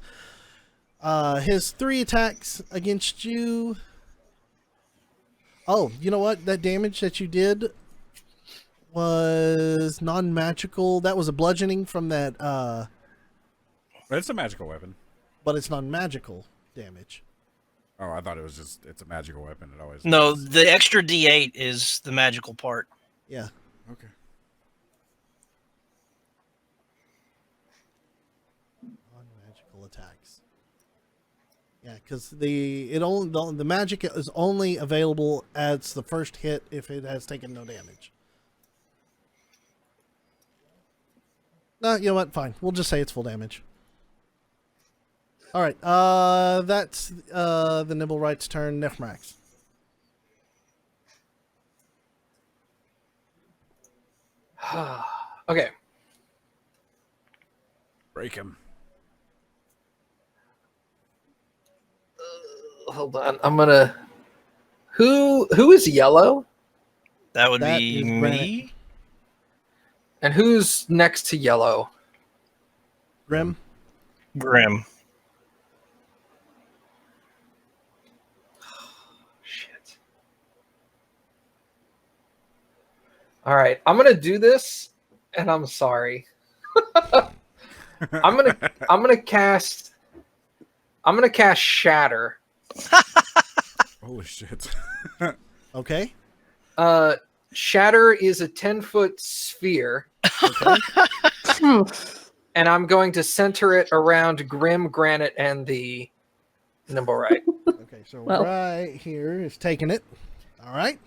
his 3 attacks against you. Oh, you know what? That damage that you did was non-magical. That was a bludgeoning from that, But it's a magical weapon. but it's non-magical damage. Oh, I thought it was just, it's a magical weapon. It always No, is. the extra D8 is the magical part. Yeah. Okay. Non-magical attacks. Yeah, because the magic is only available as the first hit if it has taken no damage. No, you know what? Fine. We'll just say it's full damage. All right. That's the Nibblewright's turn. Nefrax. Okay. Break him. Hold on. I'm gonna. Who is yellow? That would That be is me. And who's next to yellow? Grim. Grim. Shit. All right. I'm gonna do this, and I'm sorry. I'm gonna cast Shatter. Holy shit. Okay. Shatter is a 10-foot sphere, and I'm going to center it around Grim, Granite, and the Nimblewright. Okay. So Well. right here is taking it. All right.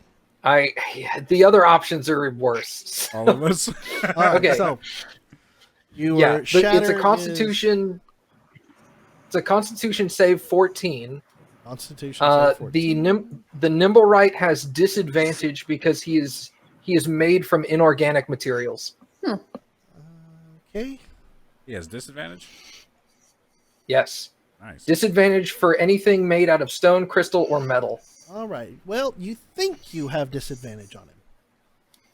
The other options are worse. All of us. All right, Okay. so you Yeah, were but it's a Shatter Constitution. It's a Constitution save 14. Constitution save 14. The Nimblewright has disadvantage because he is made from inorganic materials. Okay. He has disadvantage. Yes, Nice. disadvantage for anything made out of stone, crystal, or metal. All right. Well, you think you have disadvantage on him.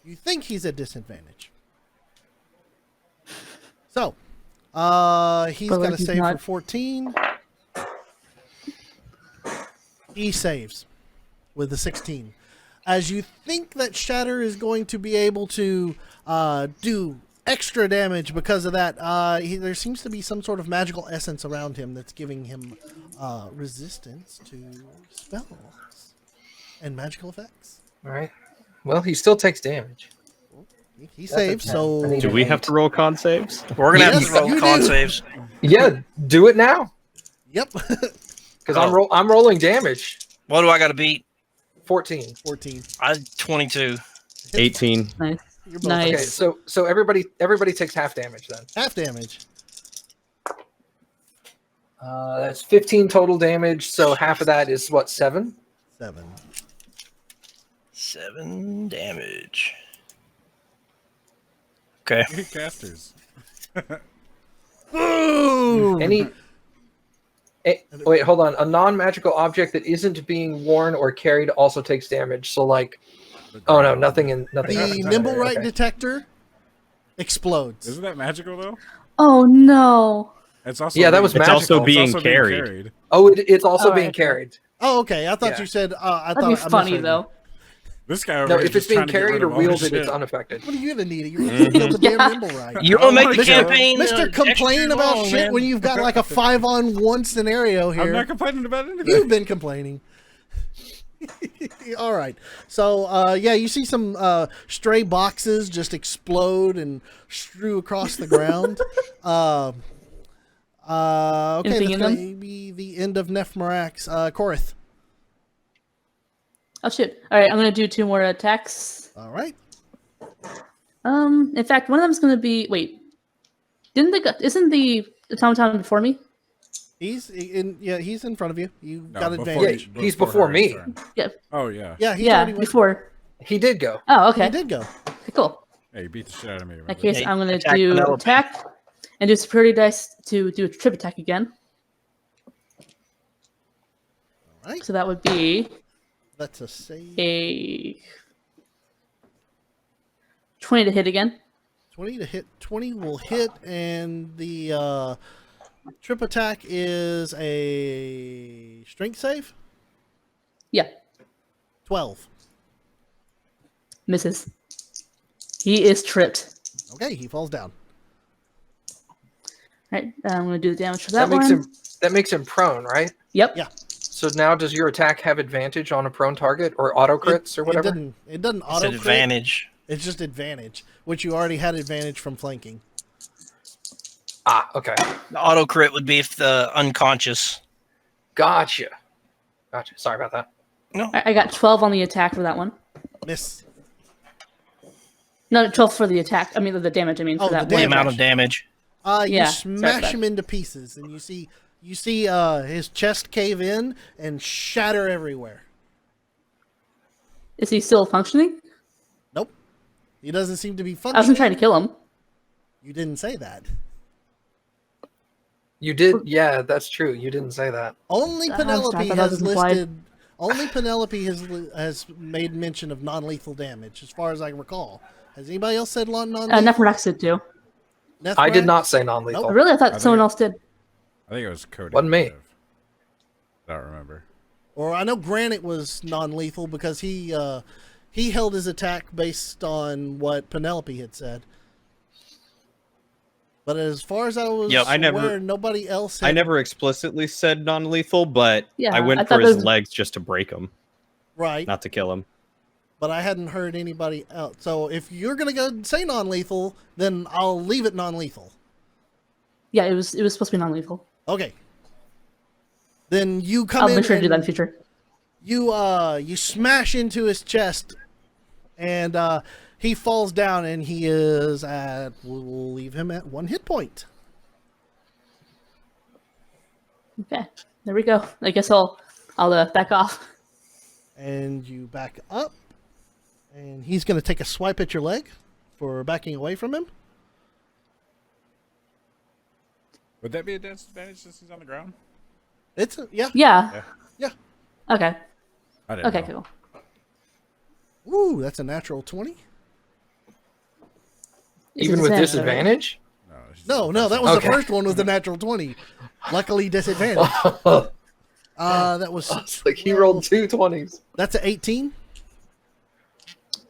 You think he's at disadvantage. So, he's But, like, got to he's save for not- 14. He saves with the 16. As you think that Shatter is going to be able to do extra damage because of that, there seems to be some sort of magical essence around him that's giving him resistance to spells and magical effects. All right. Well, he still takes damage. He That's a saves, 10. so I need Do we have to roll con saves? We're gonna have Yes, to roll you con do. saves. Yeah, do it now yep, because Oh. I'm rolling damage. What do I got to beat? 14. 14. I 22. 18. Nice. You're both Nice. Okay, so everybody takes half damage then. half damage. That's 15 total damage. So half of that is what, 7? 7. 7 damage. Okay. Good casters. Boom! Wait, hold on. A non-magical object that isn't being worn or carried also takes damage. So like, oh no, nothing in nothing. The Nimblewright Okay. detector explodes. Isn't that magical though? Oh no. It's also Yeah, that was It's magical. also it's being also carried. Oh, it's also Oh, being okay. carried. Oh, okay. I thought Yeah. you said. I That'd thought be I funny misheard you. though. This guy over No, here if is it's being trying to get carried rid or of all his wielded, shit. it's unaffected. What are you gonna need? You're gonna kill the damn Yeah. Nimblewright. You want to make the Mr. campaign Mr. Complain extra about long, shit man. when you've got like a 5-on-1 scenario I'm here. not complaining about anything. You've been complaining. All right. So, yeah, you see some stray boxes just explode and strew across the ground. Okay, Anything that's in going them? to be the end of Nephmarax. Korath. Oh shoot. Alright, I'm gonna do 2 more attacks. All right. In fact, one of them is gonna be isn't the automaton before me? He's in. Yeah, he's in front of you. You No, got before- advantage. Yeah, he's before her me. turn. Yeah. Oh yeah. Yeah, he's Yeah, already went. before. He did go. Oh, okay. He did go. Okay, cool. Hey, you beat the shit out of me. In that case, Hey, I'm gonna attack do Penelope. attack and do superiority dice to do a trip attack again. All right. So that would be That's a save. a 20 to hit again. 20 to hit. 20 will hit, and the trip attack is a strength save. Yeah, 12. misses. He is tripped. Okay, he falls down. Right, I'm gonna do the damage for That that, makes one. him makes him prone, right? Yep. Yeah. So now does your attack have advantage on a prone target or auto crits or whatever? It doesn't It's auto an advantage. It's just advantage, which you already had advantage from flanking. Ah, okay. The auto crit would be if the unconscious. Gotcha. Sorry about that. No. I got 12 on the attack for that one. Miss. No, 12 for the attack. I mean, the damage. I mean, Oh, for that the The one. damage. amount of damage. You Yeah, sorry smash about him into pieces, and you see his chest cave in and shatter everywhere. Is he still functioning? Nope. He doesn't seem to be I functioning. wasn't trying to kill him. You didn't say that. You did, yeah, that's true. You didn't say that. Only I was- I Penelope thought that has was implied. listed. Only Penelope has made mention of non-lethal damage, as far as I recall. Has anybody else said non-lethal? Nephrax did too. I did not say non-lethal. Nope. Really? I thought think someone it- else did. I think it was Cody. Wasn't me. I don't remember. Or I know Granite was non-lethal because he held his attack based on what Penelope had said. But as far as I was Yep. I never- aware, nobody else had. I never explicitly said non-lethal, but Yeah, I went I for thought his those- legs just to break him, Right, not to kill him. but I hadn't heard anybody else. So if you're gonna go say non-lethal, then I'll leave it non-lethal. Yeah, it was supposed to be non-lethal. Okay. Then you come I'll in make sure to do that in and future. you smash into his chest, And he falls down, and he is at. We'll leave him at 1 hit point. Okay, there we go. I guess I'll back off. And you back up, and he's going to take a swipe at your leg for backing away from him. Would that be a disadvantage since he's on the ground? It's yeah. Yeah. Yeah. Okay. I didn't Okay. know. Cool. Ooh, that's a natural 20. Is Even it with right? disadvantage? No, it's No, just- that was Okay. the first one was the natural 20. Luckily disadvantage. That was It's like he rolled 2 20s. That's an 18.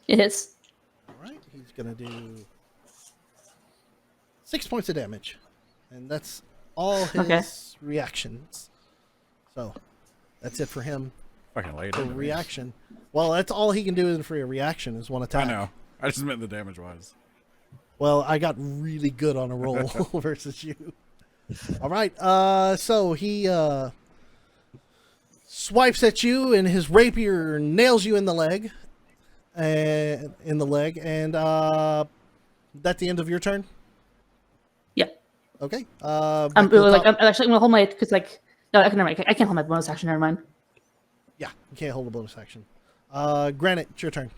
It hits. All right, he's gonna do 6 points of damage, and that's all his Okay. reactions. So that's it for him fucking late. for into me. reaction. Well, that's all he can do for a reaction is one I attack. know. I just meant the damage wise. Well, I got really good on a roll versus you. All right, so he swipes at you, and his rapier nails you in the leg, and that's the end of your turn. Yeah. Okay. I'm back to the like top. I'm actually gonna hold my because like no, I can never mind. I can't hold my bonus action. Never mind. Yeah, you can't hold a bonus action. Granite, it's your turn.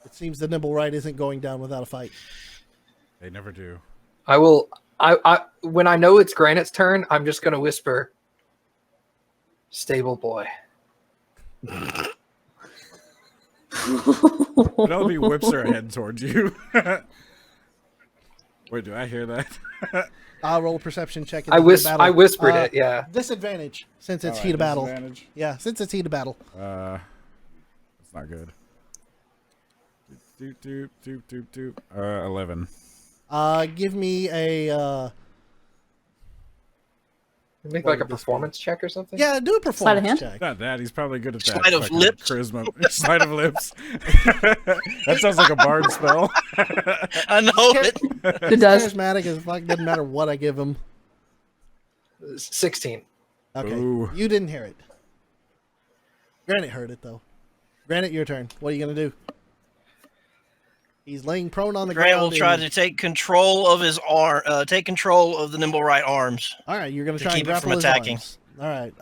It seems the nimble right isn't going down without a fight. They never do. I will. I when I know it's Granite's turn, I'm just going to whisper, "Stable boy." Penelope whips her head towards you. Wait, do I hear that? I'll roll a perception check. I whispered it. Yeah. Disadvantage since it's All heat right, of battle. disadvantage. Yeah, since it's heat of battle. It's not good. Doop, doop, doop, doop, doop. 11. Give me a Make What like a would this be? performance check or something. yeah, do a Sleight of performance hand? check. Not that. He's probably good at that. Sleight of fucking lips? Charisma. Sleight of lips. That sounds like a bard spell. I know it. It does. Charismatic as fuck. Doesn't matter what I give him. 16. Okay, Ooh. you didn't hear it. Granite heard it though. Granite, your turn. What are you gonna do? He's laying prone on the Grant will ground. try and- to take control of his arm, take control of the nimble right arms. All right, you're gonna to try and keep it from grapple his attacking. arms. All right.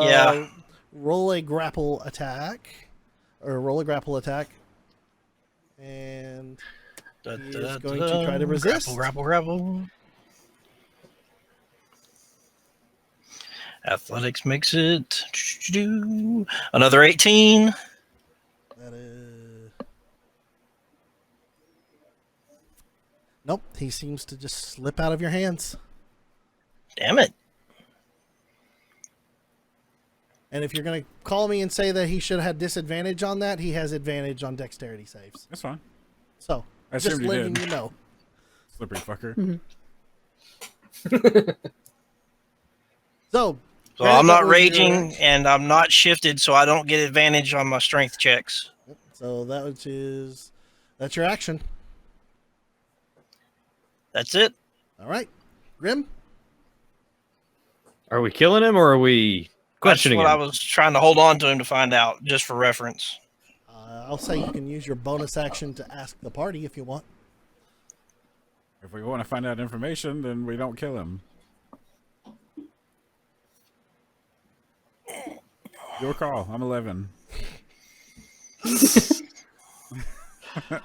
Yeah. Roll a grapple attack, or roll a grapple attack, and Da, He da, is da, going da, to try to resist. Grapple, grapple, grapple. Athletics makes it another 18. that is. Nope, he seems to just slip out of your hands. Damn it. And if you're gonna call me and say that he should have had disadvantage on that, he has advantage on dexterity saves. That's fine. So I just assumed you letting did. you know. Slippery fucker. So So I'm not that was your raging action. and I'm not shifted, so I don't get advantage on my strength checks. So that's your action. That's it. All right, Grim. Are we killing him or are we That's questioning what I him? was trying to hold on to him to find out, just for reference. I'll say you can use your bonus action to ask the party if you want. If we want to find out information, then we don't kill him. Your call. I'm 11.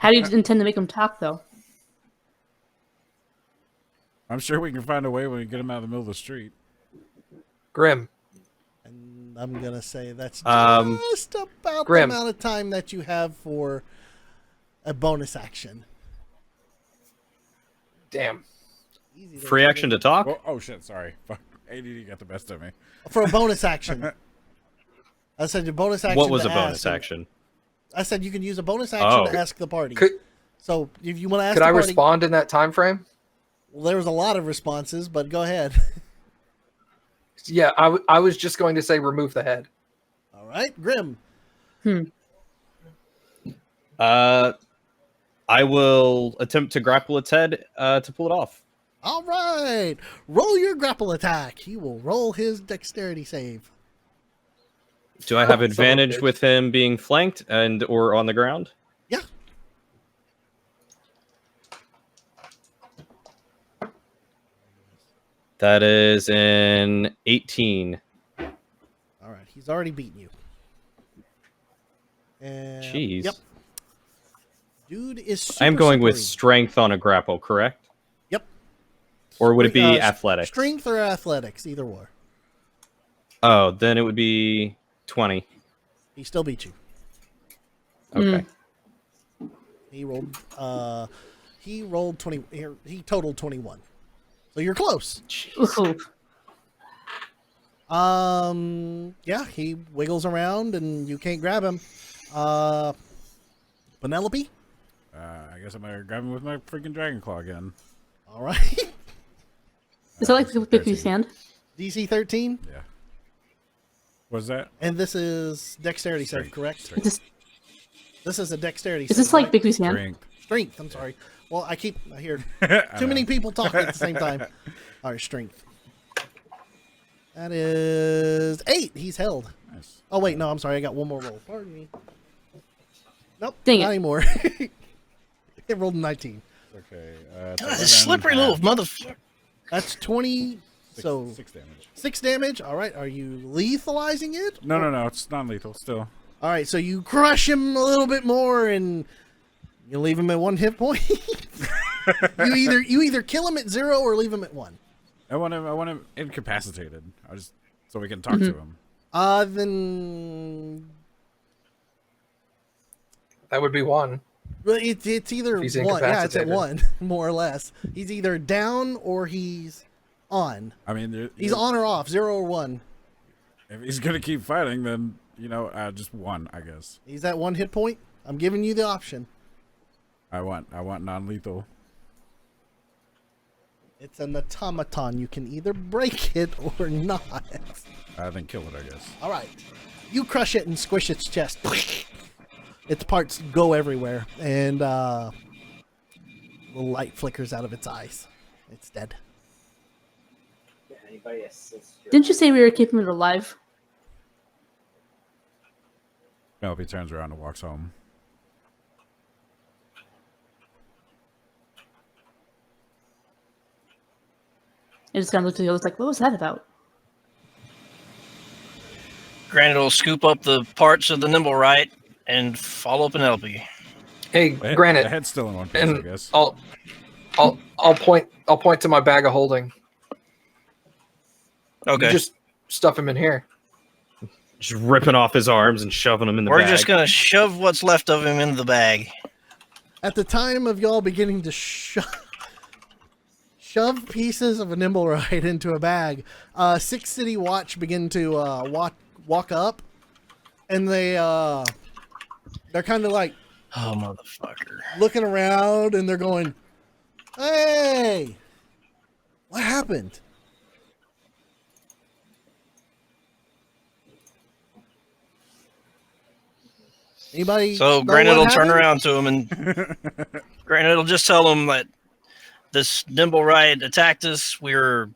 How do you intend to make him talk, though? I'm sure we can find a way when we get him out of the middle of the street. Grim. And I'm gonna say that's Um, just about Grim. the amount of time that you have for a bonus action. Damn. Easy Free action to talk? Oh shit, sorry. Fuck. ADD got the best of me. for a bonus action. I said your bonus action. What was to a bonus ask, and action? I said you can use a bonus action to Oh. ask the party. Could So if you want to ask could the I party, respond in that time frame? well, there was a lot of responses, but go ahead. Yeah, I was just going to say remove the head. All right, Grim. I will attempt to grapple its head to pull it off. All right, roll your grapple attack. He will roll his dexterity save. Do I have Son of a advantage bitch. with him being flanked and or on the ground? Yeah. That is an 18. All right. He's already beaten you. And, Jeez. Yep. Dude is super I'm going with slippery. strength on a grapple, correct? Yep. Or would it be Uh, athletics? Strength or athletics, either or. Oh, then it would be 20. He still beat you. Okay. He rolled 20. He totaled 21. So you're close. Ooh. Yeah, he wiggles around and you can't grab him. Penelope? I guess I'm gonna grab him with my freaking dragon claw again. All right. Is that like the Bigby's 13. hand? DC 13. Yeah. What's that? And this is dexterity save, Strength. correct? Strength. Is this, This is a dexterity is save. this like right? Bigby's hand? Strength. Strength, I'm sorry. Well, I hear I too know. many people talking at the same time. All right, strength. That is 8. He's held. Nice. Oh, wait, no, I'm sorry. I got one more roll. Pardon me. Nope, Dang not it. anymore. It rolled a 19. Okay. God, this slippery little motherfucker. That's 20, so 6 damage. 6 damage. All right, are you lethalizing it? No. It's non-lethal still. All right, so you crush him a little bit more and you leave him at 1 hit point. you either kill him at 0 or leave him at 1. I want him incapacitated. So we can talk to him. Then That would be 1. well, it's either He's 1. Yeah, it's at incapacitated. 1, more or less. He's either down or he's on. I mean, He's on or off, 0 or 1. If he's gonna keep fighting, then just 1, I guess. He's at 1 hit point. I'm giving you the option. I want non-lethal. It's an automaton. You can either break it or not. I think kill it, I guess. All right. You crush it and squish its chest. Its parts go everywhere, and the light flickers out of its eyes. It's dead. Didn't you say we were keeping it alive? Penelope turns around and walks home. I just kind of looked at the others like, what was that about? Granted, will scoop up the parts of the nimble right and follow Penelope. Hey, The Granite, head's still in one piece, I and guess. I'll point to my bag of holding. Okay. You just stuff him in here. Just ripping off his arms and shoving them in the We're bag. just going to shove what's left of him into the bag. At the time of y'all beginning to shove pieces of a nimble ride into a bag, Six City Watch begin to walk up, and they're kind of like Oh, motherfucker. looking around, and they're going, "Hey, what happened?" Anybody? So know Granite will what turn happened? around to him and Granite will just tell him that this nimble right attacked us. We were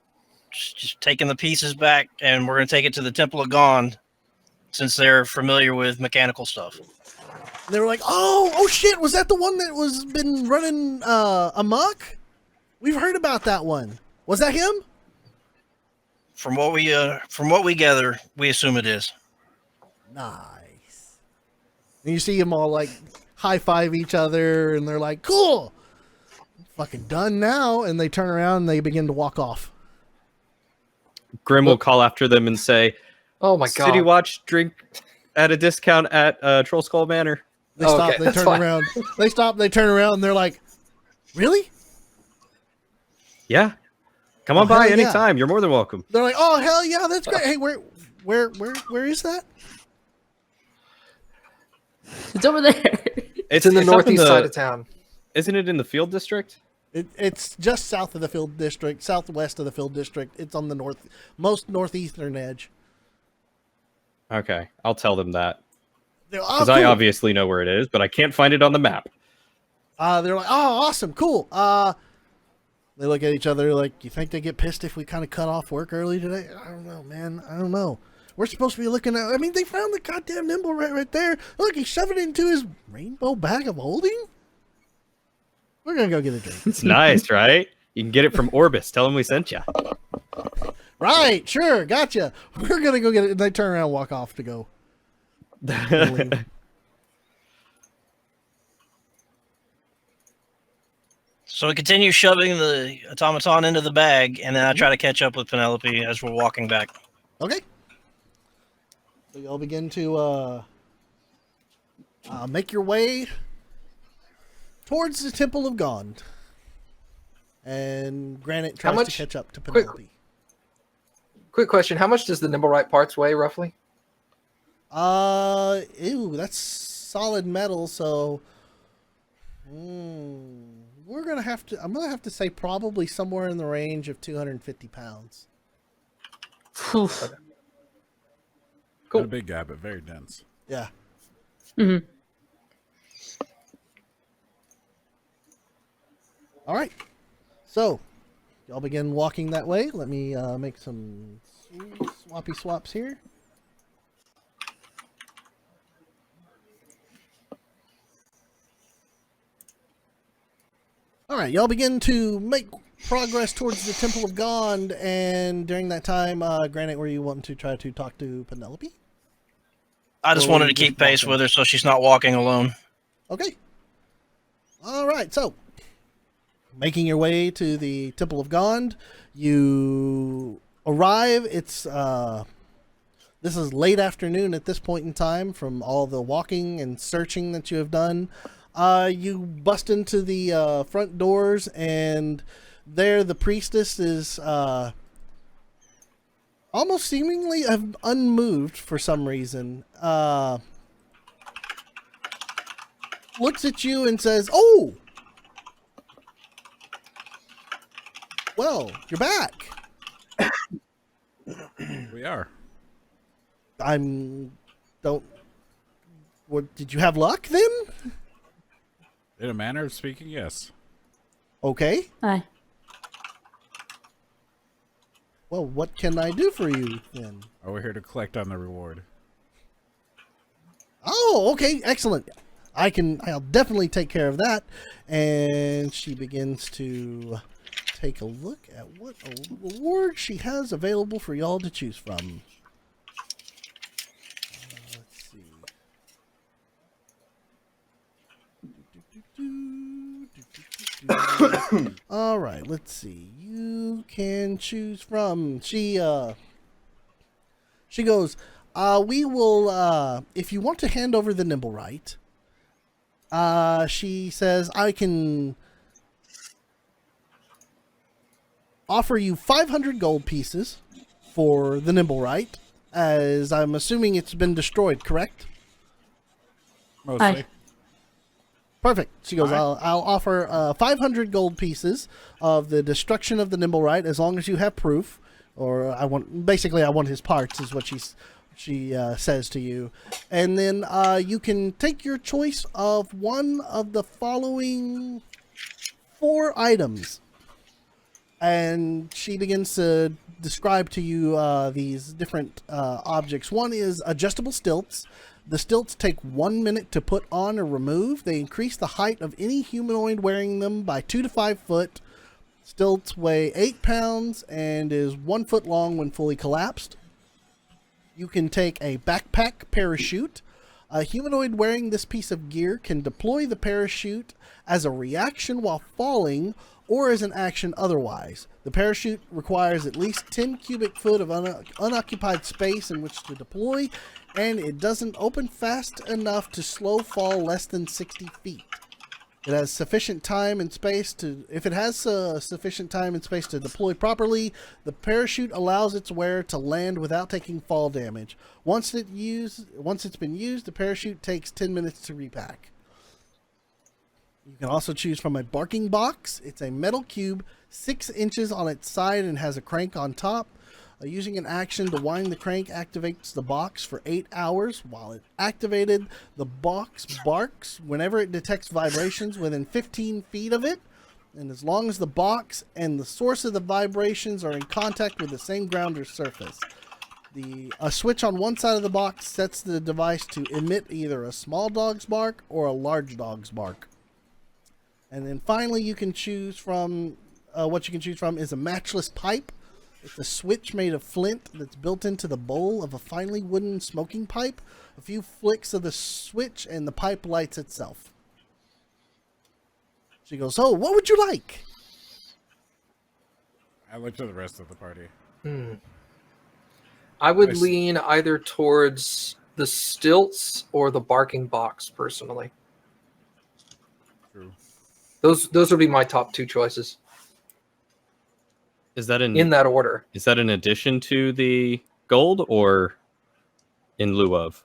just taking the pieces back, and we're going to take it to the Temple of Gond since they're familiar with mechanical stuff. And they were like, "Oh shit! Was that the one that was been running amok? We've heard about that one. Was that him?" From what we gather, we assume it is. Nice. And you see them all like high five each other, and they're like, "Cool, fucking done now." And they turn around and they begin to walk off. Grim will call after them and say, Oh my god. City Watch drink at a discount at Troll Skull Manor. They Okay, stop. They that's turn fine. around. They stop. They turn around. And they're like, "Really?" Yeah. Come on Oh, by hell yeah. anytime. You're more than welcome. They're like, "Oh hell yeah, that's great." Hey, where is that? It's over there. It's in the up northeast side of town. Isn't it in the field district? It's just south of the field district, southwest of the field district. It's on the most northeastern edge. Okay. I'll tell them that. They're, "Oh, Because I cool." obviously know where it is, but I can't find it on the map. They're like, "Oh, awesome, cool." They look at each other like, "You think they get pissed if we kind of cut off work early today?" I don't know, man. I don't know. We're supposed to be looking at. I mean, they found the goddamn nimble right there. Look, he shoved it into his rainbow bag of holding. We're gonna go get a drink. It's nice, right? You can get it from Orbis. Tell them we sent you. Right, sure, gotcha. We're gonna go get it. And they turn around and walk off to go. So we continue shoving the automaton into the bag, and then I try to catch up with Penelope as we're walking back. Okay. So y'all begin to make your way towards the Temple of Gond. And Granite tries to much- catch up to quick- Penelope. Quick question: how much does the Nimblewright parts weigh roughly? Ew, that's solid metal, so we're gonna have to. I'm gonna have to say probably somewhere in the range of 250 pounds. Phew. Cool. Not a big guy, but very dense. Yeah. Mhm. All right. So, y'all begin walking that way. Let me make some swappy swaps here. All right, y'all begin to make progress towards the Temple of Gond, and during that time, Granite, were you wanting to try to talk to Penelope? I just Or wanted you to keep just pace walking? with her so she's not walking alone. Okay. All right, so making your way to the Temple of Gond, you arrive. It's this is late afternoon at this point in time from all the walking and searching that you have done. You bust into the front doors, and there the priestess is almost seemingly unmoved for some reason. Looks at you and says, "Oh, well, you're back. We are. What, did you have luck then? In a manner of speaking, yes. Okay. Aye. Well, what can I do for you then? Oh, we're here to collect on the reward. Oh, okay, excellent. I'll definitely take care of that." And she begins to take a look at what reward she has available for y'all to choose from. Let's see. All right, let's see. You can choose from. She goes, we will, if you want to hand over the Nimblewright, she says, I can offer you 500 gold pieces for the Nimblewright, as I'm assuming it's been destroyed, correct? Mostly. Aye. Perfect. She goes, Alright. I'll offer 500 gold pieces of the destruction of the Nimblewright as long as you have proof. Or I want his parts, is what she says to you. And then you can take your choice of one of the following 4 items. And she begins to describe to you these different objects. One is adjustable stilts. The stilts take 1 minute to put on or remove. They increase the height of any humanoid wearing them by 2 to 5 foot. Stilts weigh 8 pounds and is 1 foot long when fully collapsed. You can take a backpack parachute. A humanoid wearing this piece of gear can deploy the parachute as a reaction while falling or as an action otherwise. The parachute requires at least 10 cubic foot of unoccupied space in which to deploy, and it doesn't open fast enough to slow fall less than 60 feet. It has sufficient time and space to, if it has sufficient time and space to deploy properly, the parachute allows its wearer to land without taking fall damage. Once it's been used, the parachute takes 10 minutes to repack. You can also choose from a barking box. It's a metal cube, 6 inches on its side, and has a crank on top. Using an action to wind the crank activates the box for 8 hours. While it's activated, the box barks whenever it detects vibrations within 15 feet of it. And as long as the box and the source of the vibrations are in contact with the same ground or surface. A switch on one side of the box sets the device to emit either a small dog's bark or a large dog's bark. And then finally, you can choose from what you can choose from is a matchless pipe. It's a switch made of flint that's built into the bowl of a finely wooden smoking pipe. A few flicks of the switch and the pipe lights itself. She goes, "Oh, what would you like?" I look to the rest of the party. I would Nice. lean either towards the stilts or the barking box, personally. True. Those would be my top two choices Is that in that order. Is that in addition to the gold or in lieu of?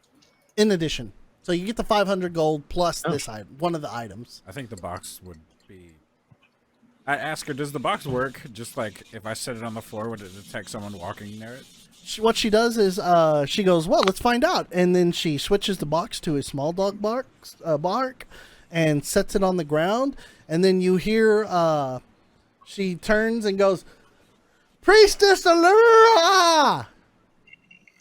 In addition, so you get the 500 gold plus Oh. this item, one of the items. I think the box would be. I ask her, does the box work? Just like if I set it on the floor, would it detect someone walking near it? What she does is she goes, "Well, let's find out," and then she switches the box to a small dog bark and sets it on the ground, and then you hear she turns and goes, "Priestess Allura,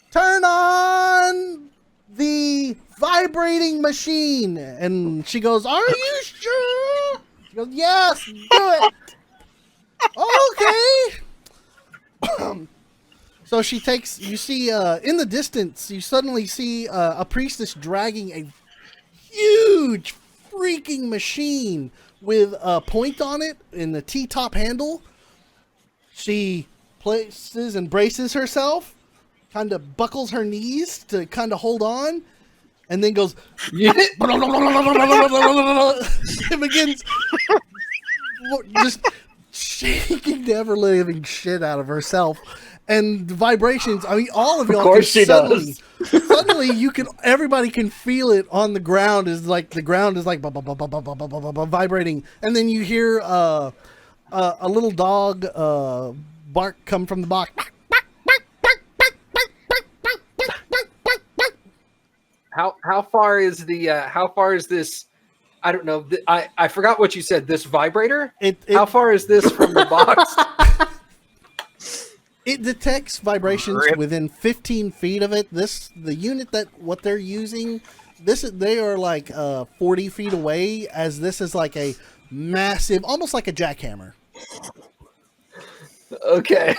turn on the vibrating machine." And she goes, "Are you sure?" She goes, "Yes, do it." Okay. So she takes, you see, in the distance, you suddenly see a priestess dragging a huge freaking machine with a point on it in the T-top handle. She places and braces herself, kind of buckles her knees to kind of hold on, and then goes, and begins just shaking the ever-living shit out of herself. And the vibrations, I mean, all of y'all course can she suddenly, does. suddenly everybody can feel it on the ground. Is like the ground is like vibrating, and then you hear a little dog bark come from the box. How far is this? I don't know. I forgot what you said. This vibrator. How far is this from the box? It detects vibrations Rip. within 15 feet of it. The unit what they're using, they are like 40 feet away, as this is like a massive, almost like a jackhammer. Okay.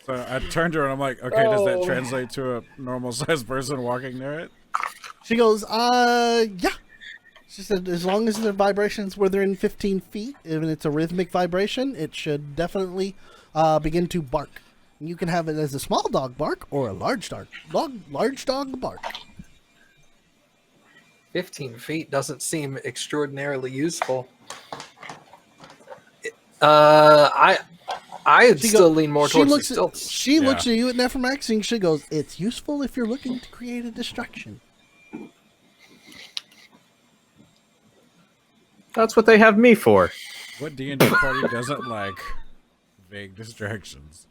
So I turned to her and I'm like, okay, does that Oh. translate to a normal sized person walking near it? She goes, yeah. She said, as long as the vibrations within 15 feet, and it's a rhythmic vibration, it should definitely begin to bark. And you can have it as a small dog bark or a large dog bark. 15 feet doesn't seem extraordinarily useful. I'd She still go- lean more she towards the looks at, stilts. She Yeah. looks at you at Nephromax and she goes, "It's useful if you're looking to create a distraction." That's what they have me for. What D&D party doesn't like vague distractions?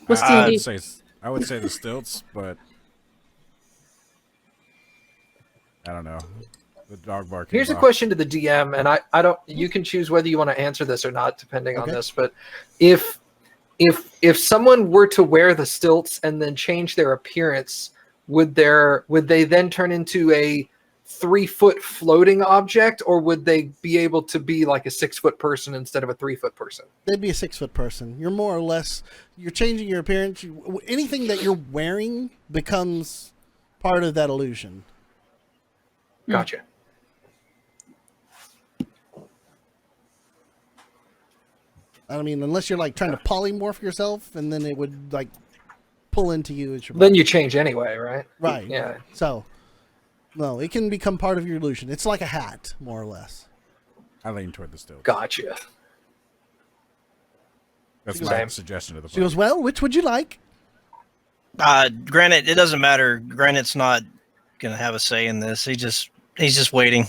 What's I D&D? would say I would say the stilts, but I don't know. The dog barking. Here's a box. question to the DM, and I don't. You can choose whether you want to answer this or not, depending on Okay. this. But if someone were to wear the stilts and then change their appearance, would they then turn into a 3-foot floating object, or would they be able to be like a 6-foot person instead of a 3-foot person? They'd be a 6-foot person. You're more or less, you're changing your appearance. Anything that you're wearing becomes part of that illusion. Gotcha. I mean, unless you're like trying to polymorph yourself, and then it would like pull into you as your Then you change anyway, right? right. Yeah. So, no, it can become part of your illusion. It's like a hat, more or less. I lean toward the stilts. Gotcha. That's She my goes- suggestion to the She party. goes, "Well, which would you like?" Granite, it doesn't matter. Granite's not gonna have a say in this. He's just waiting.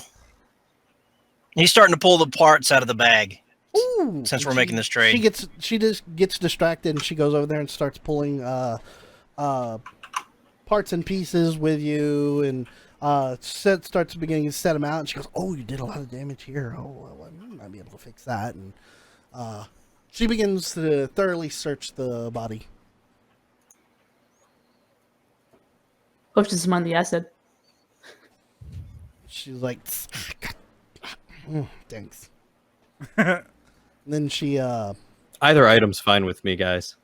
He's starting to pull the parts out of the bag. Ooh, Since we're she- making this trade. she just gets distracted and she goes over there and starts pulling parts and pieces with you, and starts beginning to set them out. And she goes, "Oh, you did a lot of damage here. Oh, well, I might be able to fix that." And She begins to thoroughly search the body. Hope she doesn't mind the acid. She's like, thanks. And then she, Either item's fine with me, guys.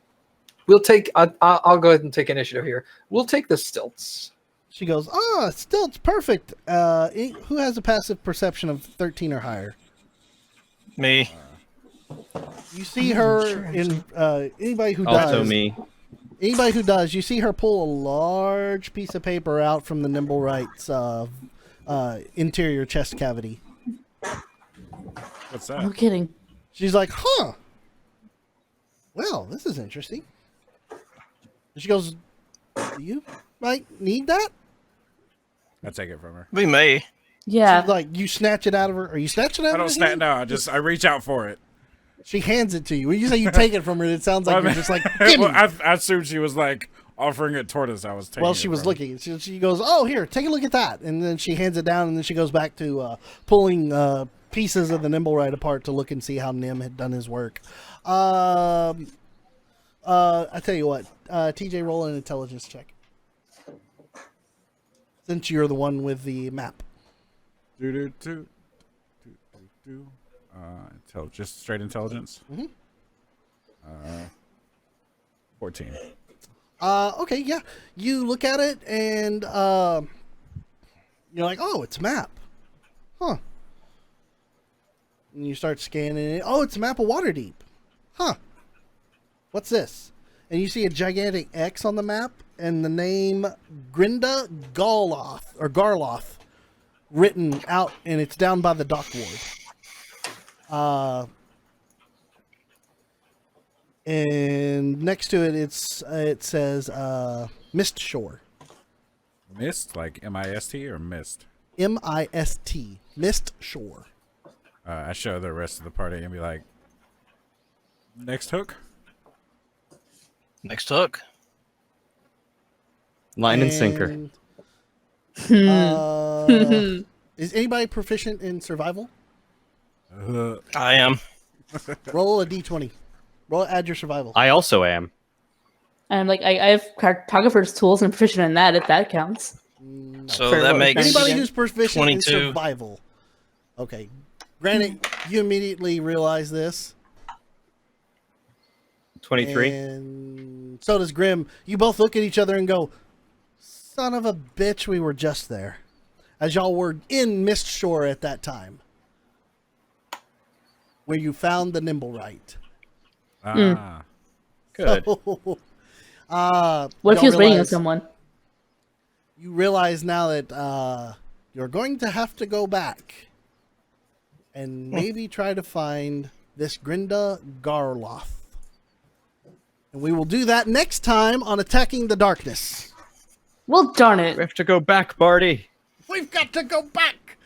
We'll take. I'll go ahead and take initiative here. We'll take the stilts. she goes, still, it's perfect. Who has a passive perception of 13 or higher? Me. You see her in, anybody who Also does. me. Anybody who does, you see her pull a large piece of paper out from the Nimble Right's interior chest cavity. What's No that? kidding. She's like, huh. Well, this is interesting. And she goes, do you might need that? I take it from her. Be me. Yeah. She's like, you snatch it out of her. Are you snatching it out I of her don't snap. hand? No, I reach out for it. She hands it to you. When you say you take it from her, it sounds like Well, you're just like, give me. well, I assumed she was like offering it toward us. I was taking Well, it she was from her. looking. She goes, oh, here, take a look at that. And then she hands it down, and then she goes back to pulling pieces of the Nimble Right apart to look and see how Nim had done his work. I tell you what, TJ, roll an intelligence check. Since you're the one with the map. Just straight intelligence. Mhm. 14. Okay, yeah. You look at it, and you're like, oh, it's a map. Huh. And you start scanning it. Oh, it's a map of Waterdeep. Huh. What's this? And you see a gigantic X on the map and the name Grinda Garloth written out, and it's down by the dock ward. And next to it, it says Mist Shore. Mist, like M-I-S-T or mist? M-I-S-T. Mist Shore. I show the rest of the party and be like, next hook? Next hook. Line and sinker. And, is anybody proficient in survival? I am. Roll a d20. Add your survival. I also am. And like I have cartographer's tools and proficient in that, if that counts. So For that what, makes Anybody who's proficient 22. in survival. Okay. Granted, you immediately realize this. 23. And so does Grim. You both look at each other and go, son of a bitch, we were just there. As y'all were in Mist Shore at that time. Where you found the Nimble Right. Ah. Good. What if y'all he was waiting on realize- someone? You realize now that you're going to have to go back and maybe try to find this Grinda Garloth. And we will do that next time on Attacking the Darkness. Well, darn it. We have to go back, Barty. We've got to go back!